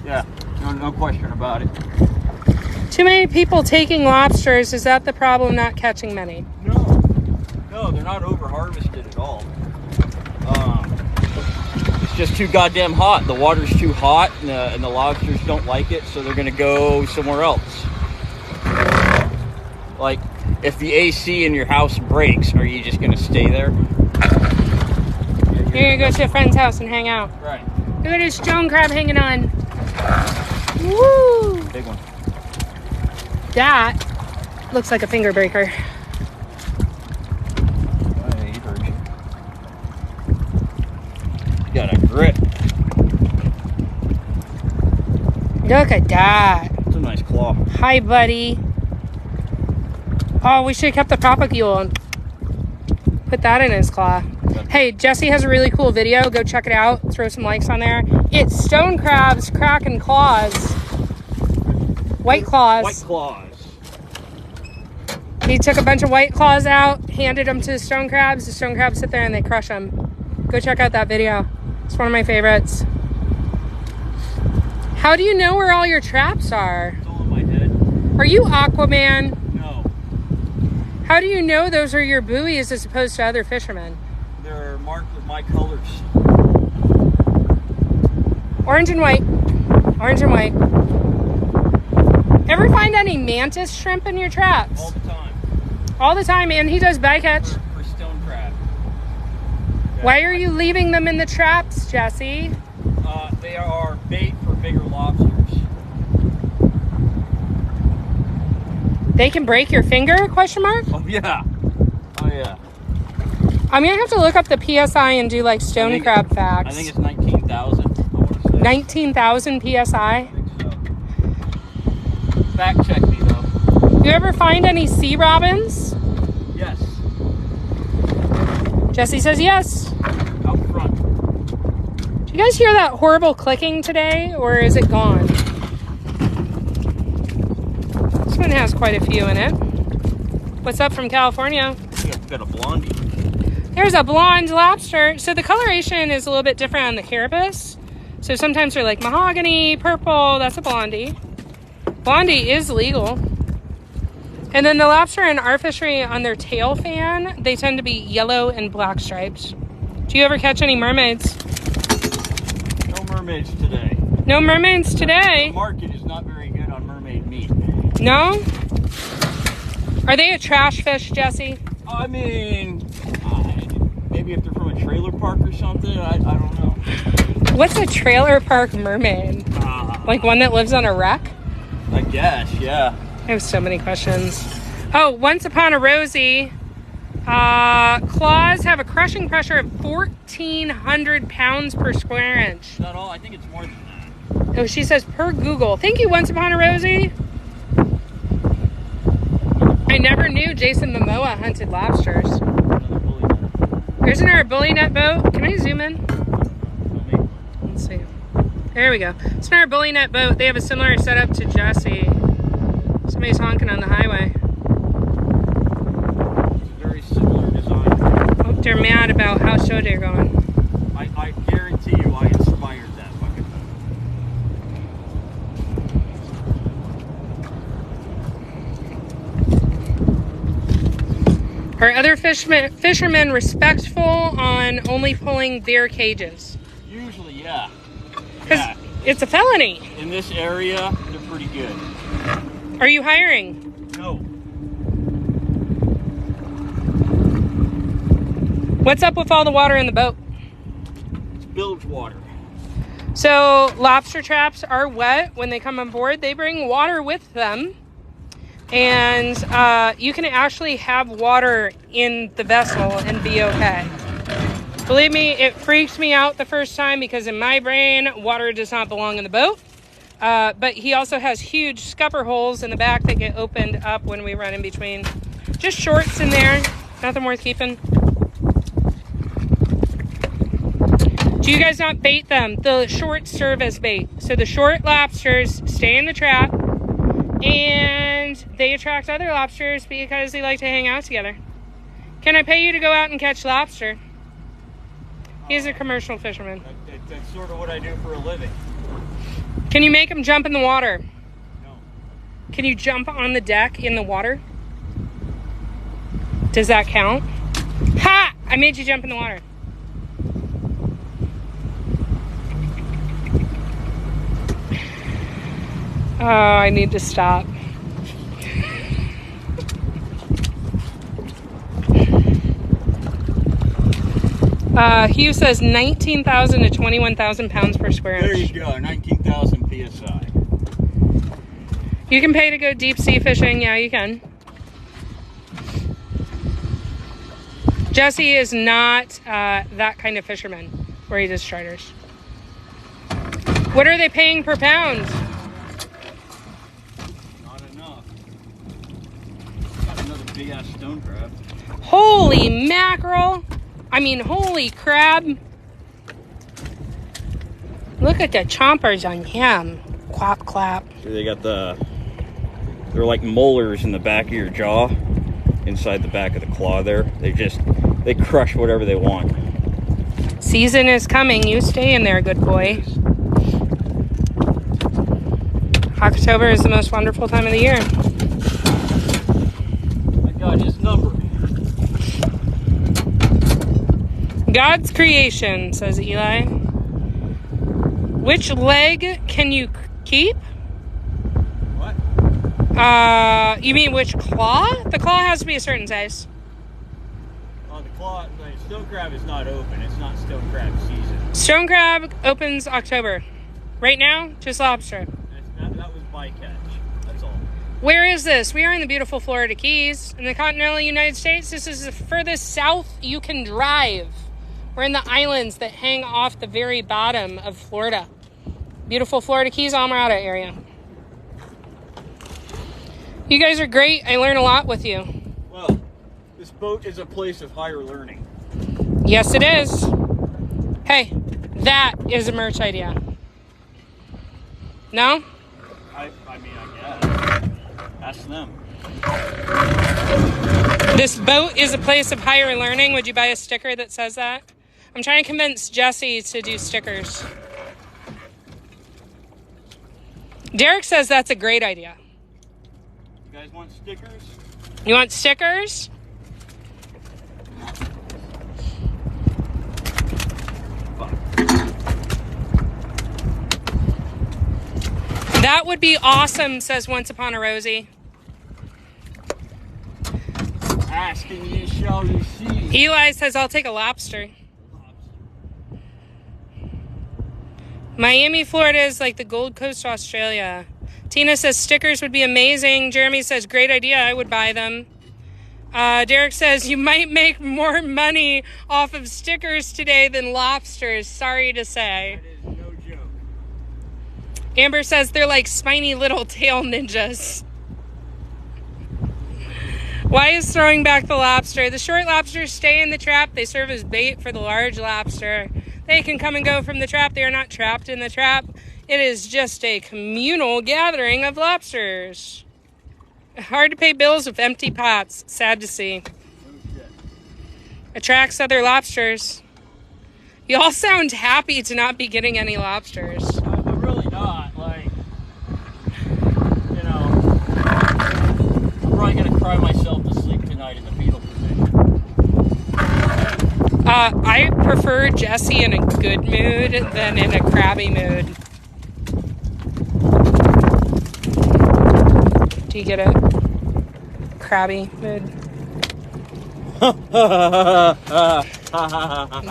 Yeah, no question about it. Too many people taking lobsters. Is that the problem, not catching many? No, they're not over harvested at all. It's just too goddamn hot. The water's too hot, and the lobsters don't like it, so they're gonna go somewhere else. Like, if the AC in your house breaks, are you just gonna stay there? You're gonna go to a friend's house and hang out. Right. Look at this stone crab hanging on. Woo! Big one. That looks like a finger breaker. He heard you. Got a grip. Look at that. It's a nice claw. Hi, buddy. Oh, we should have kept the propagule and put that in his claw. Hey, Jesse has a really cool video. Go check it out. Throw some likes on there. It's stone crabs cracking claws. White claws. White claws. He took a bunch of white claws out, handed them to the stone crabs. The stone crabs sit there and they crush them. Go check out that video. It's one of my favorites. How do you know where all your traps are? It's all in my head. Are you Aquaman? No. How do you know those are your buoys as opposed to other fishermen? They're marked with my colors. Orange and white. Orange and white. Ever find any mantis shrimp in your traps? All the time. All the time, and he does bycatch. For stone crab. Yeah. Why are you leaving them in the traps, Jesse? They are bait for bigger lobsters. They can break your finger, question mark? Oh, yeah. Oh, yeah. I'm going to have to look up the PSI and do, like, stone crab facts. I think it's 19,000, I want to say. 19,000 PSI? I think so. Fact check me, though. You ever find any sea robins? Yes. Jesse says yes. Out front. Do you guys hear that horrible clicking today, or is it gone? This one has quite a few in it. What's up from California? I've got a blondie. There's a blonde lobster. So the coloration is a little bit different on the carapace. So sometimes they're like mahogany, purple. That's a blondie. Blondie is legal. And then the lobster in our fishery, on their tail fan, they tend to be yellow and black stripes. Do you ever catch any mermaids? mermaids today. No mermaids today? The market is not very good on mermaid meat. No? Are they a trash fish, Jesse? I mean, maybe if they're from a trailer park or something, I don't know. What's a trailer park mermaid? Like one that lives on a wreck? I guess, yeah. I have so many questions. Oh, Once Upon a Rosie. Claws have a crushing pressure of 1,400 pounds per square inch. Not all, I think it's more than that. Oh, she says per Google. Thank you, Once Upon a Rosie. I never knew Jason Momoa hunted lobsters. Isn't there a bully net boat? Can I zoom in? Let's see. There we go. It's not our bully net boat. They have a similar setup to Jesse. Somebody's honking on the highway. It's a very similar design. Hope they're mad about how show they're going. I guarantee you I inspired that fucking boat. Are other fishermen respectful on only pulling their cages? Usually, yeah. Because Yeah. it's a felony. In this area, they're pretty good. Are you hiring? No. What's up with all the water in the boat? It's bilge water. So lobster traps are wet when they come on board. They bring water with them. And you can actually have water in the vessel and be okay. Believe me, it freaked me out the first time because in my brain, water does not belong in the boat. But he also has huge scupper holes in the back that get opened up when we run in between. Just shorts in there, nothing worth keeping. Do you guys not bait them? The shorts serve as bait. So the short lobsters stay in the trap and they attract other lobsters because they like to hang out together. Can I pay you to go out and catch lobster? He's a commercial fisherman. That's sort of what I do for a living. Can you make him jump in the water? No. Can you jump on the deck in the water? Does that count? Ha! I made you jump in the water. Oh, I need to stop. Hugh says 19,000 to 21,000 pounds per square inch. There you go, 19,000 PSI. You can pay to go deep sea fishing. Yeah, you can. Jesse is not that kind of fisherman where he does charters. What are they paying per pound? Not enough. Got another big ass stone crab. Holy mackerel. I mean, holy crab. Look at the chompers on him. Clap, clap. They got they're like molars in the back of your jaw, inside the back of the claw there. They crush whatever they want. Season is coming. You stay in there, good boy. October is the most wonderful time of the year. I got his number. God's creation, says Eli. Which leg can you keep? What? You mean which claw? The claw has to be a certain size. Oh, the stone crab is not open. It's not stone crab season. Stone crab opens October. Right now, just lobster. That was bycatch. That's all. Where is this? We are in the beautiful Florida Keys. In the continental United States, this is the furthest south you can drive. We're in the islands that hang off the very bottom of Florida. Beautiful Florida Keys, Almirada area. You guys are great. I learn a lot with you. Well, this boat is a place of higher learning. Yes, it is. Hey, that is a merch idea. No? I mean, I guess. Ask them. This boat is a place of higher learning. Would you buy a sticker that says that? I'm trying to convince Jesse to do stickers. Derek says that's a great idea. You guys want stickers? You want stickers? That would be awesome, says Once Upon a Rosie. Asking you shall receive. Eli says, I'll take a lobster. Miami, Florida is like the Gold Coast, Australia. Tina says stickers would be amazing. Jeremy says, great idea. I would buy them. Derek says, you might make more money off of stickers today than lobsters. Sorry to say. That is no joke. Amber says, they're like spiny little tail ninjas. Why is throwing back the lobster? The short lobsters stay in the trap. They serve as bait for the large lobster. They can come and go from the trap. They are not trapped in the trap. It is just a communal gathering of lobsters. Hard to pay bills with empty pots. Sad to see. Attracts other lobsters. You all sound happy to not be getting any lobsters. I'm really not. Like, you know, I'm probably going to cry myself to sleep tonight in the fetal position. I prefer Jesse in a good mood than in a crabby mood. Do you get it? Crabby mood. I'm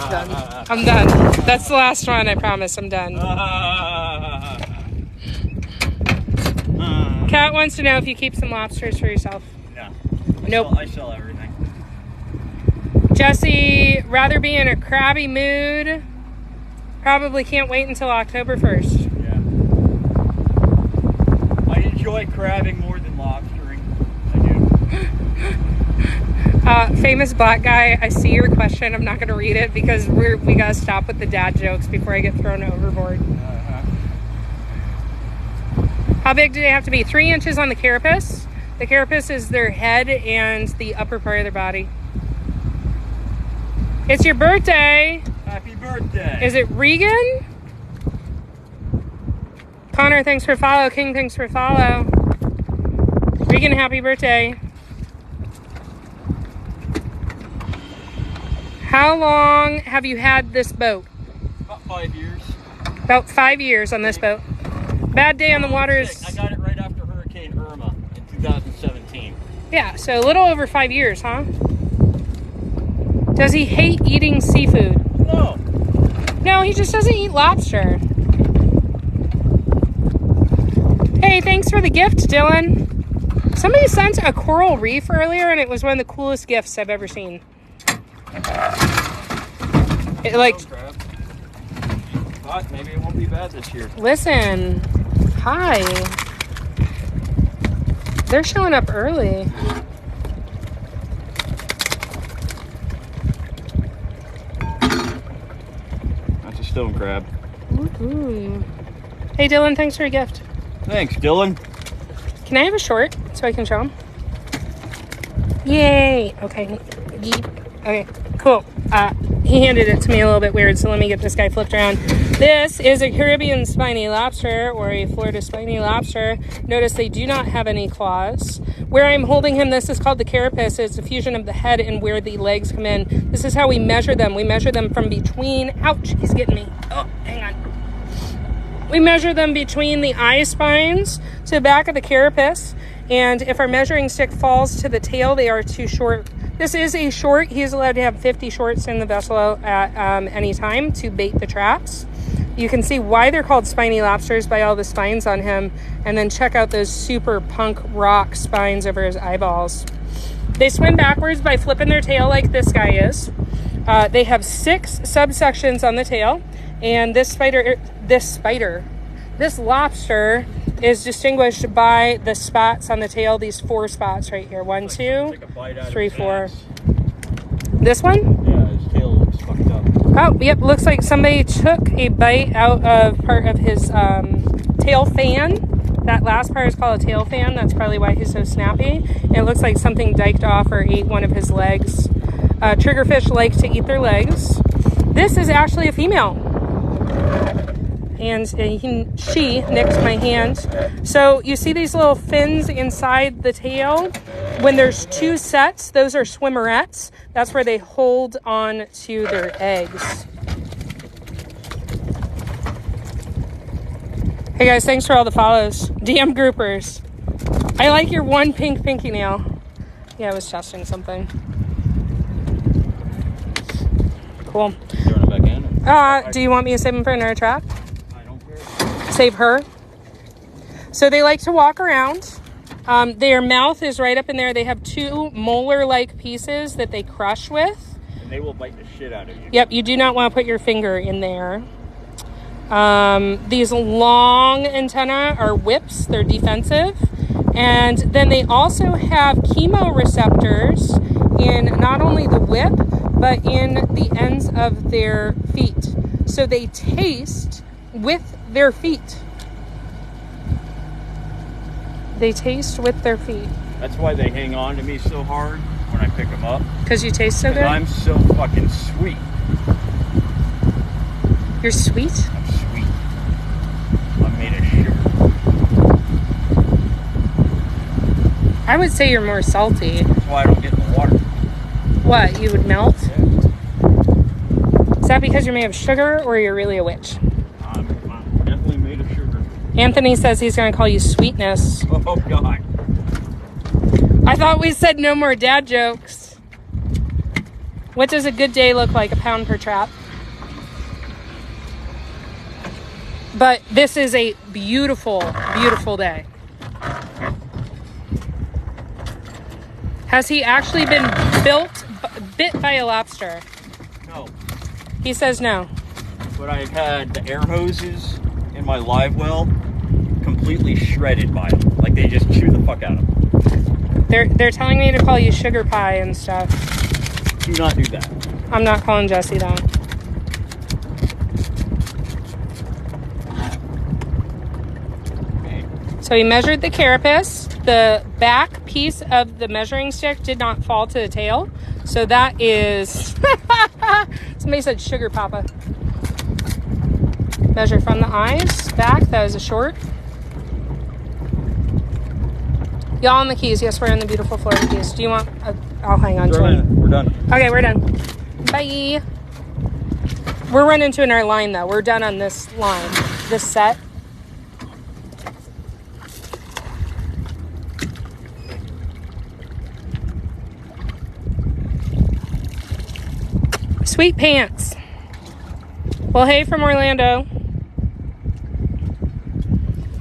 done. I'm done. That's the last one, I promise. I'm done. Kat wants to know if you keep some lobsters for yourself. No. Nope. I sell everything. Jesse, rather be in a crabby mood. Probably can't wait until October 1st. Yeah. I enjoy crabbing more than lobstering. I do. Famous black guy, I see your question. I'm not going to read it because we got to stop with the dad jokes before I get thrown overboard. How big do they have to be? 3 inches on the carapace. The carapace is their head and the upper part of their body. It's your birthday. Happy birthday. Is it Regan? Connor, thanks for follow. King, thanks for follow. Regan, happy birthday. How long have you had this boat? About 5 years. About 5 years on this boat. Bad day on the water is... I got it right after Hurricane Irma in 2017. Yeah, so a little over 5 years, huh? Does he hate eating seafood? No. No, he just doesn't eat lobster. Hey, thanks for the gift, Dylan. Somebody sent a coral reef earlier, and it was one of the coolest gifts I've ever seen. It like... But maybe it won't be bad this year. Listen. Hi. They're showing up early. That's a stone crab. Ooh. Hey, Dylan, thanks for your gift. Thanks, Dylan. Can I have a short so I can show him? Yay. Okay. Yeet. Okay, cool. He handed it to me a little bit weird, so let me get this guy flipped around. This is a Caribbean spiny lobster or a Florida spiny lobster. Notice they do not have any claws. Where I'm holding him, this is called the carapace. It's a fusion of the head and where the legs come in. This is how we measure them. We measure them from between... Ouch, he's getting me. Oh, hang on. We measure them between the eye spines to the back of the carapace. And if our measuring stick falls to the tail, they are too short. This is a short. He is allowed to have 50 shorts in the vessel at any time to bait the traps. You can see why they're called spiny lobsters by all the spines on him. And then check out those super punk rock spines over his eyeballs. They swim backwards by flipping their tail like this guy is. They have 6 subsections on the tail. And this lobster is distinguished by the spots on the tail, these 4 spots right here. 1, 2, 3, 4. This one? Yeah, his tail looks fucked up. Oh, yep, looks like somebody took a bite out of part of his tail fan. That last part is called a tail fan. That's probably why he's so snappy. And it looks like something diked off or ate one of his legs. Triggerfish like to eat their legs. This is actually a female. And she nicked my hand. So you see these little fins inside the tail? When there's 2 sets, those are swimmerettes. That's where they hold on to their eggs. Hey guys, thanks for all the follows. DM groupers. I like your one pink pinky nail. Yeah, I was testing something. Cool. Throwing it back in? Do you want me to save them for another trap? I don't care. Save her. So they like to walk around. Their mouth is right up in there. They have 2 molar-like pieces that they crush with. And they will bite the shit out of you. Yep, you do not want to put your finger in there. These long antennae are whips. They're defensive. And then they also have chemoreceptors in not only the whip, but in the ends of their feet. So they taste with their feet. They taste with their feet. That's why they hang on to me so hard when I pick them up. Because you taste so good? I'm so fucking sweet. You're sweet? I'm sweet. I'm made of sugar. I would say you're more salty. That's why I don't get in the water. What, you would melt? Yeah. Is that because you're made of sugar or you're really a witch? I'm definitely made of sugar. Anthony says he's going to call you Sweetness. Oh, God. I thought we said no more dad jokes. What does a good day look like? £1 per trap. But this is a beautiful, beautiful day. Has he actually been bit by a lobster? No. He says no. But I've had the air hoses in my live well completely shredded by them. Like they just chew the fuck out of them. They're telling me to call you sugar pie and stuff. Do not do that. I'm not calling Jesse that. Okay. So he measured the carapace. The back piece of the measuring stick did not fall to the tail. So that is... Somebody said sugar papa. Measure from the eyes back. That is a short. Y'all on the Keys. Yes, we're in the beautiful Florida Keys. Do you want... I'll hang on to it. We're done. Okay, we're done. Bye. We're running to our line, though. We're done on this line. This set. Sweet pants. Well, hey from Orlando.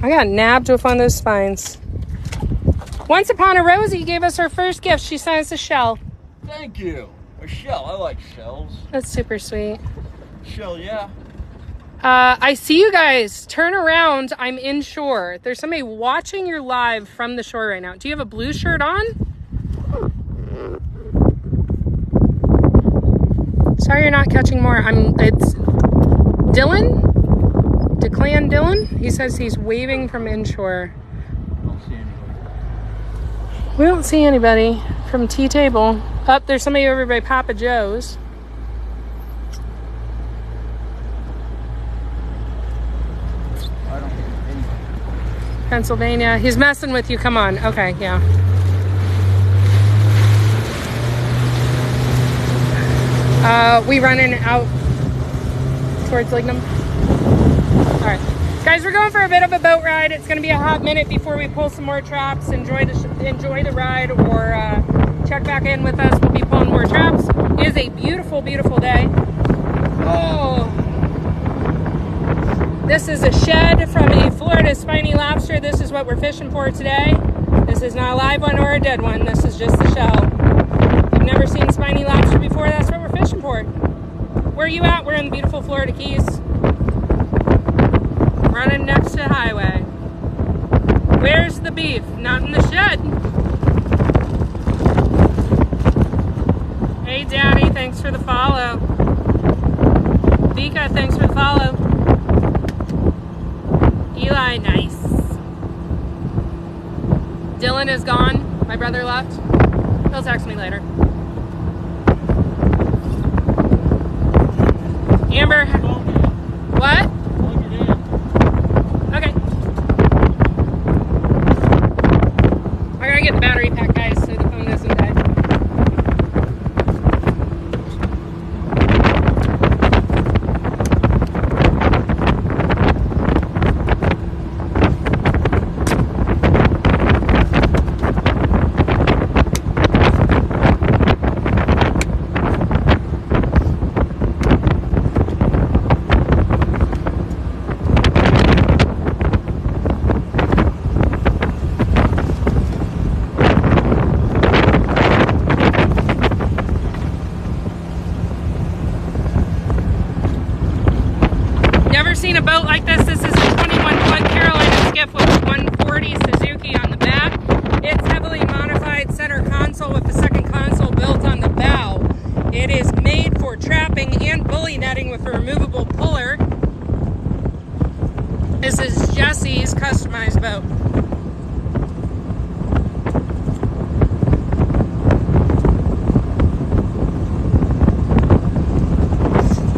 I got nabbed with one of those spines. Once upon a Rosie gave us her first gift. She sent us a shell. Thank you. A shell. I like shells. That's super sweet. Shell, yeah. I see you guys. Turn around. I'm inshore. There's somebody watching your live from the shore right now. Do you have a blue shirt on? Sorry you're not catching more. It's Dylan? Declan Dylan? He says he's waving from inshore. I don't see anybody. We don't see anybody from T-Table. Oh, there's somebody over by Papa Joe's. I don't see anybody. Pennsylvania. He's messing with you. Come on. Okay, yeah. We running out towards Lignum. All right, guys, we're going for a bit of a boat ride. It's going to be a hot minute before we pull some more traps. Enjoy the ride, or check back in with us. We'll be pulling more traps. It is a beautiful, beautiful day. Oh, this is a shed from a Florida spiny lobster. This is what we're fishing for today. This is not a live one or a dead one. This is just the shell. If you've never seen spiny lobster before, that's what we're fishing for. Where are you at? We're in the beautiful Florida Keys. Running next to the highway. Where's the beef? Not in the shed. Hey, Daddy, thanks for the follow. Vika, thanks for the follow. Eli, nice. Dylan is gone. My brother left. He'll text me later. Amber. What? Okay. I gotta get the battery pack, guys, so the phone doesn't die.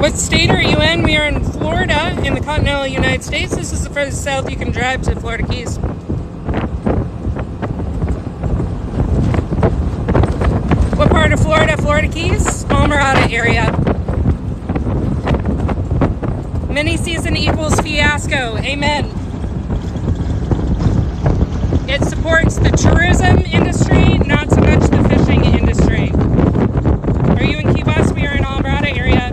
What state are you in? We are in Florida, in the continental United States. This is the furthest south you can drive to Florida Keys. What part of Florida? Florida Keys? Almirada area. Mini season equals fiasco. Amen. It supports the tourism industry, not so much the fishing industry. Are you in Key West? We are in Almirada area.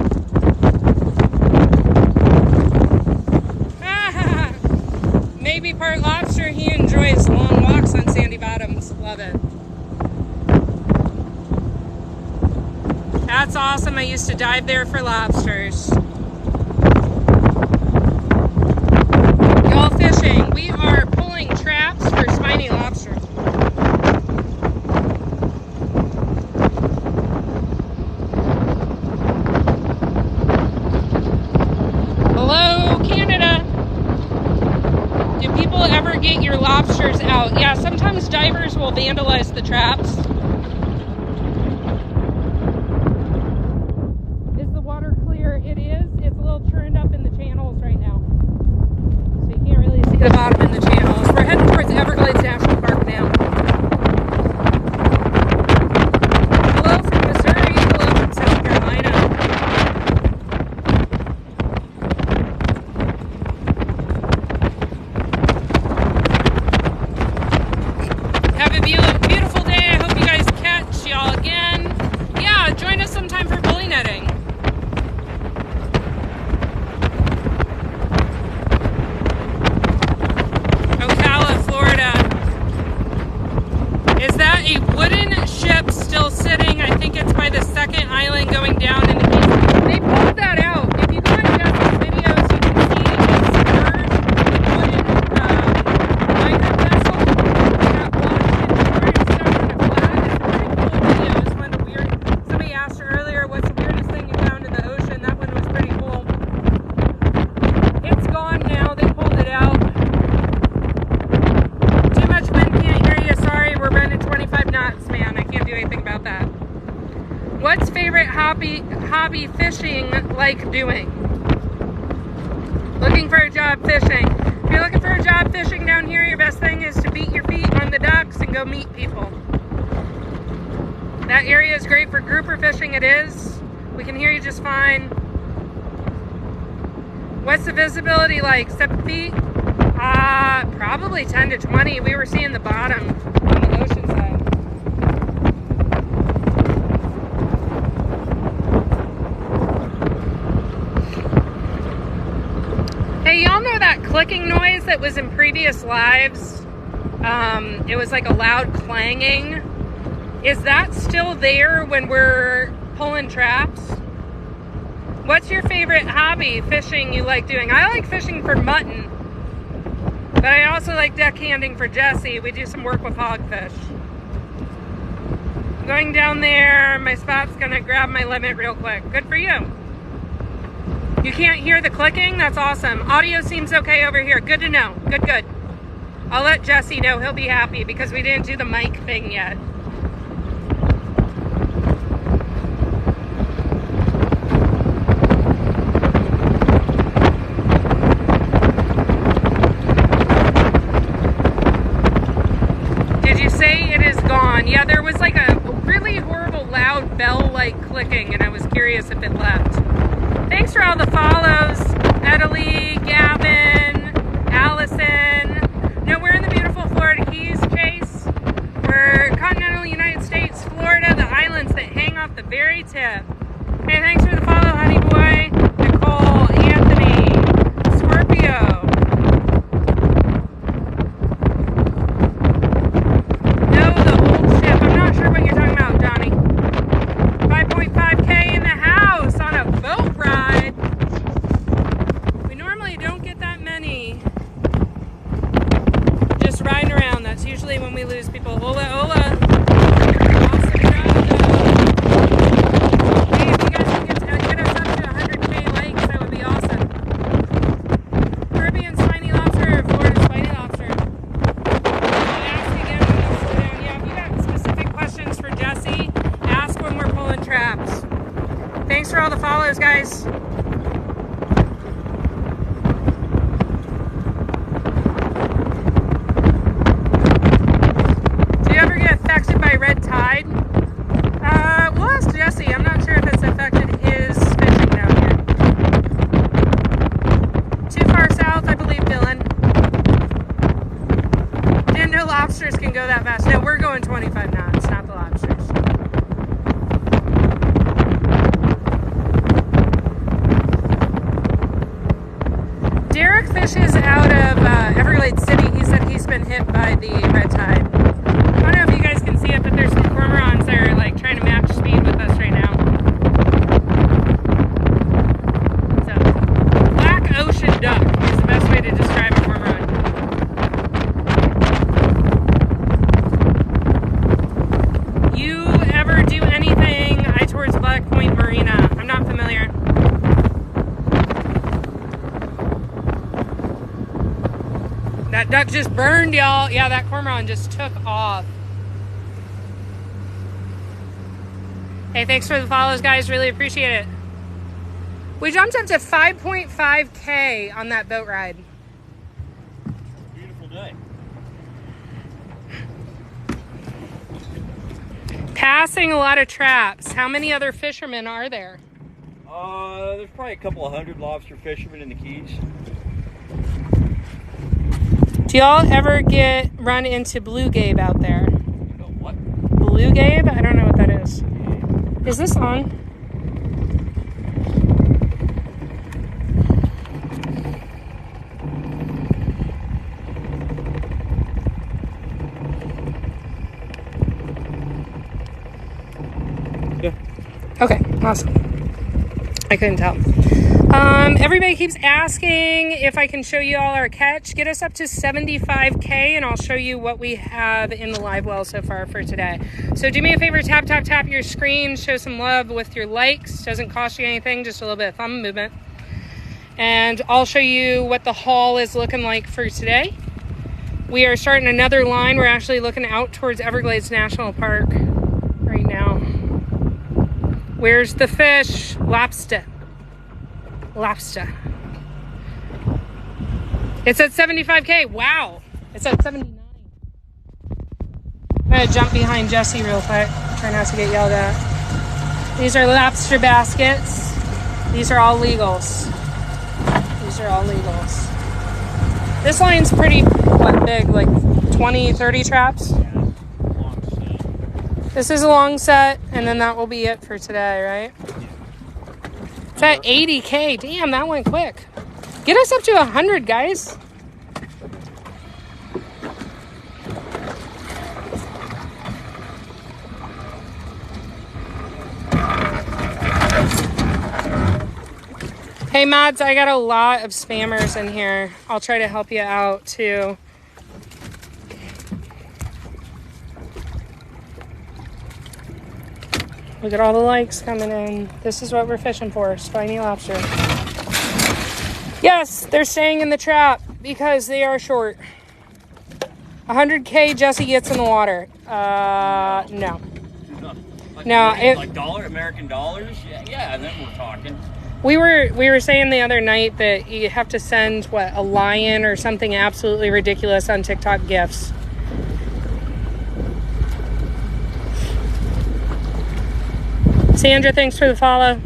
Maybe part lobster. He enjoys long walks on sandy bottoms. Love it. That's awesome. I used to dive there for lobsters. Y'all fishing. We are pulling traps for spiny lobster. Hello, Canada. Do people ever get your lobsters out? Yeah, sometimes divers will vandalize the traps. Is the water clear? It is. It's a little churned up in the channels right now. So you can't really see the bottom in the channels. We're heading towards Everglades National Park now. Hello from Missouri. Hello from South Carolina. Have a beautiful day. I hope you guys catch y'all again. Yeah, join us sometime for bully netting. Ocala, Florida. Is that a wooden ship still sitting? I think it's by the second island going down in the east. They pulled that out. If you go on Jesse's videos, you can see a submerged wooden migrant vessel that washed and stored and stuff on a flat. It's a pretty cool video. It's one of the weird. Somebody asked earlier, what's the weirdest thing you found in the ocean? That one was pretty cool. It's gone now. They pulled it out. Too much wind, can't hear you. Sorry, we're running 25 knots, man. I can't do anything about that. What's favorite hobby fishing like doing? Looking for a job fishing. If you're looking for a job fishing down here, your best thing is to beat your feet on the docks and go meet people. That area is great for grouper fishing. It is. We can hear you just fine. What's the visibility like? 7 feet? Probably 10 to 20. We were seeing the bottom on the ocean side. Hey, y'all know that clicking noise that was in previous lives? It was like a loud clanging. Is that still there when we're pulling traps? What's your favorite hobby fishing you like doing? I like fishing for mutton, but I also like deckhanding for Jesse. We do some work with hogfish. Going down there, my spot's gonna grab my limit real quick. Good for you. You can't hear the clicking? That's awesome. Audio seems okay over here. Good to know. Good, good. I'll let Jesse know. He'll be happy because we didn't do the mic thing yet. Did you say it is gone? Yeah, there was like a really horrible loud bell-like clicking, and I was curious if it left. Thanks for all the follows, Natalie, Gavin, Allison. No, we're in the beautiful Florida Keys, Chase. We're continental United States, Florida, the islands that hang off the very tip. Hey, thanks for the follow, honey boy. Nicole, Anthony, Scorpio. No, the old ship. I'm not sure what you're talking about, Johnny. 5.5K in the house on a boat ride. We normally don't get that many. Just riding around. That's usually when we lose people. Hola, hola. Awesome job, though. Hey, if you guys can get us up to 100K likes, that would be awesome. Caribbean spiny lobster or Florida spiny lobster? I'll ask again when we slow down. Yeah, if you got specific questions for Jesse, ask when we're pulling traps. Thanks for all the follows, guys. whatnot. It's not the lobsters. Derek fishes out of Everglades City. He said he's been hit by the red tide. I don't know if you guys can see it, but there's some cormorants that are like trying to match speed with us right now. So, black ocean duck is the best way to describe a cormorant. You ever do anything towards Black Point Marina? I'm not familiar. That duck just burned, y'all. Yeah, that cormorant just took off. Hey, thanks for the follows, guys. Really appreciate it. We jumped up to 5.5K on that boat ride. Beautiful day. Passing a lot of traps. How many other fishermen are there? There's probably a couple of hundred lobster fishermen in the Keys. Do y'all ever run into blue gabe out there? What? Blue gabe? I don't know what that is. Is this on? Yeah. Okay, awesome. I couldn't tell. Everybody keeps asking if I can show you all our catch. Get us up to 75K and I'll show you what we have in the live well so far for today. So do me a favor, tap your screen, show some love with your likes. Doesn't cost you anything, just a little bit of thumb movement. And I'll show you what the haul is looking like for today. We are starting another line. We're actually looking out towards Everglades National Park right now. Where's the fish? Lobster. Lobster. It's at 75K. Wow. It's at 79. I'm going to jump behind Jesse real quick. Try not to get yelled at. These are lobster baskets. These are all legals. These are all legals. This line's pretty, what, big? Like 20, 30 traps? This is a long set, and then that will be it for today, right? It's at 80K. Damn, that went quick. Get us up to 100, guys. Hey, mods, I got a lot of spammers in here. I'll try to help you out, too. Look at all the likes coming in. This is what we're fishing for, spiny lobster. Yes, they're staying in the trap because they are short. 100K Jesse gets in the water. No. No, like American dollars? Yeah, and then we're talking. We were saying the other night that you have to send, what, a lion or something absolutely ridiculous on TikTok gifts. Sandra, thanks for the follow.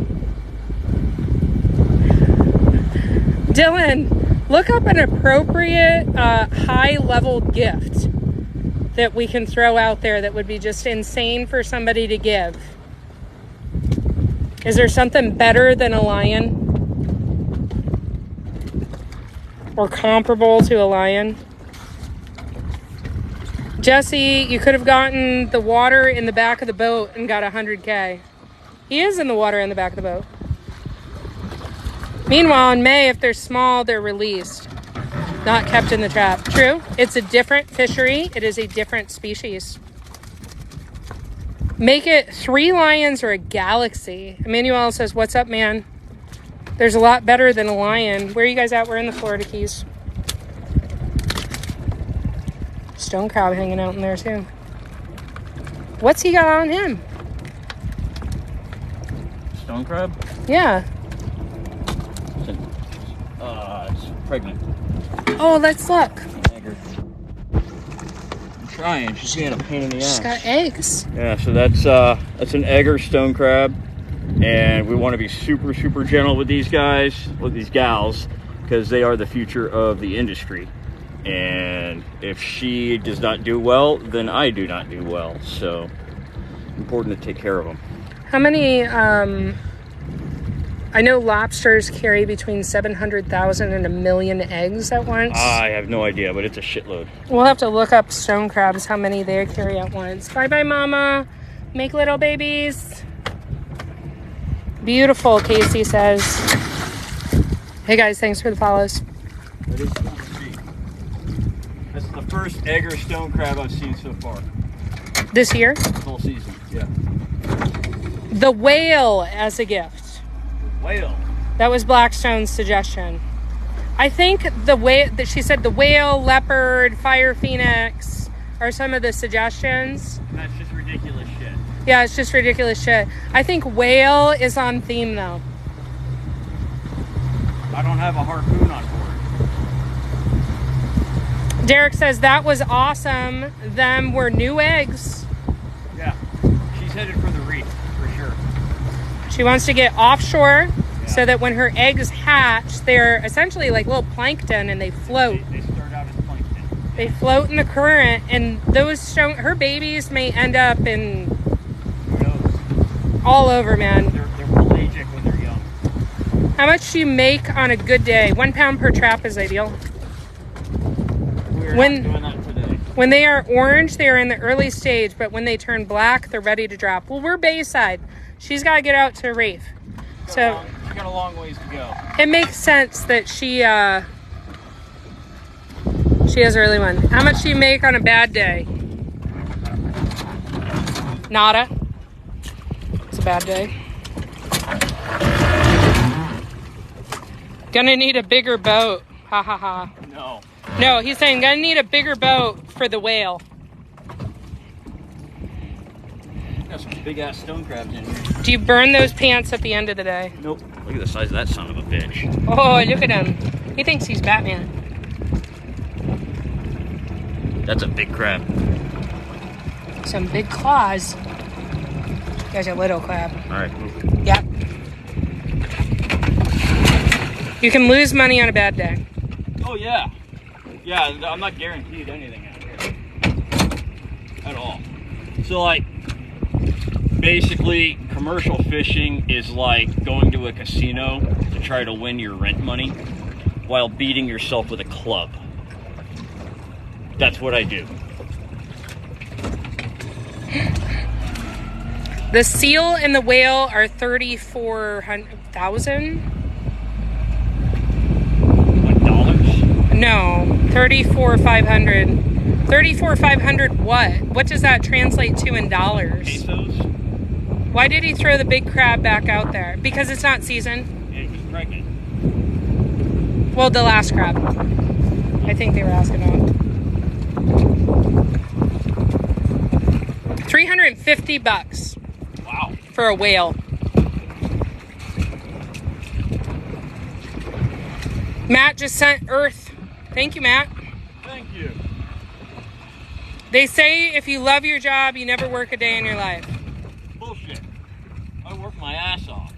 Dylan, look up an appropriate high-level gift that we can throw out there that would be just insane for somebody to give. Is there something better than a lion? Or comparable to a lion? Jesse, you could have gotten the water in the back of the boat and got 100K. He is in the water in the back of the boat. Meanwhile, in May, if they're small, they're released. Not kept in the trap. True. It's a different fishery. It is a different species. Make it 3 lions or a galaxy. Emmanuel says, what's up, man? There's a lot better than a lion. Where are you guys at? We're in the Florida Keys. Stone crab hanging out in there, too. What's he got on him? Stone crab? Yeah. It's pregnant. Oh, let's look. I'm trying. She's being a pain in the ass. She's got eggs. Yeah, so that's an egger stone crab, and we want to be super gentle with these guys, with these gals, because they are the future of the industry. And if she does not do well, then I do not do well. So, important to take care of them. How many, I know lobsters carry between 700,000 and 1 million eggs at once. I have no idea, but it's a shitload. We'll have to look up stone crabs, how many they carry at once. Bye-bye, Mama. Make little babies. Beautiful, Casey says. Hey, guys, thanks for the follows. That is cool to see. That's the first egg or stone crab I've seen so far. This year? This whole season, yeah. The whale as a gift. Whale. That was Blackstone's suggestion. I think the whale, that she said the whale, leopard, fire phoenix are some of the suggestions. That's just ridiculous shit. Yeah, it's just ridiculous shit. I think whale is on theme though. I don't have a harpoon on board. Derek says that was awesome. Them were new eggs. Yeah, she's headed for the reef for sure. She wants to get offshore so that when her eggs hatch, they're essentially like little plankton and they float. They start out as plankton. They float in the current, and those her babies may end up in Who knows? all over, man. They're pelagic when they're young. How much do you make on a good day? 1 pound per trap is ideal. We're When- not doing that today. When they are orange, they are in the early stage, but when they turn black, they're ready to drop. Well, we're Bayside. She's got to get out to reef. So She's got a long ways to go. it makes sense that she has early one. How much do you make on a bad day? Nada. It's a bad day. Gonna need a bigger boat. Ha ha ha. No. No, he's saying gonna need a bigger boat for the whale. Got some big ass stone crabs in here. Do you burn those pants at the end of the day? Nope. Look at the size of that son of a bitch. Oh, look at him. He thinks he's Batman. That's a big crab. Some big claws. You guys are little crab. All right. Yep. You can lose money on a bad day. Oh yeah. Yeah, I'm not guaranteed anything out here at all. So like, basically, commercial fishing is like going to a casino to try to win your rent money while beating yourself with a club. That's what I do. The seal and the whale are 34,000. What, dollars? No, 34,500. 34,500 what? What does that translate to in dollars? Pesos? Why did he throw the big crab back out there? Because it's not season. Yeah, he's pregnant. Well, the last crab. I think they were asking about. $350 Wow. for a whale. Matt just sent Earth. Thank you, Matt. Thank you. They say if you love your job, you never work a day in your life. Bullshit. I work my ass off.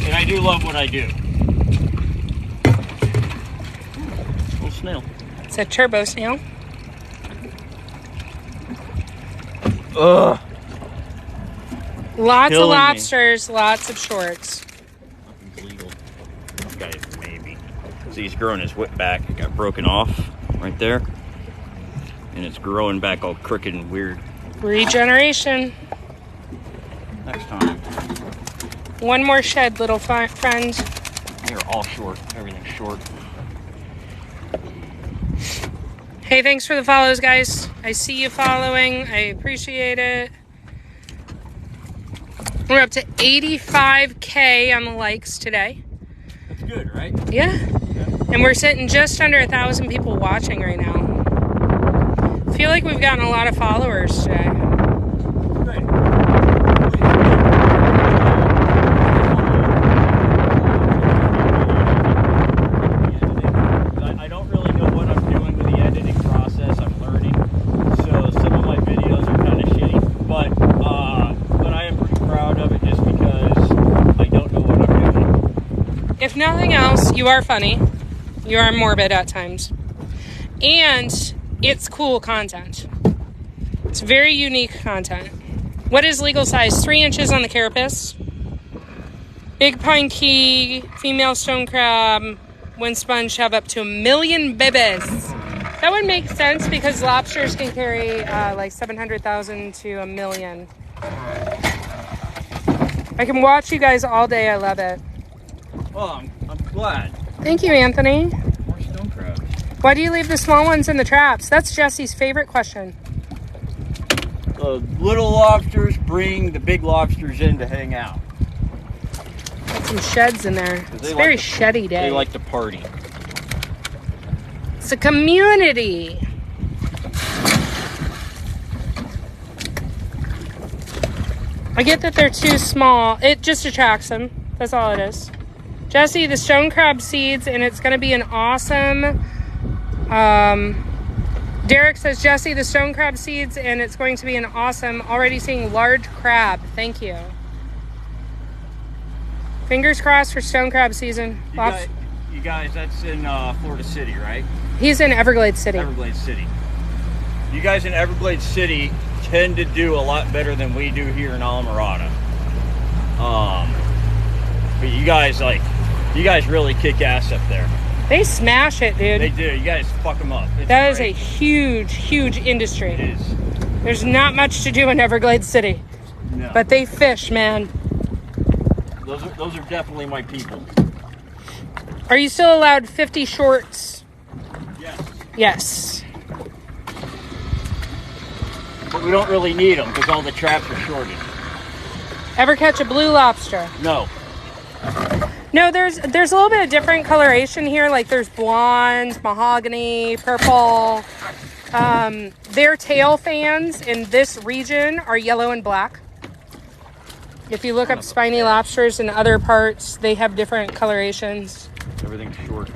And I do love what I do. Little snail. It's a turbo snail. Ugh. Lots of Killing me. lobsters, lots of shorts. Nothing's legal. This guy maybe. See, he's growing his whip back. It got broken off right there. And it's growing back all crooked and weird. Regeneration. Next time. One more shed, little friend. They're all short. Everything's short. Hey, thanks for the follows, guys. I see you following. I appreciate it. We're up to 85K on the likes today. That's good, right? Yeah. And we're sitting just under 1,000 people watching right now. I feel like we've gotten a lot of followers today. Great. I don't really know what I'm doing with the editing process. I'm learning. So some of my videos are kind of shitty. But I am pretty proud of it just because I don't know what I'm doing. If if nothing else, you are funny. You are morbid at times. And it's cool content. It's very unique content. What is legal size? 3 inches on the carapace. Big pine key, female stone crab, wind sponge have up to 1 million babies. That would make sense because lobsters can carry like 700,000 to 1 million. I can watch you guys all day. I love it. Well, I'm glad. Thank you, Anthony. More stone crabs. Why do you leave the small ones in the traps? That's Jesse's favorite question. The little lobsters bring the big lobsters in to hang out. Got some sheds in there. It's a very sheddy day. They like to party. It's a community. I get that they're too small. It just attracts them. That's all it is. Jesse, the stone crab seeds, and it's going to be an awesome... Derek says, Jesse, the stone crab seeds, and it's going to be an awesome... Already seeing large crab. Thank you. Fingers crossed for stone crab season. You guys, that's in Florida City, right? He's in Everglades City. Everglades City. You guys in Everglades City tend to do a lot better than we do here in Alamorada. But you guys really kick ass up there. They smash it, dude. They do. You guys fuck them up. That is a huge, huge industry. It is. There's not much to do in Everglades City. No. But they fish, man. Those are definitely my people. Are you still allowed 50 shorts? Yes. Yes. But we don't really need them because all the traps are shorted. Ever catch a blue lobster? No. No, there's a little bit of different coloration here. Like there's blonde, mahogany, purple. Their tail fans in this region are yellow and black. If you look up spiny lobsters in other parts, they have different colorations. Everything's short.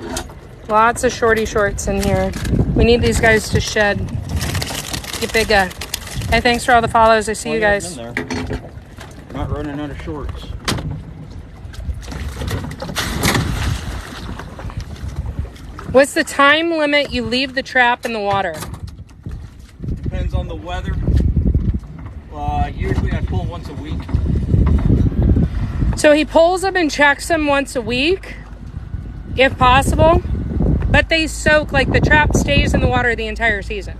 Lots of shorty shorts in here. We need these guys to shed. Get bigger. Hey, thanks for all the follows. I see you guys. We're not running out of shorts. What's the time limit you leave the trap in the water? Depends on the weather. Usually I pull once a week. So he pulls them and checks them once a week, if possible. But they soak, like the trap stays in the water the entire season.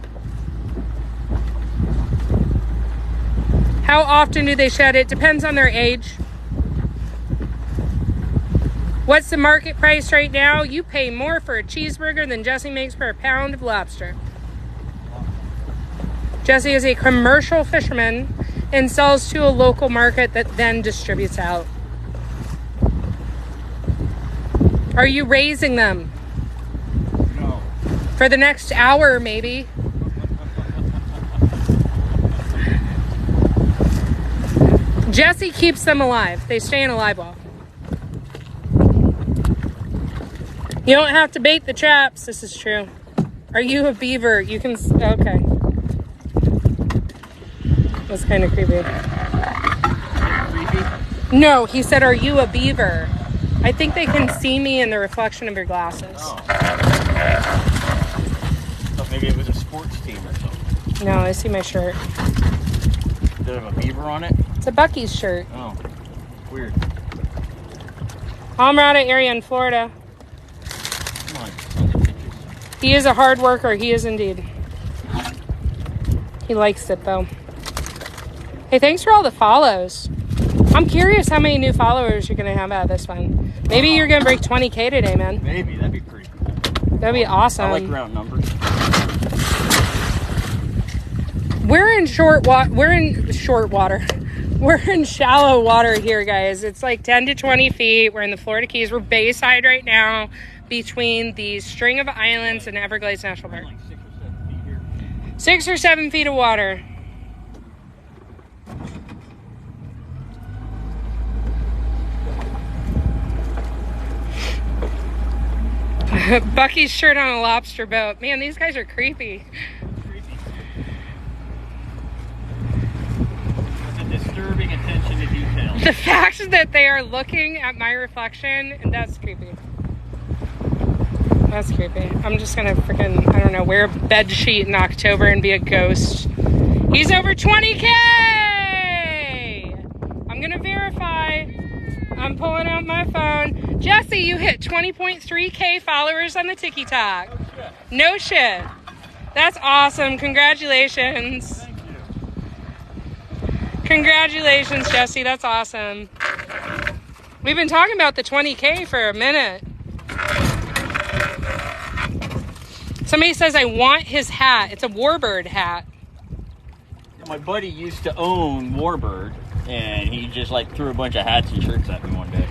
How often do they shed? It depends on their age. What's the market price right now? You pay more for a cheeseburger than Jesse makes for a pound of lobster. Jesse is a commercial fisherman and sells to a local market that then distributes out. Are you raising them? No. For the next hour, maybe. Jesse keeps them alive. They stay in a live well. You don't have to bait the traps. This is true. Are you a beaver? You can... Okay. That's kind of creepy. Creepy? No, he said, are you a beaver? I think they can see me in the reflection of your glasses. Oh. Thought maybe it was a sports team or something. No, I see my shirt. Does it have a beaver on it? It's a Buc-ee's shirt. Oh, weird. Alamorada area in Florida. Come on. He is a hard worker. He is indeed. He likes it, though. Hey, thanks for all the follows. I'm curious how many new followers you're going to have out of this one. Maybe you're going to break 20K today, man. Maybe. That'd be pretty cool. That'd be awesome. I like round numbers. We're in short water. We're in shallow water here, guys. It's like 10 to 20 feet. We're in the Florida Keys. We're bayside right now between the string of islands and Everglades National Park. Like 6 or 7 feet here. 6 or 7 feet of water. Bucky's shirt on a lobster boat. Man, these guys are creepy. It's a disturbing attention to detail. The fact fact that they are looking at my reflection, and that's creepy. That's creepy. I'm just gonna freaking, I don't know, wear a bed sheet in October and be a ghost. He's over 20K! I'm gonna verify. I'm pulling out my phone. Jesse, you hit 20.3K followers on the TikTok. No shit. That's awesome. Congratulations. Thank you. Congratulations, Jesse. That's awesome. We've been talking about the 20K for a minute. Somebody says, I want his hat. It's a Warbird hat. My buddy used to own Warbird, and he just like threw a bunch of hats and shirts at me one day.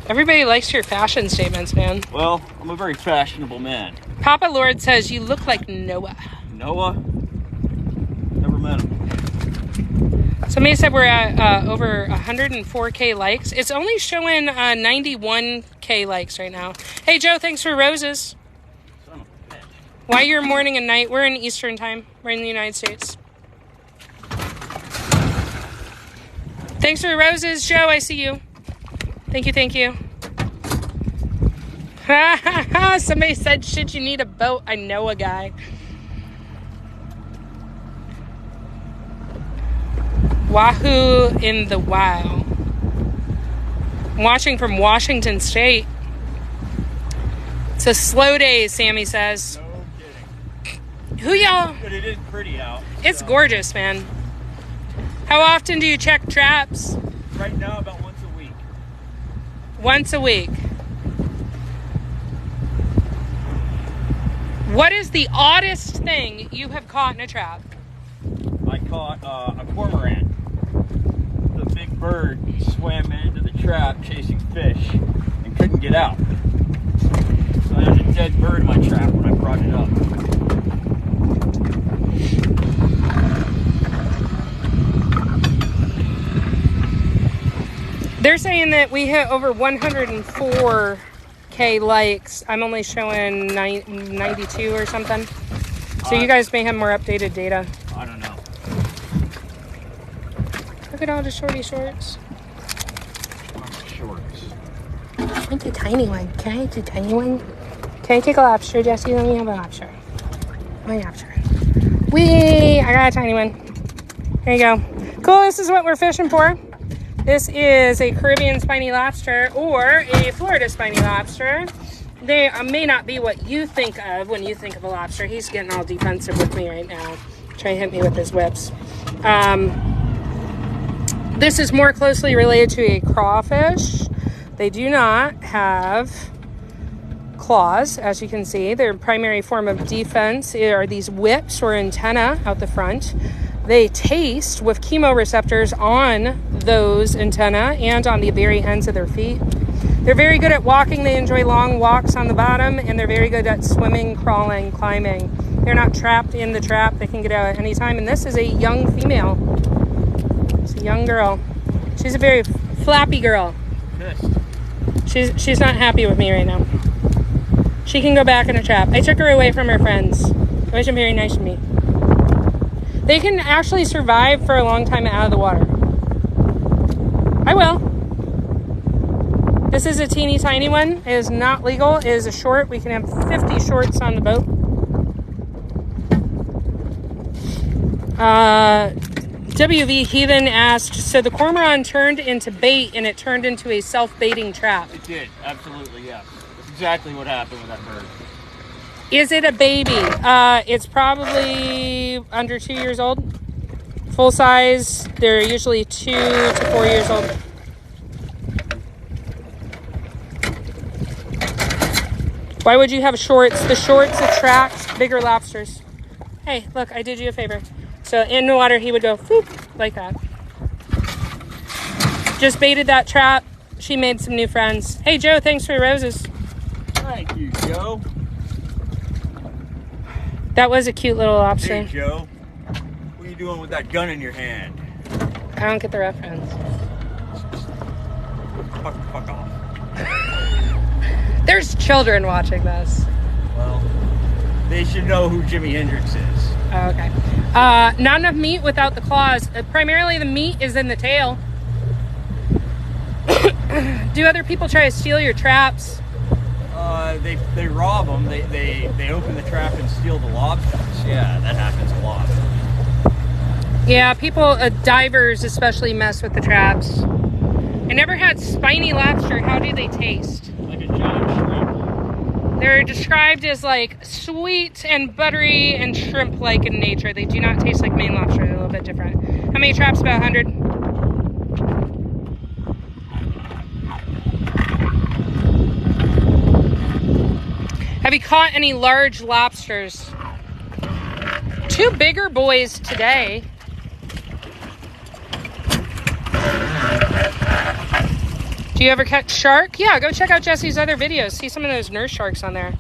Everybody likes your fashion statements, man. Well, I'm a very fashionable man. Papa Lord says you look like Noah. Noah? Never met him. Somebody said we're at over 104K likes. It's only showing 91K likes right now. Hey, Joe, thanks for roses. Son of a bitch. Why you're morning and night? We're in Eastern time. We're in the United States. Thanks for the roses, Joe. I see you. Thank you, thank you. Somebody said, should you need a boat? I know a guy. Wahoo in the wow. I'm watching from Washington State. It's a slow day, Sammy says. No kidding. Who y'all? But it is pretty out. It's so. gorgeous, man. How often do you check traps? Right now, about once a week. Once a week. What is the oddest thing you have caught in a trap? I caught a cormorant. The big bird swam into the trap chasing fish and couldn't get out. So there's a dead bird in my trap when I brought it up. They're saying that we hit over 104K likes. I'm only showing 92 or something. So you guys may have more updated data. I don't know. Look at all the shorty shorts. Shorts. I want the tiny one. Can I have the tiny one? Can I take a lobster, Jesse? Let me have a lobster. My lobster. Whee! I got a tiny one. There you go. Cool, this is what we're fishing for. This is a Caribbean spiny lobster or a Florida spiny lobster. They may not be what you think of when you think of a lobster. He's getting all defensive with me right now. Trying to hit me with his whips. This is more closely related to a crawfish. They do not have claws, as you can see. Their primary form of defense are these whips or antennae out the front. They taste with chemoreceptors on those antennae and on the very ends of their feet. They're very good at walking. They enjoy long walks on the bottom, and they're very good at swimming, crawling, climbing. They're not trapped in the trap. They can get out at any time. And this is a young female. It's a young girl. She's a very flappy girl. She's not happy with me right now. She can go back in a trap. I took her away from her friends. It wasn't very nice to me. They can actually survive for a long time out of the water. I will. This is a teeny tiny one. It is not legal. It is a short. We can have 50 shorts on the boat. WV Heathen asked, so the cormorant turned into bait and it turned into a self-baiting trap. It did, absolutely, yeah. That's exactly what happened with that bird. Is it a baby? It's probably under 2 years old. Full size, they're usually 2 to 4 years old. Why would you have shorts? The shorts attract bigger lobsters. Hey, look, I did you a favor. So in the water, he would go, whoop, like that. Just baited that trap. She made some new friends. Hey, Joe, thanks for your roses. Thank you, Joe. That was a cute little lobster. Hey, Joe. What are you doing with that gun in your hand? I don't get the reference. Fuck off. There's children watching this. Well, they should know who Jimi Hendrix is. Oh, okay. Not enough meat without the claws. Primarily the meat is in the tail. Do other people try to steal your traps? They rob them. They open the trap and steal the lobsters. Yeah, that happens a lot. Yeah, people, divers especially, mess with the traps. I never had spiny lobster. How do they taste? Like a giant shrimp. They're described as like sweet and buttery and shrimp-like in nature. They do not taste like Maine lobster. They're a little bit different. How many traps? About 100. Have you caught any large lobsters? 2 bigger boys today. Do you ever catch shark? Yeah, go check out Jesse's other videos. See some of those nurse sharks on there.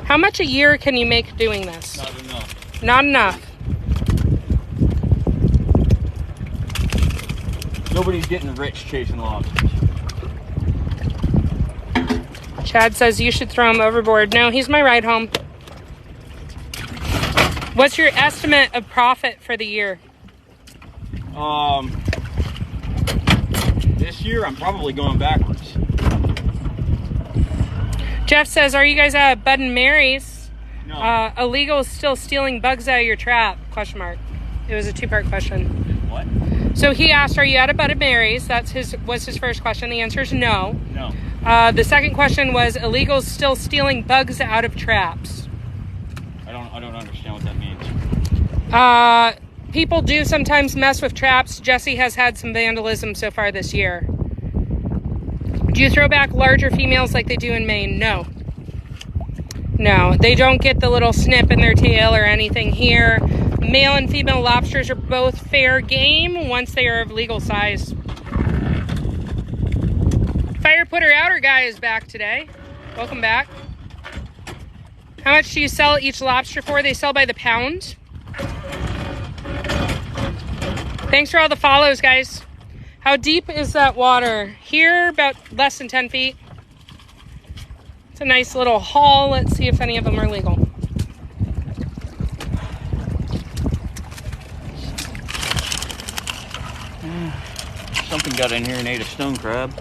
How much a year can you make doing this? Not enough. Not enough. Nobody's getting rich chasing lobsters. Chad says you should throw him overboard. No, he's my ride home. What's your estimate of profit for the year? This year I'm probably going backwards. Jeff says, are you guys at Bud and Mary's? No. Illegal is still stealing bugs out of your trap? Question mark. It was a 2-part question. What? So he asked, are you at a Bud and Mary's? Was his first question. The answer is no. No. The second question was, illegal still stealing bugs out of traps? I don't understand what that means. People do sometimes mess with traps. Jesse has had some vandalism so far this year. Do you throw back larger females like they do in Maine? No. No, they don't get the little snip in their tail or anything here. Male and female lobsters are both fair game once they are of legal size. Fire Putter Outer guy is back today. Welcome back. How much do you sell each lobster for? They sell by the pound. Thanks for all the follows, guys. How deep is that water? Here, about less than 10 feet. It's a nice little haul. Let's see if any of them are legal. Something got in here and ate a stone crab.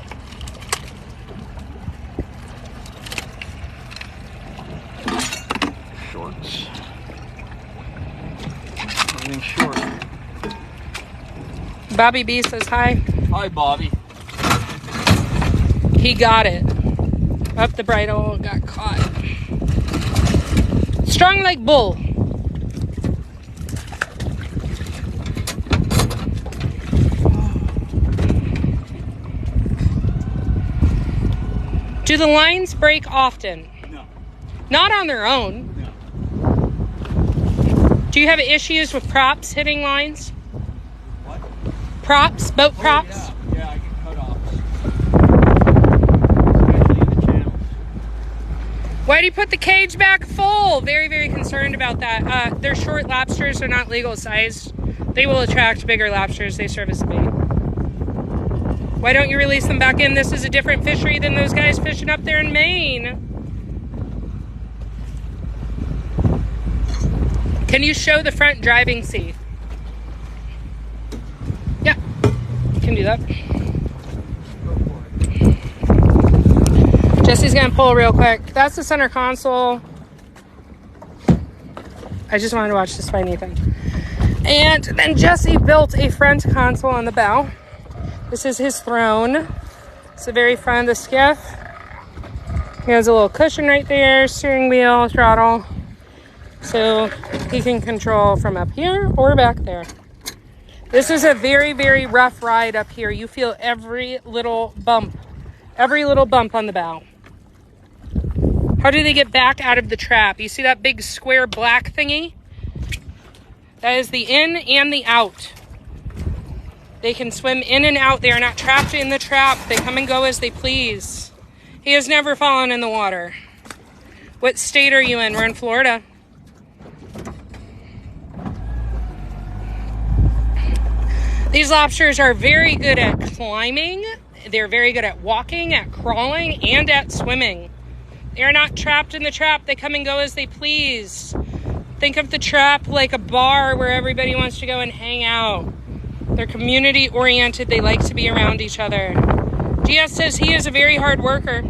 Shorts. Everything's short. Bobby B says hi. Hi, Bobby. He got it. Up the bridle, got caught. Strong like bull. Do the lines break often? No. Not on their own. No. Do you have issues with props hitting lines? What? Props? Boat props? Yeah, I get cut off. Especially in the channels. Why do you put the cage back full? Very, very concerned about that. They're short lobsters. They're not legal size. They will attract bigger lobsters. They serve as a bait. Why don't you release them back in? This is a different fishery than those guys fishing up there in Maine. Can you show the front driving seat? Yeah, you can do that. Jesse's gonna pull real quick. That's the center console. I just wanted to watch the spiny thing. And then Jesse built a front console on the bow. This is his throne. It's the very front of the skiff. He has a little cushion right there, steering wheel, throttle. So he can control from up here or back there. This is a very, very rough ride up here. You feel every little bump on the bow. How do they get back out of the trap? You see that big square black thingy? That is the in and the out. They can swim in and out. They are not trapped in the trap. They come and go as they please. He has never fallen in the water. What state are you in? We're in Florida. These lobsters are very good at climbing. They're very good at walking, at crawling, and at swimming. They are not trapped in the trap. They come and go as they please. Think of the trap like a bar where everybody wants to go and hang out. They're community oriented. They like to be around each other. GS says he is a very hard worker.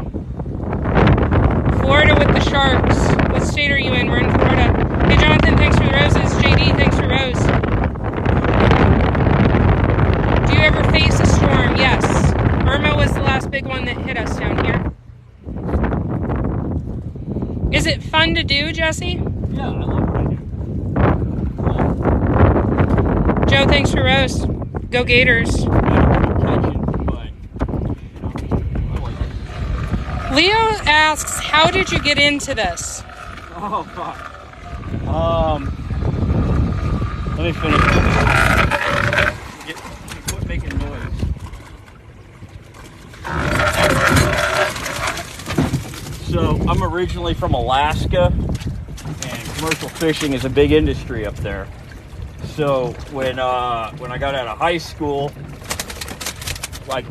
Florida with the Sharks. What state are you in? We're in Florida. Hey Jonathan, thanks for the roses. JD, thanks for rose. Do you ever face a storm? Yes. Irma was the last big one that hit us down here. Is it fun to do, Jesse? Yeah, I love what I do. Joe, thanks for rose. Go Gators. Leo asks, how did you get into this? Oh, fuck. Let me finish. Quit making noise. So, I'm originally from Alaska, and commercial fishing is a big industry up there. So, when I got out of high school, I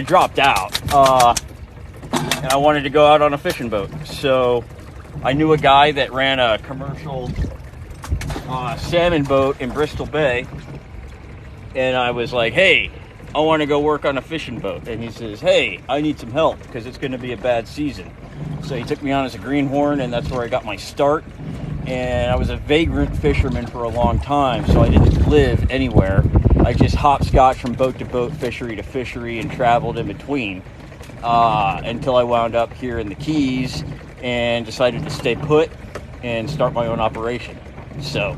dropped out. And I wanted to go out on a fishing boat. So I knew a guy that ran a commercial salmon boat in Bristol Bay. And I was like, hey, I want to go work on a fishing boat. And he says, hey, I need some help because it's going to be a bad season. So he took me on as a greenhorn, and that's where I got my start. And I was a vagrant fisherman for a long time, so I didn't live anywhere. I just hopscotched from boat to boat, fishery to fishery, and traveled in between. Until I wound up here in the Keys and decided to stay put and start my own operation. So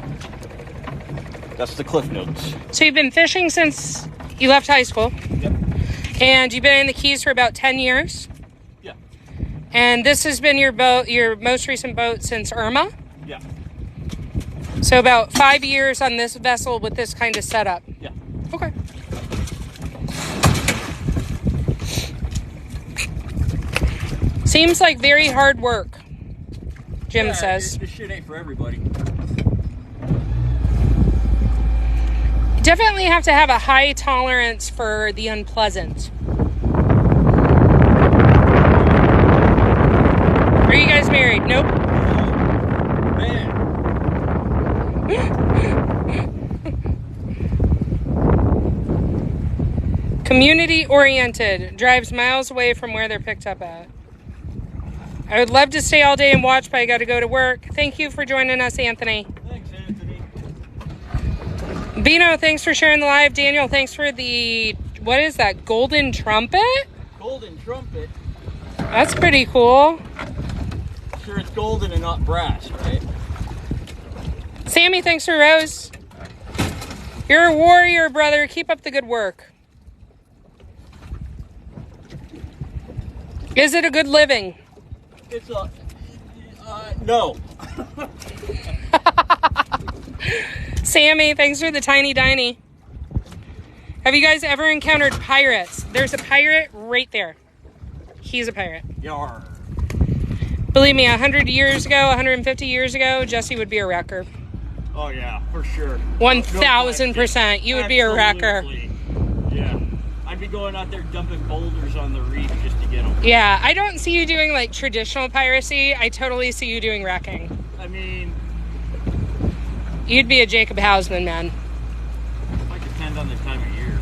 that's the Cliff Notes. So you've been fishing since you left high school? Yep. And you've been in the Keys for about 10 years? Yeah. And this has been your boat, your most recent boat since Irma? Yeah. So about 5 years on this vessel with this kind of setup? Yeah. Okay. Seems like very hard work, Jim says. This shit ain't for everybody. You definitely have to have a high tolerance for the unpleasant. Are you guys married? Nope. Man. Community oriented. Drives miles away from where they're picked up at. I would love to stay all day and watch, but I got to go to work. Thank you for joining us, Anthony. Thanks, Anthony. Bino, thanks for sharing the live. Daniel, thanks for the, what is that, golden trumpet? Golden trumpet. That's pretty cool. Sure, it's golden and not brass, right? Sammy, thanks for Rose. You're a warrior, brother. Keep up the good work. Is it a good living? It's a... no. Sammy, thanks for the tiny diny. Have you guys ever encountered pirates? There's a pirate right there. He's a pirate. Yar. Believe me, 100 years ago, 150 years ago, Jesse would be a wrecker. Oh, yeah, for sure. 1,000%. You would be a wrecker. Yeah. I'd be going out there dumping boulders on the reef just to get them. Yeah, I don't see you doing, like, traditional piracy. I totally see you doing wrecking. I mean... You'd be a Jacob Hausman, man. It might depend on the time of year.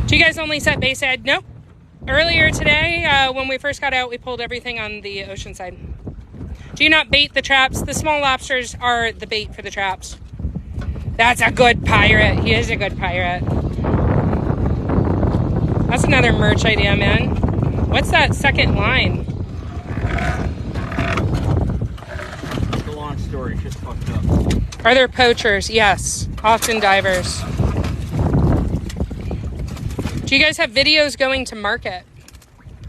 Do you guys only set bayside? No. Earlier today, when we first got out, we pulled everything on the ocean side. Do you not bait the traps? The small lobsters are the bait for the traps. That's a good pirate. He is a good pirate. That's another merch idea, man. What's that second line? It's a long story. Shit's fucked up. Are there poachers? Yes. Often divers. Do you guys have videos going to market?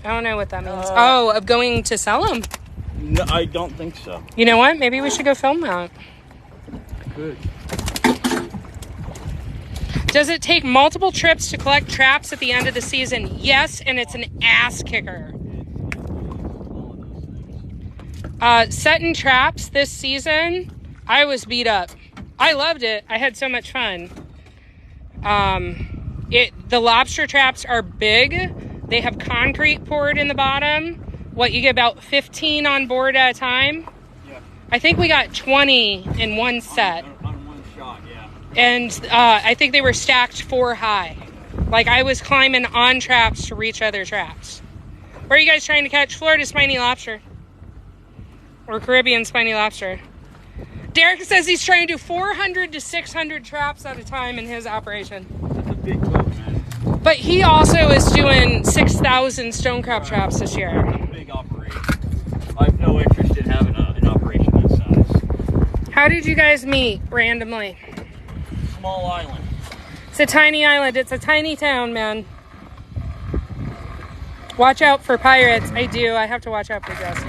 I don't know what that means. Of going to sell them? No, I don't think so. You know what? Maybe we should go film that. Good. Does it take multiple trips to collect traps at the end of the season? Yes, and it's an ass kicker. Setting traps this season, I was beat up. I loved it. I had so much fun. The lobster traps are big. They have concrete poured in the bottom. What, you get about 15 on board at a time? Yeah. I think we got 20 in one set. On one shot, yeah. And I think they were stacked 4 high. Like I was climbing on traps to reach other traps. Where are you guys trying to catch? Florida spiny lobster. Or Caribbean spiny lobster. Derek says he's trying to do 400 to 600 traps at a time in his operation. That's a big boat, man. But he also is doing 6,000 stone crab traps this year. Big operation. I have no interest in having an operation that size. How did you guys meet randomly? Small island. It's a tiny island. It's a tiny town, man. Watch out for pirates. I do. I have to watch out for Jesse.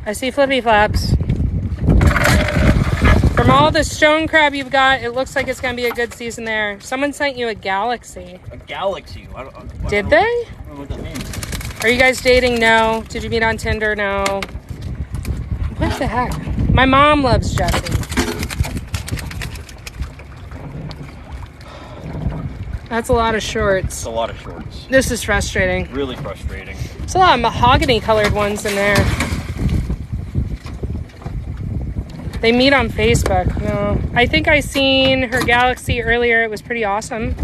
I see flippy flaps. From all the stone crab you've got, it looks like it's going to be a good season there. Someone sent you a galaxy. A galaxy? Did they? I don't know what that means. Are you guys dating? No. Did you meet on Tinder? No. What the heck? My mom loves Jesse. That's a lot of shorts. It's a lot of shorts. This is frustrating. Really frustrating. There's a lot of mahogany colored ones in there. They meet on Facebook. No. I think I seen her galaxy earlier. It was pretty awesome.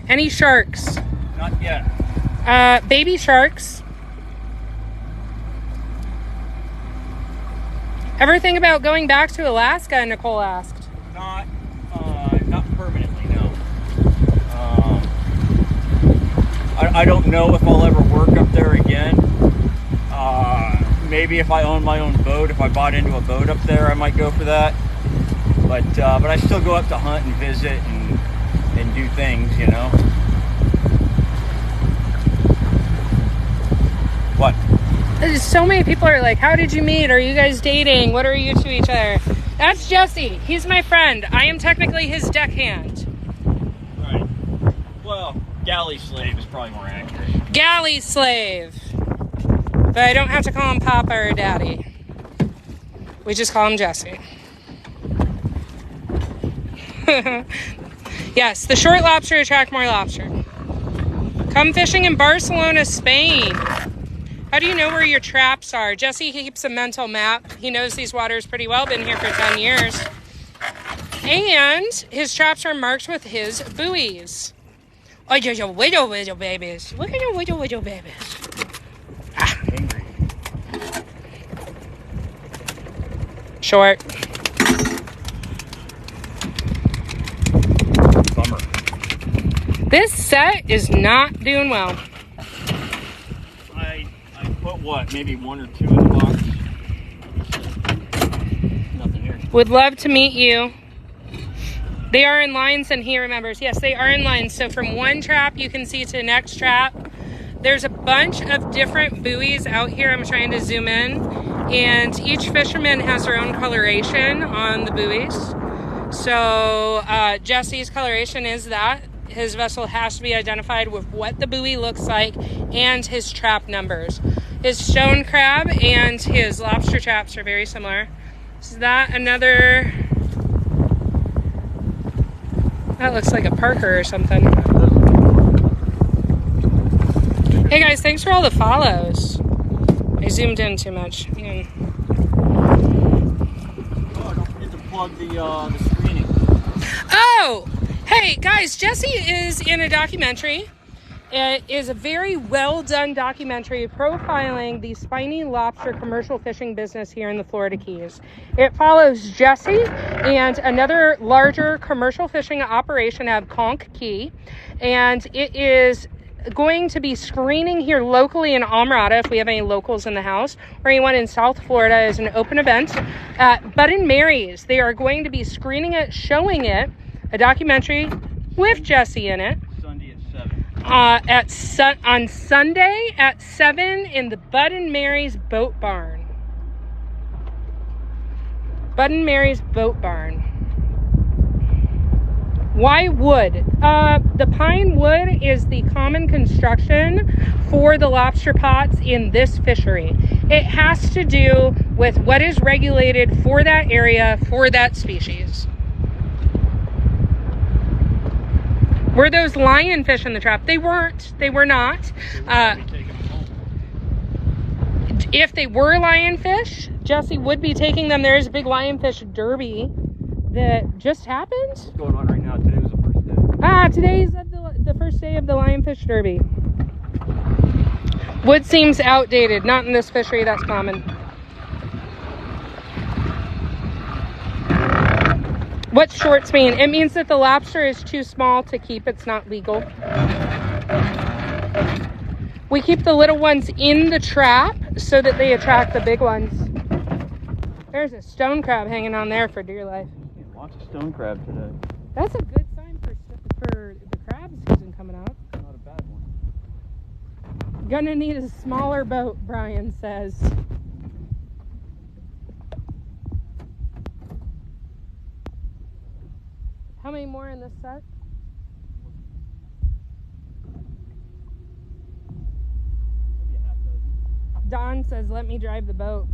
Any sharks? Not yet. Baby sharks. Ever think about going back to Alaska? Nicole asked. Not permanently, no. I don't know if I'll ever work up there again. Maybe if I own my own boat, if I bought into a boat up there, I might go for that. But I still go up to hunt and visit and do things, you know. What? So many people are like, how did you meet? Are you guys dating? What are you to each other? That's Jesse. He's my friend. I am technically his deckhand. Right. Well, galley slave is probably more accurate. Galley slave. But I don't have to call him Papa or Daddy. We just call him Jesse. Yes, the short lobster attract more lobster. Come fishing in Barcelona, Spain. How do you know where your traps are? Jesse keeps a mental map. He knows these waters pretty well, been here for 10 years. And his traps are marked with his buoys. Oh, your widow babies. Look at your widow babies. Ah. Angry. Short. Bummer. This set is not doing well. I put what, maybe 1 or 2 in the box. Nothing here. Would love to meet you. They are in lines and he remembers. Yes, they are in lines. So from one trap you can see to the next trap. There's a bunch of different buoys out here. I'm trying to zoom in. And each fisherman has their own coloration on the buoys. So Jesse's coloration is that. His vessel has to be identified with what the buoy looks like and his trap numbers. His stone crab and his lobster traps are very similar. Is that another... That looks like a Parker or something. Hey guys, thanks for all the follows. I zoomed in too much. Oh, don't forget to plug the screening. Oh! Hey guys, Jesse is in a documentary. It is a very well done documentary profiling the spiny lobster commercial fishing business here in the Florida Keys. It follows Jesse and another larger commercial fishing operation out of Conch Key, and it is going to be screening here locally in Almirada if we have any locals in the house, or anyone in South Florida is an open event. Bud and Mary's, they are going to be screening it, showing it, a documentary with Jesse in it. On Sunday at 7 in the Bud and Mary's Boat Barn. Bud and Mary's Boat Barn. Why wood? The pine wood is the common construction for the lobster pots in this fishery. It has to do with what is regulated for that area, for that species. Were those lionfish in the trap? They weren't. They were not. If they were lionfish, Jesse would be taking them. There is a big lionfish derby that just happened? What's going on right now? Today was the first day. Ah, today's the first day of the Lionfish Derby. Wood seems outdated. Not in this fishery, that's common. What's shorts mean? It means that the lobster is too small to keep. It's not legal. We keep the little ones in the trap so that they attract the big ones. There's a stone crab hanging on there for dear life. Lots of stone crab today. That's a good sign for the crab season coming up. Not a bad one. Gonna need a smaller boat, Brian says. How many more in this set? Maybe a half dozen. Don says, let me drive the boat.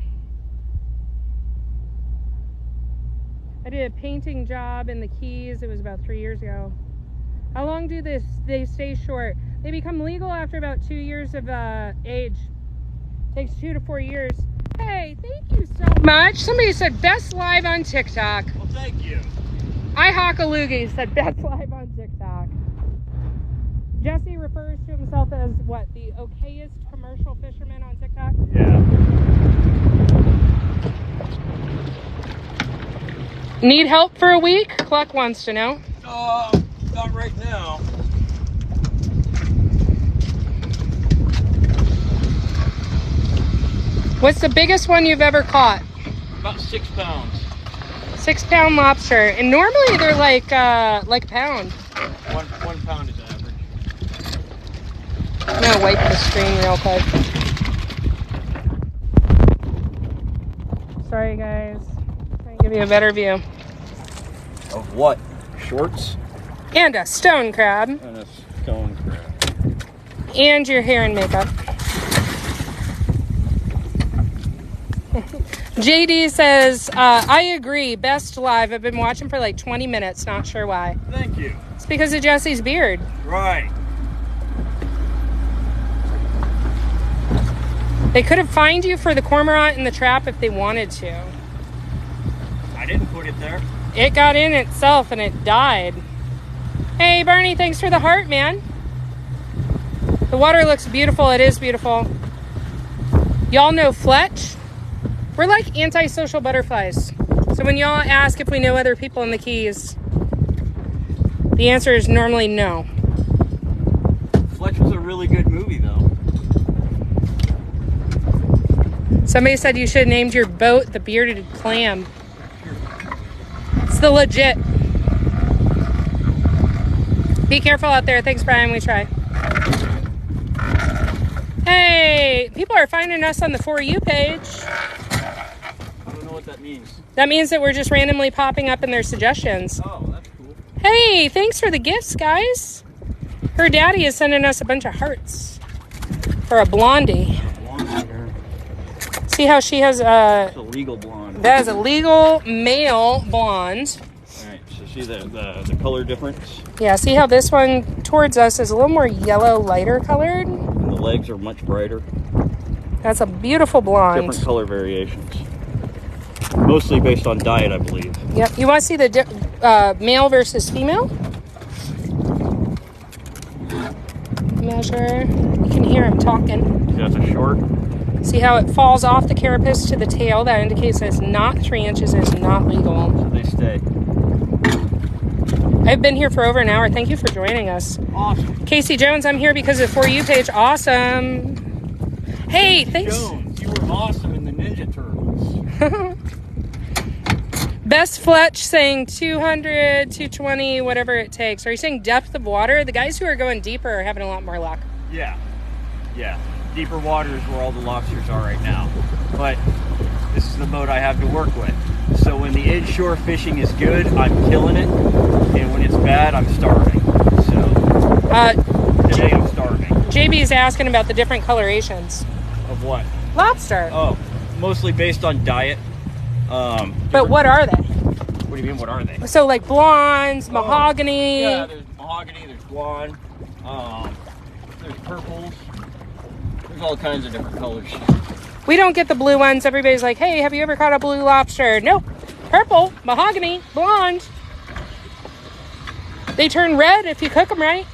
I did a painting job in the Keys. It was about 3 years ago. How long do they stay short? They become legal after about 2 years of age. Takes 2 to 4 years. Hey, thank you so much. Somebody said best live on TikTok. Well, thank you. I Hakalugi said best live on TikTok. Jesse refers to himself as what, the okayest commercial fisherman on TikTok? Yeah. Need help for a week? Cluck wants to know. Not right now. What's the biggest one you've ever caught? About 6 pounds. 6 pound lobster. And normally they're like a pound. One pound is average. I'm gonna wipe the screen real quick. Sorry guys. Trying to give you a better view. Of what? Shorts? And a stone crab. And a stone crab. And your hair and makeup. JD says, I agree. Best live. I've been watching for like 20 minutes. Not sure why. Thank you. It's because of Jesse's beard. Right. They could have fined you for the cormorant in the trap if they wanted to. I didn't put it there. It got in itself and it died. Hey, Barney, thanks for the heart, man. The water looks beautiful. It is beautiful. Y'all know Fletch? We're like antisocial butterflies. So when y'all ask if we know other people in the Keys, the answer is normally no. Fletch was a really good movie, though. Somebody said you should have named your boat the Bearded Clam. It's the legit. Be careful out there. Thanks, Brian. We try. Hey, people are finding us on the For You page. I don't know what that means. That means that we're just randomly popping up in their suggestions. Oh, that's cool. Hey, thanks for the gifts, guys. Her daddy is sending us a bunch of hearts for a blondie. See how she has It's a legal blonde. that is a legal male blonde. Alright, so see the color difference? Yeah, see how this one towards us is a little more yellow, lighter colored? And the legs are much brighter. That's a beautiful blonde. Different color variations. Mostly based on diet, I believe. Yep. You want to see the male versus female? Measure. You can hear him talking. See, that's a short. See how it falls off the carapace to the tail? That indicates that it's not 3 inches. It's not legal. So they stay. I've been here for over an hour. Thank you for joining us. Awesome. Casey Jones, I'm here because of For You page. Awesome. Hey, thanks. Jones, you were awesome in the Ninja Turtles. Best Fletch saying 200, 220, whatever it takes. Are you saying depth of water? The guys who are going deeper are having a lot more luck. Yeah. Deeper water is where all the lobsters are right now. But this is the boat I have to work with. So when the inshore fishing is good, I'm killing it. And when it's bad, I'm starving. So today I'm starving. JB is asking about the different colorations. Of what? Lobster. Oh, mostly based on diet. But what are they? What do you mean, what are they? So like blondes, mahogany. Yeah, there's mahogany, there's blonde, there's purples. There's all kinds of different colors. We don't get the blue ones. Everybody's like, hey, have you ever caught a blue lobster? Nope. Purple, mahogany, blonde. They turn red if you cook them right.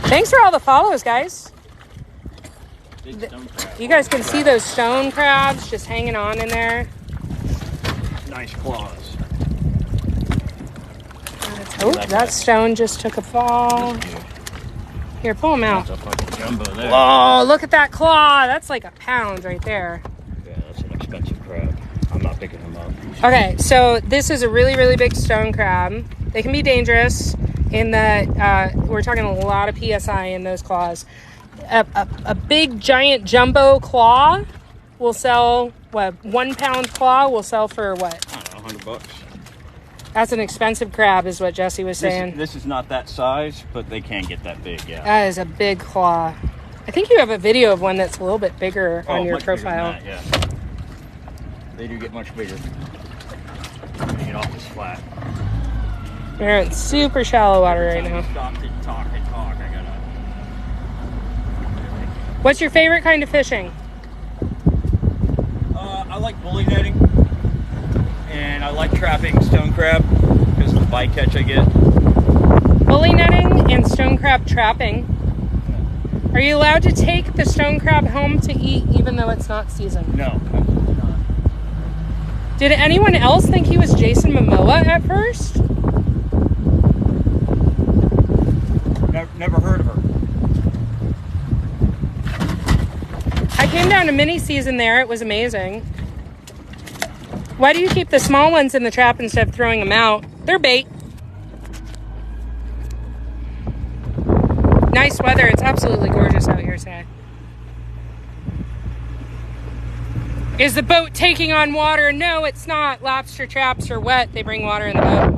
Thanks for all the follows, guys. You guys can see those stone crabs just hanging on in there. Nice claws. Oh, that stone just took a fall. Here, pull them out. That's a fucking jumbo there. Oh, look at that claw. That's like a pound right there. Yeah, that's an expensive crab. I'm not picking them up. Okay, so this is a really, really big stone crab. They can be dangerous in that we're talking a lot of PSI in those claws. A big, giant jumbo claw will sell, what, 1 pound claw will sell for what? I don't know, $100. That's an expensive crab is what Jesse was saying. This is not that size, but they can get that big, yeah. That is a big claw. I think you have a video of one that's a little bit bigger on your much profile. bigger than that, yeah. They do get much bigger. Get off this flat. We're in super shallow water right now. Stop and talk and talk. I gotta. What's your favorite kind of fishing? I like bully netting, and I like trapping stone crab because of the bycatch I get. Bully netting and stone crab trapping. Are you allowed to take the stone crab home to eat even though it's not seasoned? No. Did anyone else think he was Jason Momoa at first? Never heard of her. I came down to mini season there. It was amazing. Why do you keep the small ones in the trap instead of throwing them out? They're bait. Nice weather. It's absolutely gorgeous out here today. Is the boat taking on water? No, it's not. Lobster traps are wet. They bring water in the boat.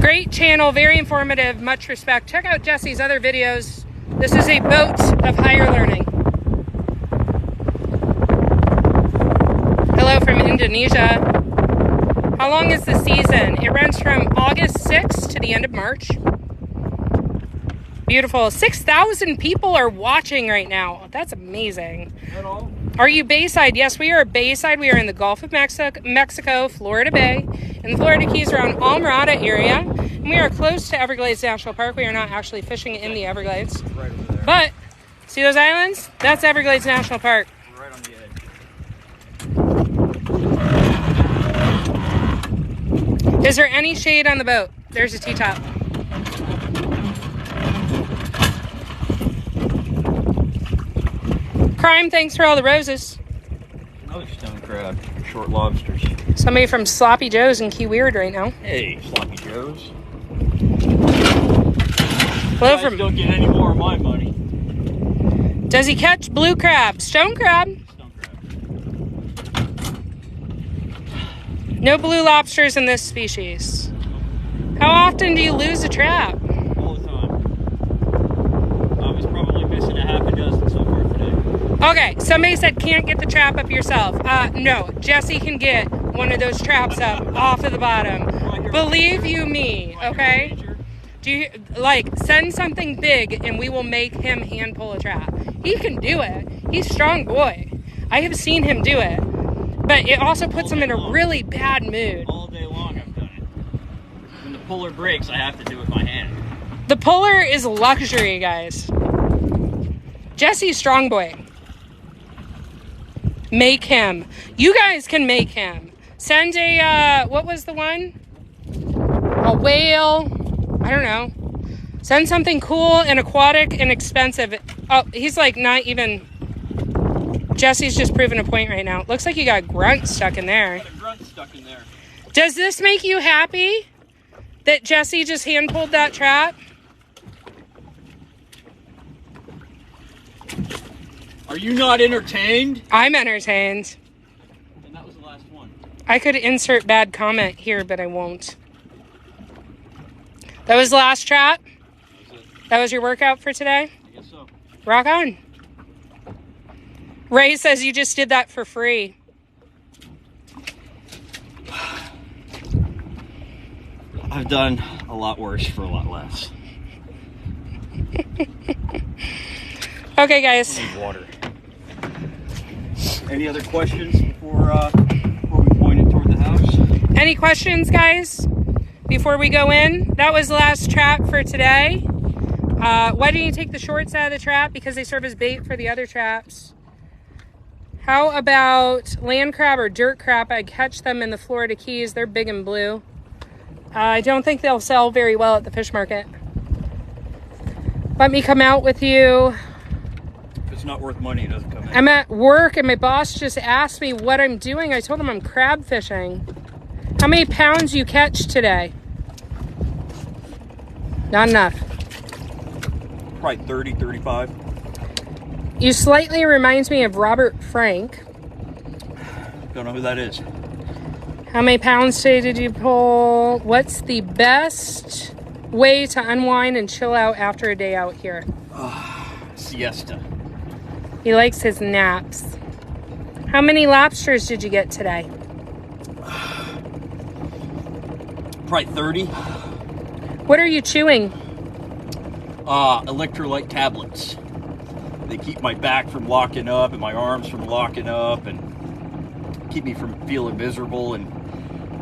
Great channel, very informative, much respect. Check out Jesse's other videos. This is a boat of higher learning. Hello from Indonesia. How long is the season? It runs from August 6th to the end of March. Beautiful. 6,000 people are watching right now. That's amazing. At all? Are you Bayside? Yes, we are Bayside. We are in the Gulf of Mexico, Florida Bay, in the Florida Keys around Almirada area. And we are close to Everglades National Park. We are not actually fishing in the Everglades. Right over there. But, see those islands? That's Everglades National Park. Right on the edge. Is there any shade on the boat? There's a T-top. Crime, thanks for all the roses. Another stone crab. Short lobsters. Somebody from Sloppy Joe's in Key Weird right now. Hey, Sloppy Joe's. Hello From don't get any more of my money. Does he catch blue crab? Stone crab? Stone crab. No blue lobsters in this species. How often do you lose a trap? All the time. I was probably missing a half a dozen so far today. Okay, somebody said can't get the trap up yourself. No, Jesse can get one of those traps up off of the bottom. Believe you me, okay? Do you, send something big and we will make him hand pull a trap. He can do it. He's a strong boy. I have seen him do it. But it also puts him in a really bad mood. All day long I've done it. When the puller breaks, I have to do it with my hand. The puller is a luxury, guys. Jesse's strong boy. Make him. You guys can make him. Send a, what was the one? A whale. I don't know. Send something cool and aquatic and expensive. Oh, he's like not even... Jesse's just proving a point right now. Looks like you got a grunt stuck in there. Got a grunt stuck in there. Does this make you happy that Jesse just hand pulled that trap? Are you not entertained? I'm entertained. And that was the last one. I could insert bad comment here, but I won't. That was the last trap? That was your workout for today? I guess so. Rock on. Ray says you just did that for free. I've done a lot worse for a lot less. Okay, guys. I need water. Any other questions before we point it toward the house? Any questions, guys, before we go in? That was the last trap for today. Why didn't you take the shorts out of the trap? Because they serve as bait for the other traps. How about land crab or dirt crab? I catch them in the Florida Keys. They're big and blue. I don't think they'll sell very well at the fish market. Let me come out with you. If it's not worth money, it doesn't come in. I'm at work and my boss just asked me what I'm doing. I told him I'm crab fishing. How many pounds you catch today? Not enough. Probably 30, 35. You slightly reminds me of Robert Frank. Don't know who that is. How many pounds today did you pull? What's the best way to unwind and chill out after a day out here? Siesta. He likes his naps. How many lobsters did you get today? Probably 30. What are you chewing? Electrolyte tablets. They keep my back from locking up and my arms from locking up and keep me from feeling miserable and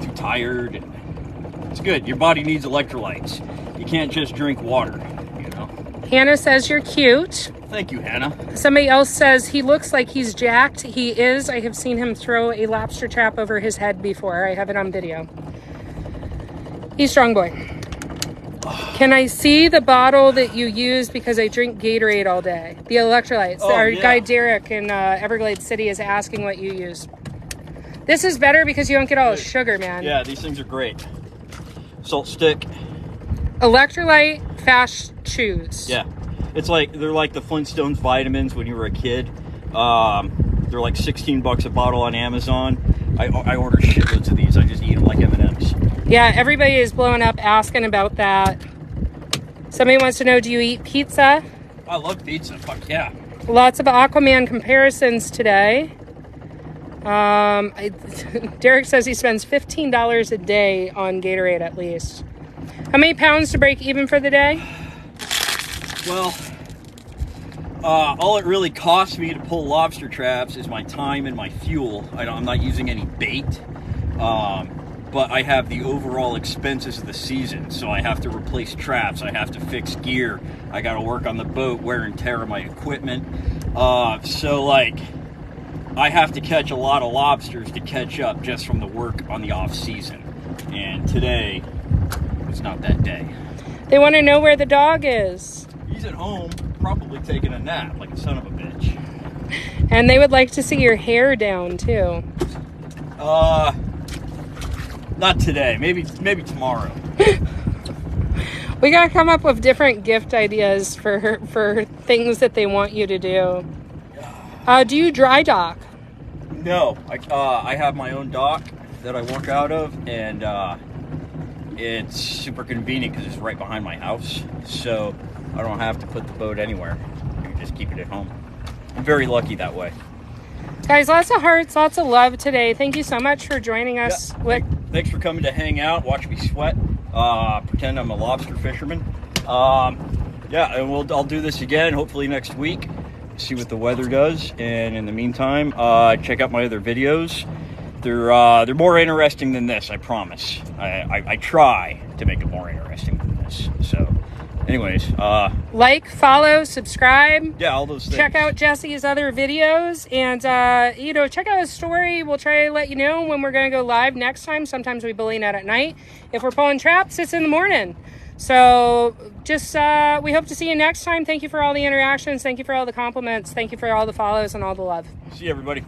too tired. And it's good. Your body needs electrolytes. You can't just drink water, you know. Hannah says you're cute. Thank you, Hannah. Somebody else says he looks like he's jacked. He is. I have seen him throw a lobster trap over his head before. I have it on video. He's strong boy. Can I see the bottle that you use because I drink Gatorade all day? The electrolytes. Oh, Our yeah. guy Derek in Everglades City is asking what you use. This is better because you don't get all the sugar, man. Yeah, these things are great. Salt stick. Electrolyte fast chews. Yeah. It's like, they're like the Flintstones vitamins when you were a kid. They're like 16 bucks a bottle on Amazon. I order shitloads of these. I just eat them like M&Ms. Yeah, everybody is blowing up asking about that. Somebody wants to know, do you eat pizza? I love pizza. Fuck yeah. Lots of Aquaman comparisons today. Derek says he spends $15 a day on Gatorade at least. How many pounds to break even for the day? Well, all it really costs me to pull lobster traps is my time and my fuel. I'm not using any bait. But I have the overall expenses of the season. So I have to replace traps. I have to fix gear. I got to work on the boat, wear and tear of my equipment. So like, I have to catch a lot of lobsters to catch up just from the work on the off season. And today was not that day. They want to know where the dog is. He's at home, probably taking a nap like a son of a bitch. And they would like to see your hair down too. Not today. Maybe tomorrow. We gotta come up with different gift ideas for things that they want you to do. Do you dry dock? No, I have my own dock that I work out of, and it's super convenient because it's right behind my house, so I don't have to put the boat anywhere. I can just keep it at home. I'm very lucky that way. Guys, lots of hearts, lots of love today. Thank you so much for joining us. Yeah, thanks for coming to hang out, watch me sweat, pretend I'm a lobster fisherman. Yeah, and I'll do this again, hopefully next week, see what the weather does. And in the meantime, check out my other videos. They're more interesting than this, I promise. I try to make it more interesting than this. So, anyways, like, follow, subscribe. Yeah, all those things. Check out Jesse's other videos, and check out his story. We'll try to let you know when we're going to go live next time. Sometimes we bully net at night. If we're pulling traps, it's in the morning. So just we hope to see you next time. Thank you for all the interactions. Thank you for all the compliments. Thank you for all the follows and all the love. See you, everybody.